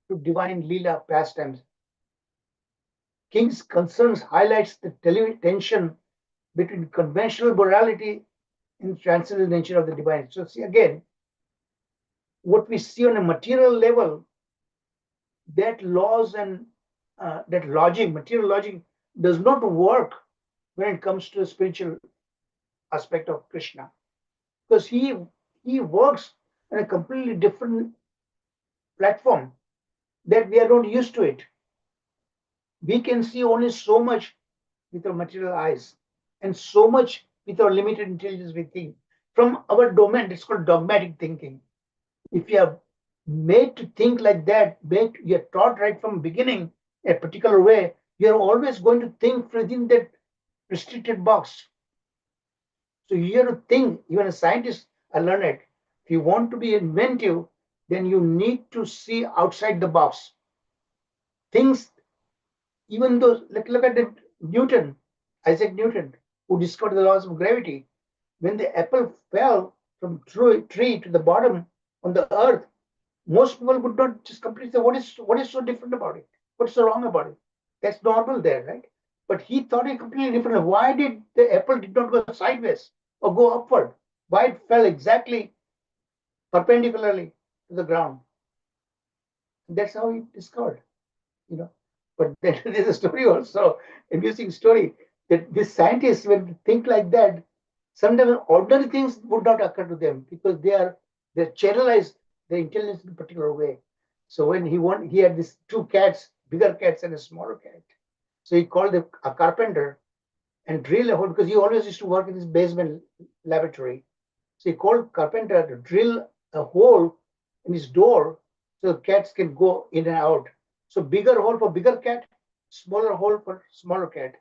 to divine Leela pastimes. King's concerns highlights the tension between conventional morality and transcendental nature of the divine. So see again, what we see on a material level, that laws and that logic, material logic, does not work when it comes to the spiritual aspect of Krishna, because he works on a completely different platform that we are not used to it. We can see only so much with our material eyes and so much with our limited intelligence we think. From our domain, it's called dogmatic thinking. If you are made to think like that, you're taught right from beginning a particular way, you're always going to think within that restricted box. So you have to think, even a scientist, I learned it. If you want to be inventive, then you need to see outside the box. Things, even though, look at the Isaac Newton, who discovered the laws of gravity. When the apple fell from tree to the bottom on the earth, most people would not just completely say, what is so different about it? What's so wrong about it? That's normal there, right? But he thought it completely different. Why did the apple did not go sideways or go upward? Why it fell exactly perpendicularly to the ground? That's how he discovered, But then there's a story also, amusing story, that these scientists, when they think like that, sometimes ordinary things would not occur to them because they channelize their intelligence in a particular way. So when he had these two cats, bigger cats and a smaller cat. So he called a carpenter and drilled a hole, because he always used to work in his basement laboratory. So he called carpenter to drill a hole in his door so the cats can go in and out. So bigger hole for bigger cat, smaller hole for smaller cat.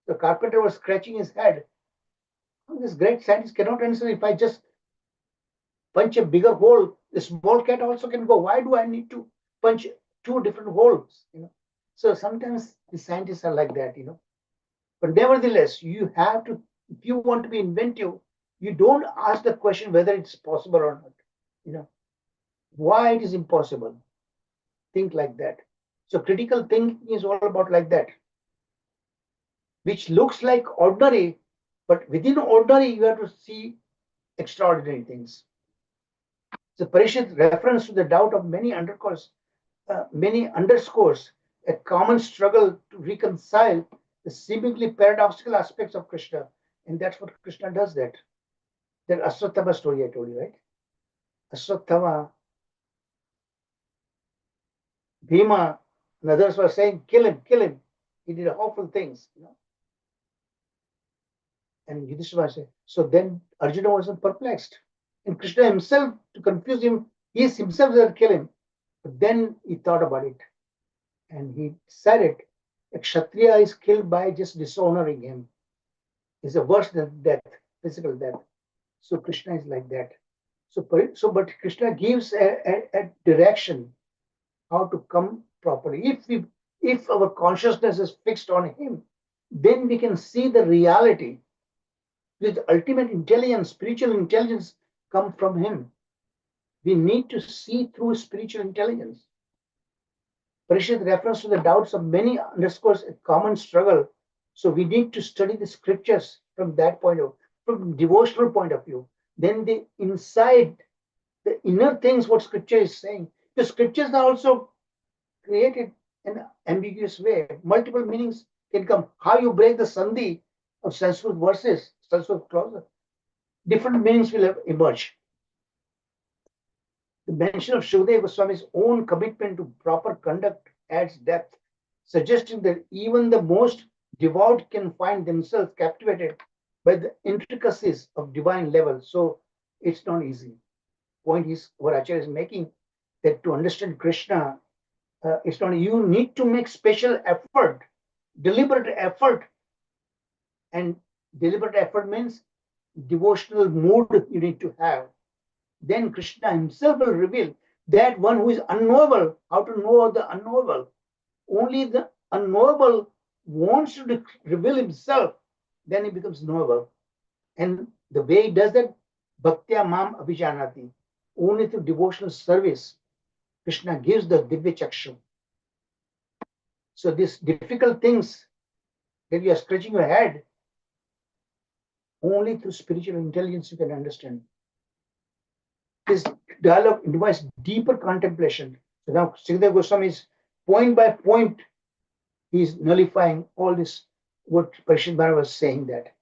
The carpenter was scratching his head. This great scientist cannot understand if I just punch a bigger hole, the small cat also can go. Why do I need to punch two different holes? So sometimes the scientists are like that. But nevertheless, you have to, if you want to be inventive, you don't ask the question whether it's possible or not. Why it is impossible. Think like that. So critical thinking is all about like that, which looks like ordinary, but within ordinary you have to see extraordinary things. The Parishad reference to the doubt of many underscores a common struggle to reconcile the seemingly paradoxical aspects of Krishna, and that's what Krishna does. That Ashwatthama story I told you, right? Ashwatthama, Bhima, and others were saying, "Kill him, kill him." He did awful things. And Yudhishthira said, so then Arjuna wasn't perplexed. And Krishna himself, to confuse him, he himself said, kill him. But then he thought about it. And he said it. A Kshatriya is killed by just dishonoring him. It's a worse than death, physical death. So Krishna is like that. But Krishna gives a direction how to come properly. If our consciousness is fixed on him, then we can see the reality. With ultimate intelligence, spiritual intelligence come from him. We need to see through spiritual intelligence. Parishad reference to the doubts of many underscores a common struggle. So we need to study the scriptures from that point of, from devotional point of view. Then the inside, the inner things, what scripture is saying. The scriptures are also created in an ambiguous way. Multiple meanings can come. How you break the sandhi of Sanskrit verses, Sanskrit clauses, different meanings will emerge. The mention of Shukadeva Goswami's own commitment to proper conduct adds depth, suggesting that even the most devout can find themselves captivated by the intricacies of divine level. So it's not easy. Point is, what Acharya is making, that to understand Krishna, it's not, you need to make special effort, deliberate effort. And deliberate effort means devotional mood you need to have. Then Krishna himself will reveal that one who is unknowable, how to know the unknowable. Only the unknowable wants to reveal himself, then he becomes knowable. And the way he does that, Bhaktya Mam Abhijanati, only through devotional service, Krishna gives the Divya Chakshu. So these difficult things that you are scratching your head, only through spiritual intelligence you can understand. This dialogue invites deeper contemplation. So now Sukadeva Goswami is point by point, he is nullifying all this, what Parishad Maharaj was saying that.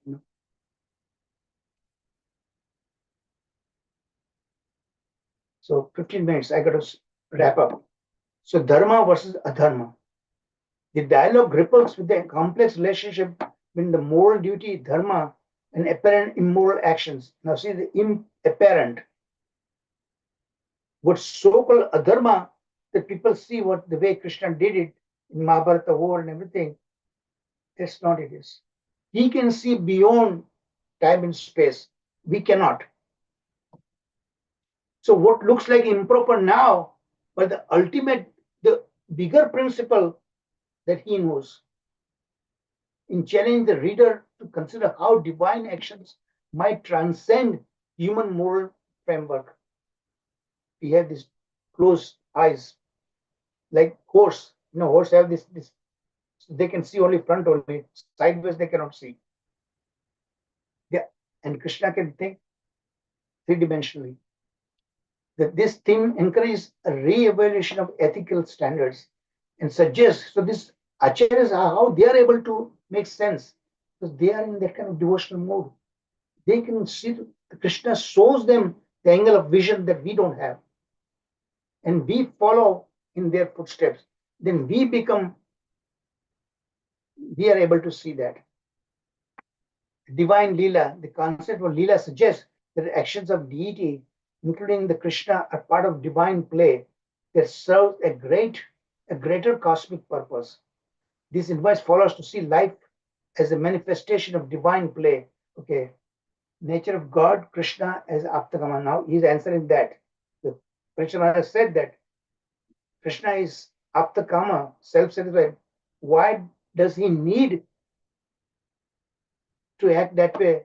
So 15 minutes, I got to wrap up. So dharma versus adharma. The dialogue ripples with the complex relationship between the moral duty, dharma, and apparent immoral actions. Now see the apparent. What so-called adharma, that people see what the way Krishna did it in Mahabharata war and everything, that's not it is. He can see beyond time and space. We cannot. So what looks like improper now, but the ultimate, the bigger principle that he knows, in challenging the reader to consider how divine actions might transcend human moral framework. We have these closed eyes, like horse. Horse have this, they can see only front only, sideways they cannot see. Yeah, and Krishna can think three-dimensionally. That this theme encourages a re-evaluation of ethical standards and suggests, so this acharyas are how they are able to make sense, because they are in that kind of devotional mode. They can see, Krishna shows them the angle of vision that we don't have. And we follow in their footsteps. Then we are able to see that. Divine Leela, the concept of Leela suggests that actions of deity, including the Krishna, are part of divine play that serves a greater cosmic purpose. This invites followers to see life as a manifestation of divine play. Okay, nature of God, Krishna as Aptakama. Now he's answering that. The Krishna has said that Krishna is Aptakama, self-satisfied. Why does he need to act that way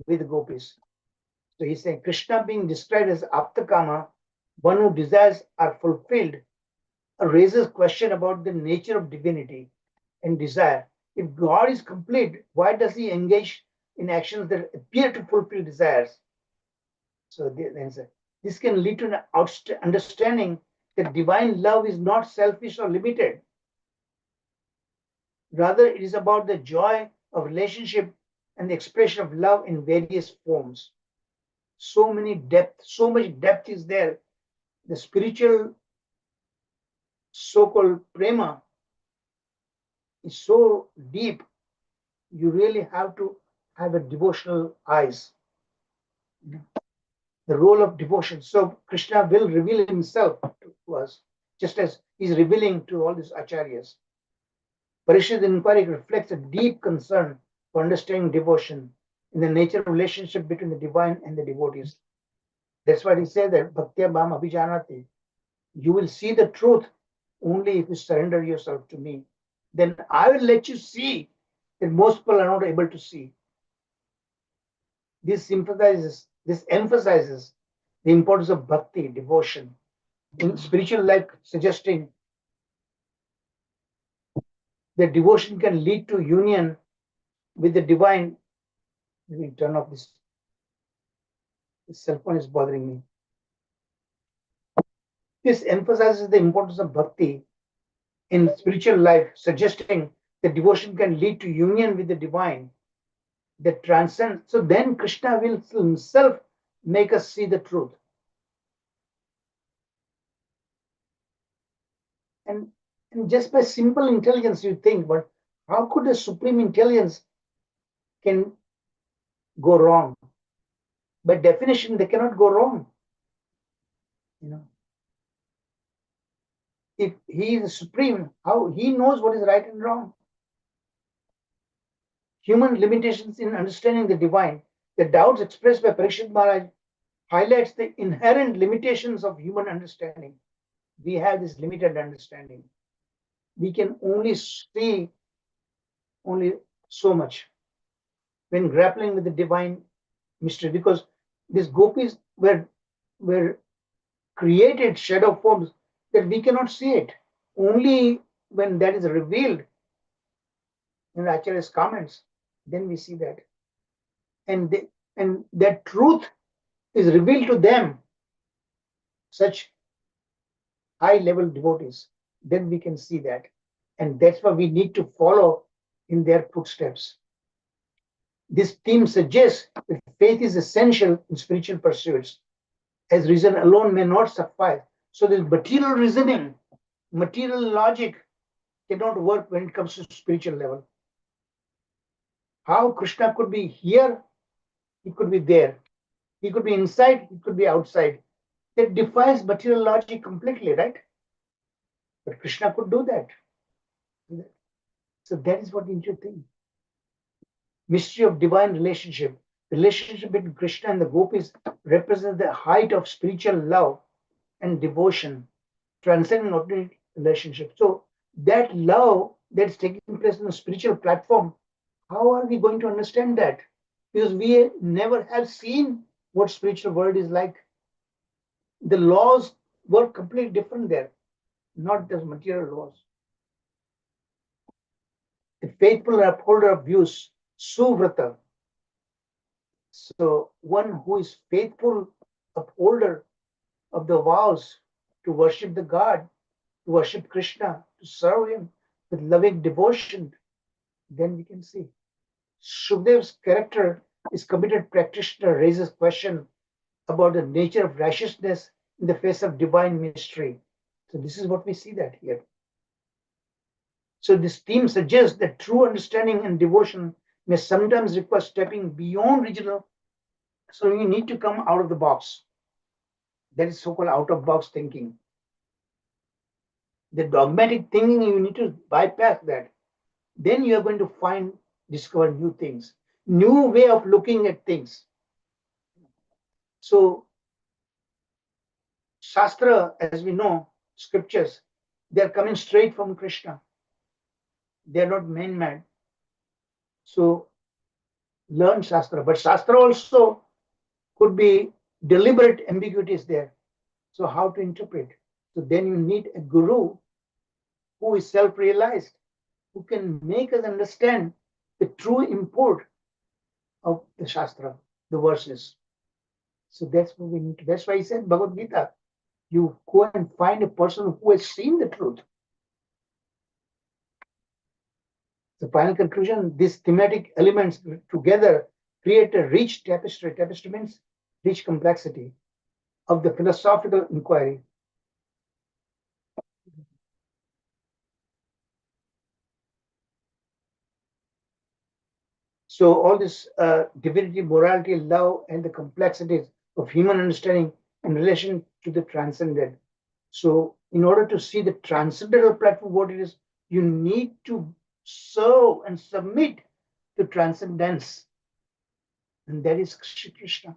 with gopis? So he's saying Krishna being described as Aptakama, one who desires are fulfilled, raises question about the nature of divinity and desire. If God is complete, why does he engage in actions that appear to fulfill desires? So the answer, this can lead to an understanding that divine love is not selfish or limited. Rather, it is about the joy of relationship and the expression of love in various forms. So much depth is there. The spiritual so-called prema is so deep, you really have to have a devotional eyes. The role of devotion. So Krishna will reveal himself to us, just as he's revealing to all these acharyas. Parishad inquiry reflects a deep concern for understanding devotion in the nature of relationship between the divine and the devotees. That's why he said that Bhaktya Bham Abhijanati. You will see the truth only if you surrender yourself to me. Then I will let you see that most people are not able to see. This emphasizes the importance of bhakti, devotion, in spiritual life, suggesting that devotion can lead to union with the divine. Let me turn off this. This cell phone is bothering me. This emphasizes the importance of bhakti in spiritual life, suggesting that devotion can lead to union with the divine that transcends. So then Krishna will himself make us see the truth. And just by simple intelligence, you think, but how could a supreme intelligence can go wrong? By definition, they cannot go wrong. If he is supreme, how he knows what is right and wrong? Human limitations in understanding the divine, the doubts expressed by Parikshit Maharaj highlights the inherent limitations of human understanding. We have this limited understanding. We can only see only so much when grappling with the divine mystery, because these gopis were created shadow forms that we cannot see it. Only when that is revealed in Acharya's comments, then we see that. And that truth is revealed to them, such high level devotees, then we can see that. And that's why we need to follow in their footsteps. This theme suggests that faith is essential in spiritual pursuits, as reason alone may not suffice. So this material reasoning, material logic cannot work when it comes to spiritual level. How Krishna could be here, he could be there. He could be inside, he could be outside. That defies material logic completely, right? But Krishna could do that. So that is what you should think. Mystery of divine relationship. Relationship between Krishna and the gopis represents the height of spiritual love and devotion, transcending ordinary relationship. So that love that's taking place on a spiritual platform, how are we going to understand that? Because we never have seen what spiritual world is like. The laws were completely different there, not just material laws. The faithful upholder of views, Suvrata. So one who is faithful upholder of the vows to worship the God, to worship Krishna, to serve him with loving devotion, then we can see. Shukdev's character is committed practitioner raises question about the nature of righteousness in the face of divine mystery. So this is what we see that here. So this theme suggests that true understanding and devotion may sometimes require stepping beyond regional. So you need to come out of the box. That is so-called out-of-box thinking. The dogmatic thinking, you need to bypass that. Then you are going to discover new things, new way of looking at things. So Shastra, as we know, scriptures, they are coming straight from Krishna. They are not man-made. So learn Shastra. But Shastra also could be deliberate ambiguities there. So how to interpret? So then you need a guru who is self-realized, who can make us understand the true import of the Shastra, the verses. So that's what we need to. That's why he said Bhagavad Gita. You go and find a person who has seen the truth. The final conclusion, these thematic elements together create a rich tapestry. Tapestry means rich complexity of the philosophical inquiry. So all this divinity, morality, love, and the complexities of human understanding in relation to the transcendent. So in order to see the transcendental platform, what it is, you need to serve and submit to transcendence. And that is Krishna.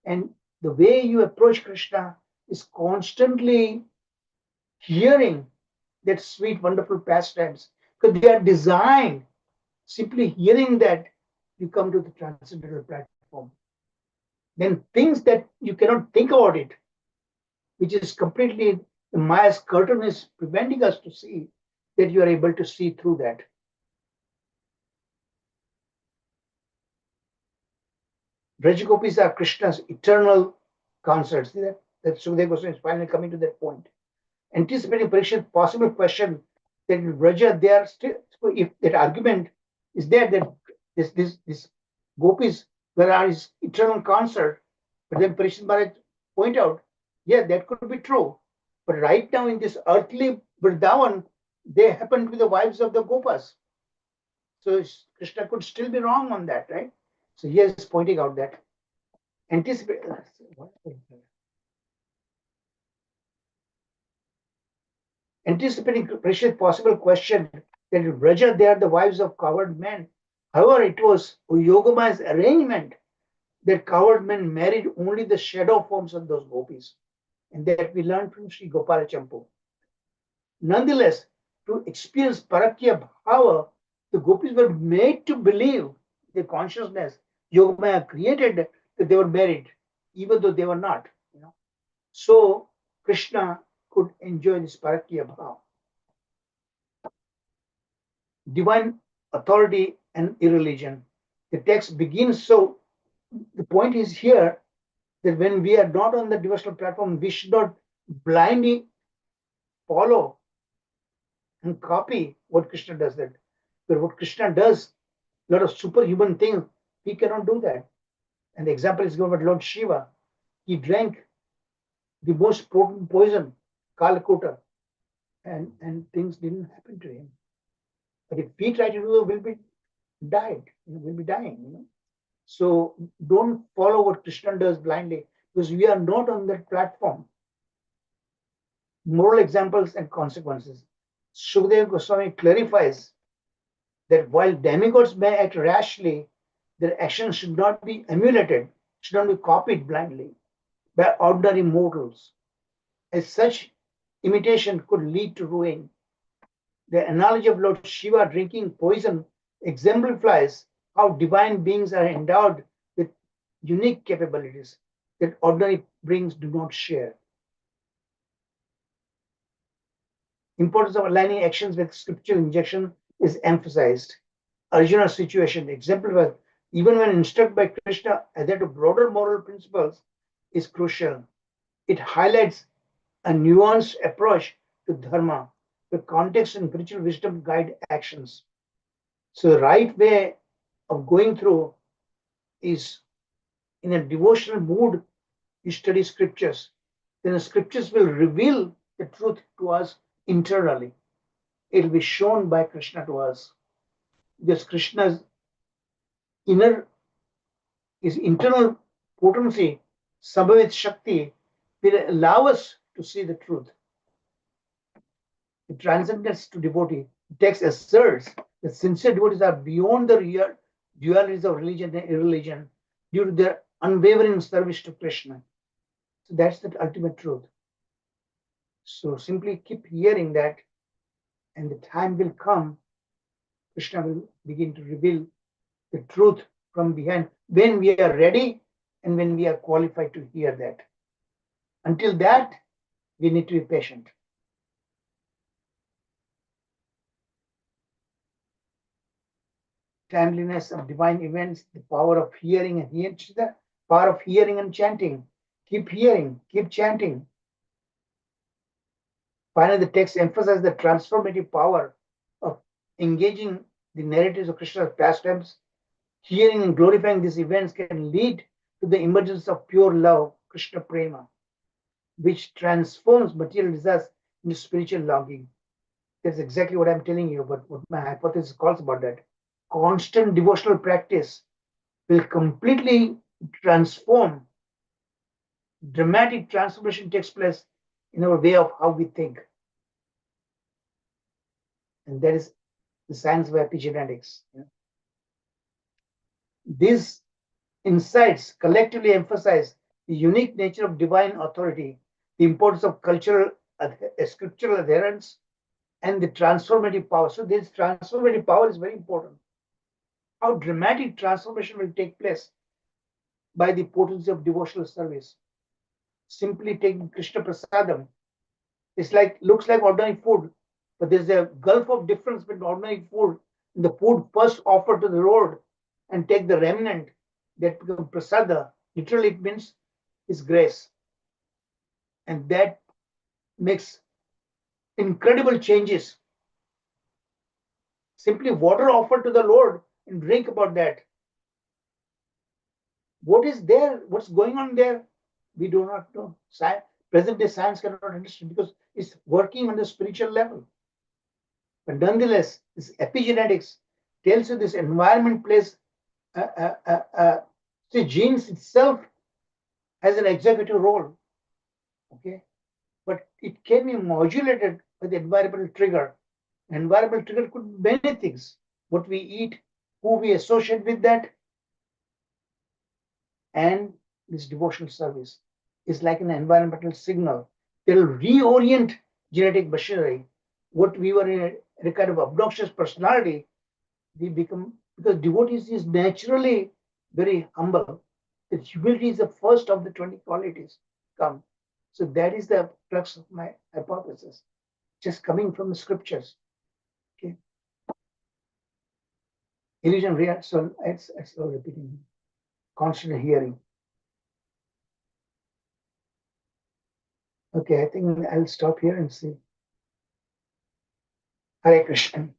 And the way you approach Krishna is constantly hearing that sweet, wonderful pastimes, because they are designed. Simply hearing that, you come to the transcendental platform. Then things that you cannot think about it, which is completely the Maya's curtain is preventing us to see, that you are able to see through that. Rajagopis are Krishna's eternal concerts. See that? That Sukadeva Goswami is finally coming to that point. Anticipating Parikshit's possible question that Raja, they are still, if that argument is there, that this gopis were are his eternal concert, but then Parikshit Maharaj point out, yeah, that could be true. But right now in this earthly Vrindavan, they happen to be the wives of the gopas. So Krishna could still be wrong on that, right? So he is pointing out that. Anticipate. Anticipating Parikshit's possible question that Raja, they are the wives of coward men. However, it was Yogamaya's arrangement that coward men married only the shadow forms of those gopis, and that we learned from Sri Gopala Champu. Nonetheless, to experience Parakya Bhava, the gopis were made to believe the consciousness Yogamaya created that they were married, even though they were not. So Krishna could enjoy this Parakya Bhava. Divine authority and irreligion. The text begins so. The point is here that when we are not on the devotional platform, we should not blindly follow and copy what Krishna does. That, but what Krishna does, a lot of superhuman things, we cannot do that. And the example is given by Lord Shiva. He drank the most potent poison, Kalakota, and things didn't happen to him. But if we try to do it, we'll be died. We'll be dying. So don't follow what Krishna does blindly, because we are not on that platform. Moral examples and consequences. Sukadeva Goswami clarifies that while demigods may act rashly, their actions should not be emulated, should not be copied blindly by ordinary mortals. As such, imitation could lead to ruin. The analogy of Lord Shiva drinking poison exemplifies how divine beings are endowed with unique capabilities that ordinary beings do not share. Importance of aligning actions with scriptural injection is emphasized. Arjuna's situation exemplifies, even when instructed by Krishna adhere to broader moral principles, is crucial. It highlights a nuanced approach to dharma, where context and spiritual wisdom guide actions. So the right way of going through is in a devotional mood, you study scriptures. Then the scriptures will reveal the truth to us internally. It will be shown by Krishna to us. Because Krishna's his internal potency, Sabhavit Shakti, will allow us to see the truth. The transcendence to devotee. The text asserts that sincere devotees are beyond the real dualities of religion and irreligion due to their unwavering service to Krishna. So that's the ultimate truth. So simply keep hearing that, and the time will come, Krishna will begin to reveal the truth from behind when we are ready and when we are qualified to hear that. Until that, we need to be patient. Timeliness of divine events, the power of hearing and the power of hearing and chanting. Keep hearing, keep chanting. Finally, the text emphasizes the transformative power of engaging the narratives of Krishna's pastimes. Hearing and glorifying these events can lead to the emergence of pure love, Krishna Prema, which transforms material desires into spiritual longing. That's exactly what I'm telling you about what my hypothesis calls about that. Constant devotional practice will completely transform. Dramatic transformation takes place in our way of how we think. And that is the science of epigenetics. These insights collectively emphasize the unique nature of divine authority, the importance of cultural, scriptural adherence, and the transformative power. So this transformative power is very important. How dramatic transformation will take place by the potency of devotional service. Simply taking Krishna Prasadam, it's like looks like ordinary food, but there's a gulf of difference between ordinary food and the food first offered to the Lord, and take the remnant that becomes prasada. Literally, it means His grace, and that makes incredible changes. Simply water offered to the Lord and drink about that. What is there? What's going on there? We do not know. Present day science cannot understand because it's working on the spiritual level. But nonetheless, this epigenetics tells you this environment plays. See, genes itself has an executive role, okay, but it can be modulated by the environmental trigger. Environmental trigger could be many things: what we eat, who we associate with that, and this devotional service is like an environmental signal. They'll reorient genetic machinery. What we were in a kind of obnoxious personality, we become, because devotees is naturally very humble. The humility is the first of the 20 qualities come. So that is the crux of my hypothesis, just coming from the scriptures. Okay. Illusion real. So it's all repeating, constant hearing. Okay, I think I'll stop here and see. Hare Krishna.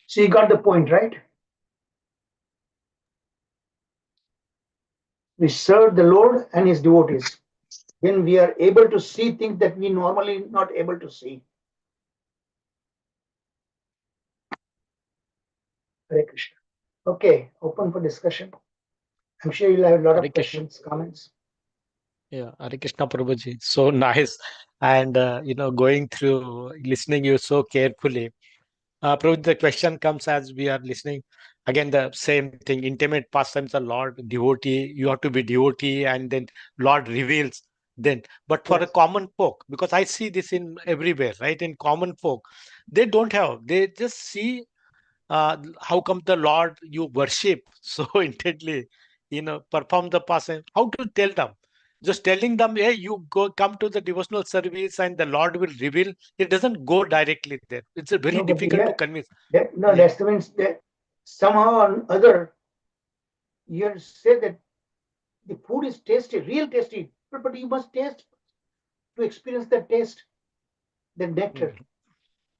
So you got the point, right? We serve the Lord and His devotees. Then we are able to see things that we normally not able to see. Hare Krishna. Okay, open for discussion. I'm sure you'll have a lot Hare of Krishna. questions, comments. Yeah, Hare Krishna Prabhuji. So nice. And, going through, listening you so carefully. Prabhuji, the question comes as we are listening. Again, the same thing. Intimate pastimes are Lord, devotee. You have to be devotee, and then Lord reveals. Then, but for a Yes. common folk, because I see this in everywhere, right? In common folk, they don't have. They just see how come the Lord you worship so intently, perform the pastime. How to tell them? Just telling them, hey, you go come to the devotional service and the Lord will reveal. It doesn't go directly there. It's a very No, but difficult to yeah, convince. no, Yeah. that means that somehow or other you have to say that the food is tasty, real tasty, but you must taste to experience that taste, the nectar. Mhm.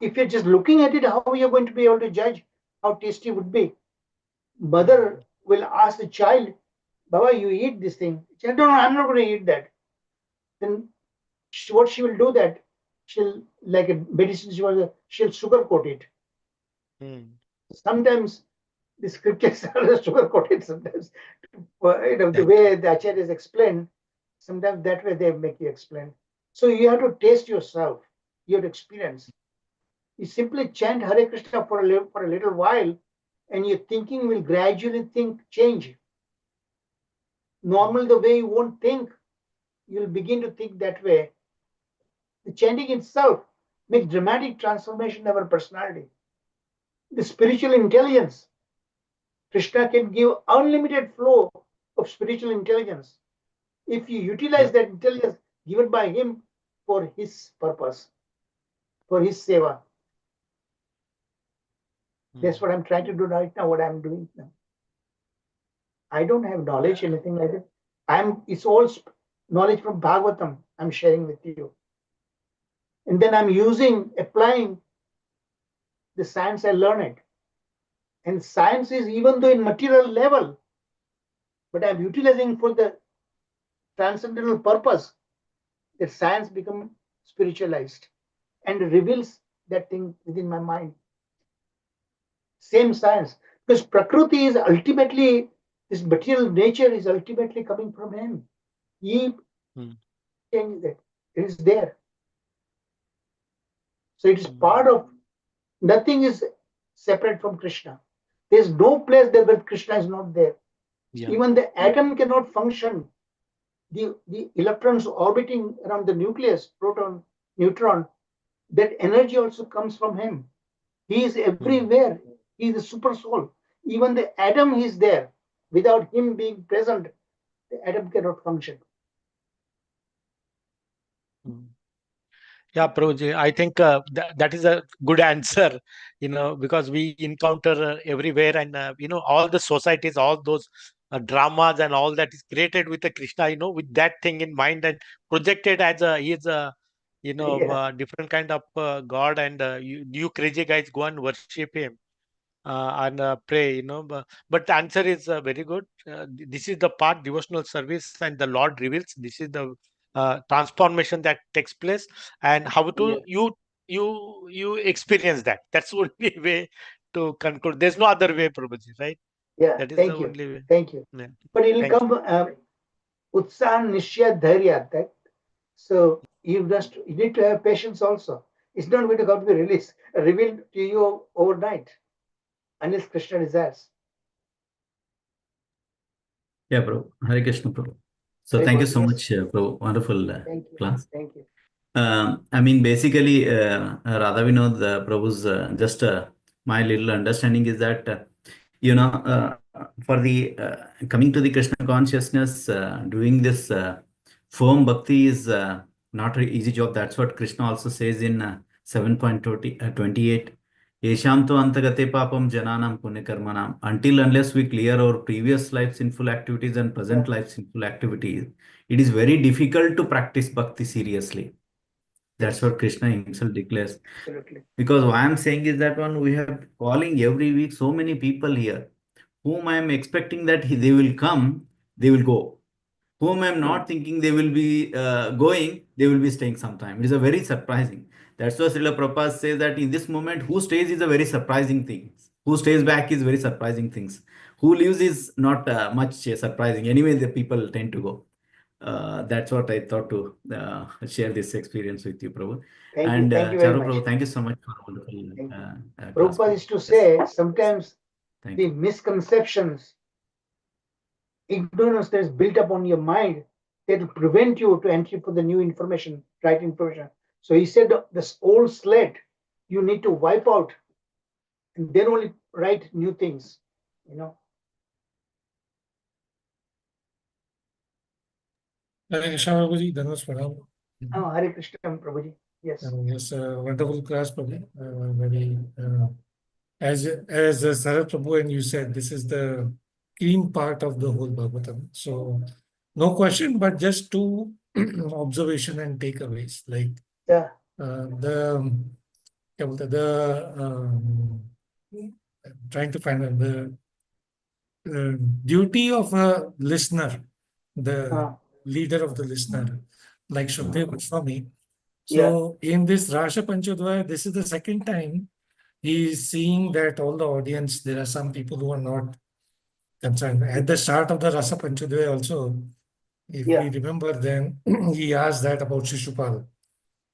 If you're just looking at it, how are you going to be able to judge how tasty it would be? Mhm. Mother will ask the child, Baba, you eat this thing. Child, no, I'm not going to eat that. Then what she will do that? She'll, like a medicine, she'll sugarcoat it. Mm. Sometimes the scriptures are sugar coated sometimes. The way the acharyas explain, sometimes that way they make you explain. So you have to taste yourself, you have to experience. You simply chant Hare Krishna for a little while, and your thinking will gradually change. Normal, the way you won't think, you'll begin to think that way. The chanting itself makes dramatic transformation in our personality. The spiritual intelligence, Krishna can give unlimited flow of spiritual intelligence if you utilize that intelligence given by him for his purpose, for his seva. That's what I'm trying to do right now, what I'm doing now. I don't have knowledge, anything like that. It's all knowledge from Bhagavatam I'm sharing with you. And then I'm applying the science I learned. And science is even though in material level, but I'm utilizing for the transcendental purpose, that science become spiritualized and reveals that thing within my mind. Same science, because Prakriti is ultimately, this material nature is ultimately coming from him. He changes it. It is there. So it is part of, nothing is separate from Krishna. There is no place there where Krishna is not there. Even the atom cannot function. The electrons orbiting around the nucleus, proton, neutron, that energy also comes from him. He is everywhere. He is the super soul. Even the atom is there. Without him being present, the atom cannot function. Yeah, Prabhuji, I think that is a good answer, because we encounter everywhere, and all the societies, all those dramas and all that is created with the Krishna, with that thing in mind and projected as he is a, different kind of God, and you crazy guys go and worship him and pray, but the answer is very good. This is the part devotional service, and the Lord reveals this is the transformation that takes place, and how to you experience that. That's the only way to conclude. There's no other way, Prabhuji, right? Yeah, That is the thank you. only way. Thank you. Yeah. But it will Thank come Utsaha Nishya Dharya. So you need to have patience also. It's not going to come to be revealed to you overnight, unless Krishna desires. Yeah, bro. Hare Krishna, bro. So Very thank you good, so yes. much, bro. Wonderful Thank you. class. Thank you. I mean, basically, Radha Vinod Prabhu's just my little understanding is that, for the coming to the Krishna consciousness, doing this firm bhakti is not an easy job. That's what Krishna also says in 7.28. Yesham to antagate papam jananam punyakarmanam. Until unless we clear our previous life sinful activities and present life sinful activities, it is very difficult to practice bhakti seriously. That's what Krishna himself declares. Absolutely. Because what I'm saying is that one we have calling every week so many people here, whom I am expecting that they will come, they will go. Whom I am not thinking they will be going, they will be staying sometime. It is a very surprising. That's why Srila Prabhupada says that in this moment, who stays is a very surprising thing. Who stays back is very surprising things. Who leaves is not much surprising. Anyway, the people tend to go. That's what I thought to share this experience with you, Prabhu. Thank you. And Thank you very Charu much. Prabhu, thank you so much for a wonderful Thank you. class. Prabhupada is to Yes. say sometimes Thank the you. misconceptions, ignorance that is built up on your mind that will prevent you to entry for the new information, right information. So he said this old slate you need to wipe out and then only write new things, Hare Krishna, Prabhuji. Dhanush Pranam. Oh, Hare Krishna, Prabhuji. Yes. Yes, wonderful class, Prabhu. Very, as Sarat Prabhu and you said, this is the clean part of the whole Bhagavatam. So, no question, but just two observation and takeaways. Like Yeah. क्या बोलते हैं, trying to find out the duty of a listener, the leader of the listener, like Shukdev Goswami. So in this Rasa Panchodhyaya, this is the second time he is seeing that all the audience, there are some people who are not concerned. At the start of the Rasa Panchodhyaya also, if we remember, then he asked that about Shishupal.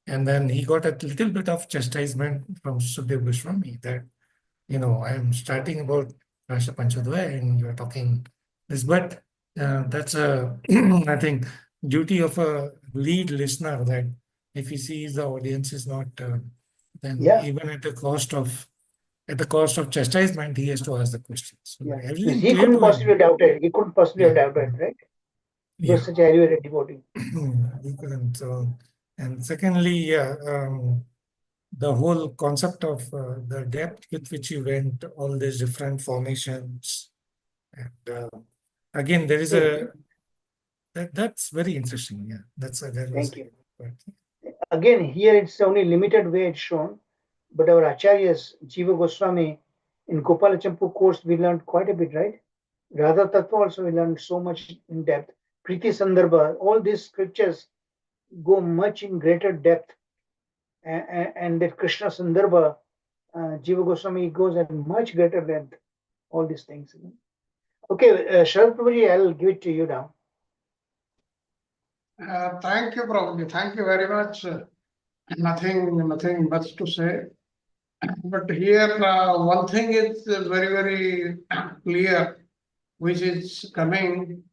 And then he got a little bit of chastisement from Sukdev Goswami that, I am starting about Rasa Panchodhyaya and you're talking this. But That's a, I think, duty of a lead listener that if he sees the audience is not, then Yeah. even at the cost of chastisement, he has to ask the questions. So Yeah. everything He clear couldn't to him. possibly doubt it. He couldn't possibly have Yeah. doubted, right? He Yeah. was such a elevated devotee. He couldn't. And secondly, the whole concept of the depth with which you went, all these different formations, and again, there is See, that's very interesting. Yeah, that was. thank you. Again, here it's only limited way it's shown, but our acharyas, Jiva Goswami, in Gopala Champu course, we learned quite a bit, right? Radha Tattva also we learned so much in depth. Priti Sandarbha, all these scriptures go much in greater depth. And that Krishna Sandarbha, Jiva Goswami goes at much greater length, all these things. Okay, Sharad Prabhuji, I'll give it to you now. Thank you, Prabhuji. Thank you very much. Nothing much to say. But here, one thing is very, very clear, which is coming.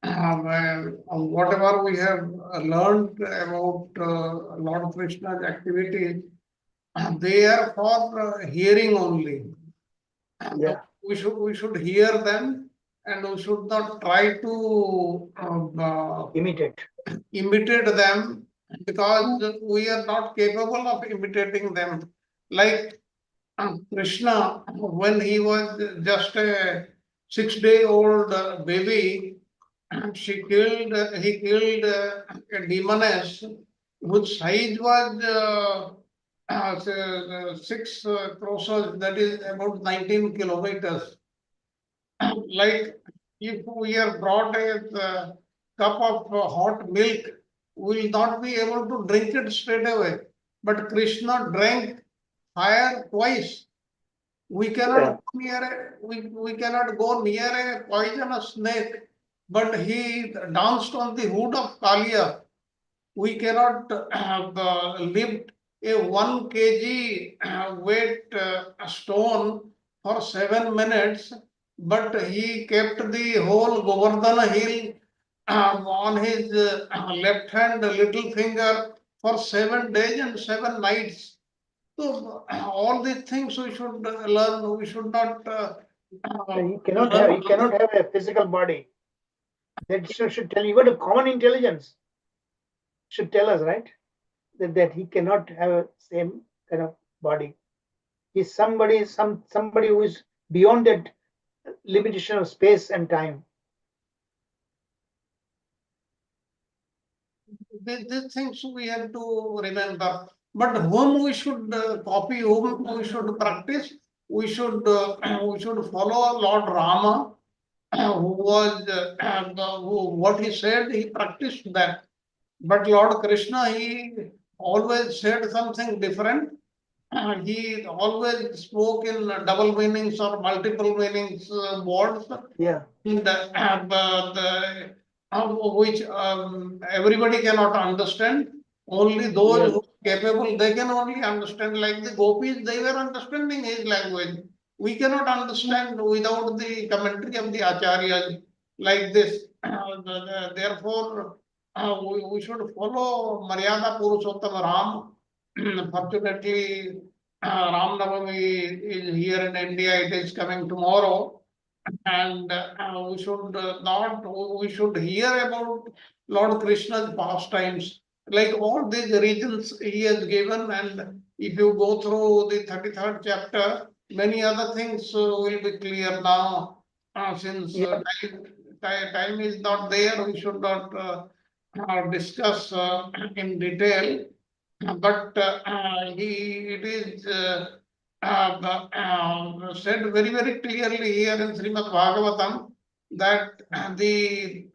Whatever we have learned about Lord Krishna's activity, they are for hearing only. Yeah. We should hear them, and we should not try to imitate them, because we are not capable of imitating them. Like Krishna, when he was just a 6-day-old baby, he killed a demoness whose size was 6 crosses, that is about 19 kilometers. Like if we are brought a cup of hot milk, we will not be able to drink it straight away. But Krishna drank fire twice. We cannot we cannot go near a poisonous snake, but he danced on the hood of Kalia. We cannot lift a 1 kg weight stone for 7 minutes, but he kept the whole Govardhana hill on his left hand little finger for 7 days and 7 nights. So all these things we should learn. We should not. He cannot have a physical body. That should tell you. What a common intelligence should tell us, right? That he cannot have a same kind of body. He's somebody who is beyond that limitation of space and time. These things we have to remember. But whom we should copy, whom we should practice, we should follow Lord Rama, who was what he said, he practiced that. But Lord Krishna, he always said something different. He always spoke in double meanings or multiple meanings words. Yeah. And, which everybody cannot understand. Only those who are capable, they can only understand. Like the gopis, they were understanding his language. We cannot understand without the commentary of the acharyas like this. Therefore, we should follow Maryada Purushottama Ram. Fortunately, Ram Navami is here in India. It is coming tomorrow. And we should hear about Lord Krishna's pastimes, like all these reasons he has given. And if you go through the 33rd chapter, many other things will be clear now. Since time is not there, we should not discuss in detail. But it is said very, very clearly here in Srimad Bhagavatam that the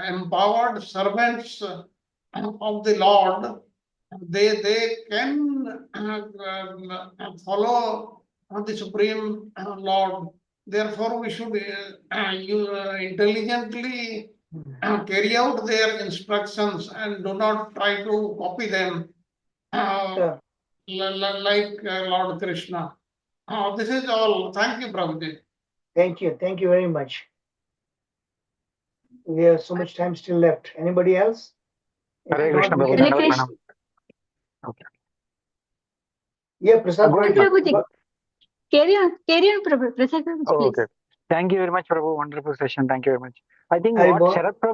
empowered servants of the Lord, they can follow the Supreme Lord. Therefore, we should intelligently carry out their instructions and do not try to copy them like Lord Krishna. This is all. Thank you, Prabhuji. Thank you very much. We have so much time still left. Anybody else? If Hare not, Krishna we Prabhu, can. Hare Dandavat Krishna. Pranam. Okay. Yeah, Prasad, Go ahead, Prabhuji. Carry on, Prabhu. Prasad Prabhuji, Oh, please. okay. Thank you very much, Prabhu. Wonderful session. Thank you very much. I think Hari what Bol. Sharat Prabhu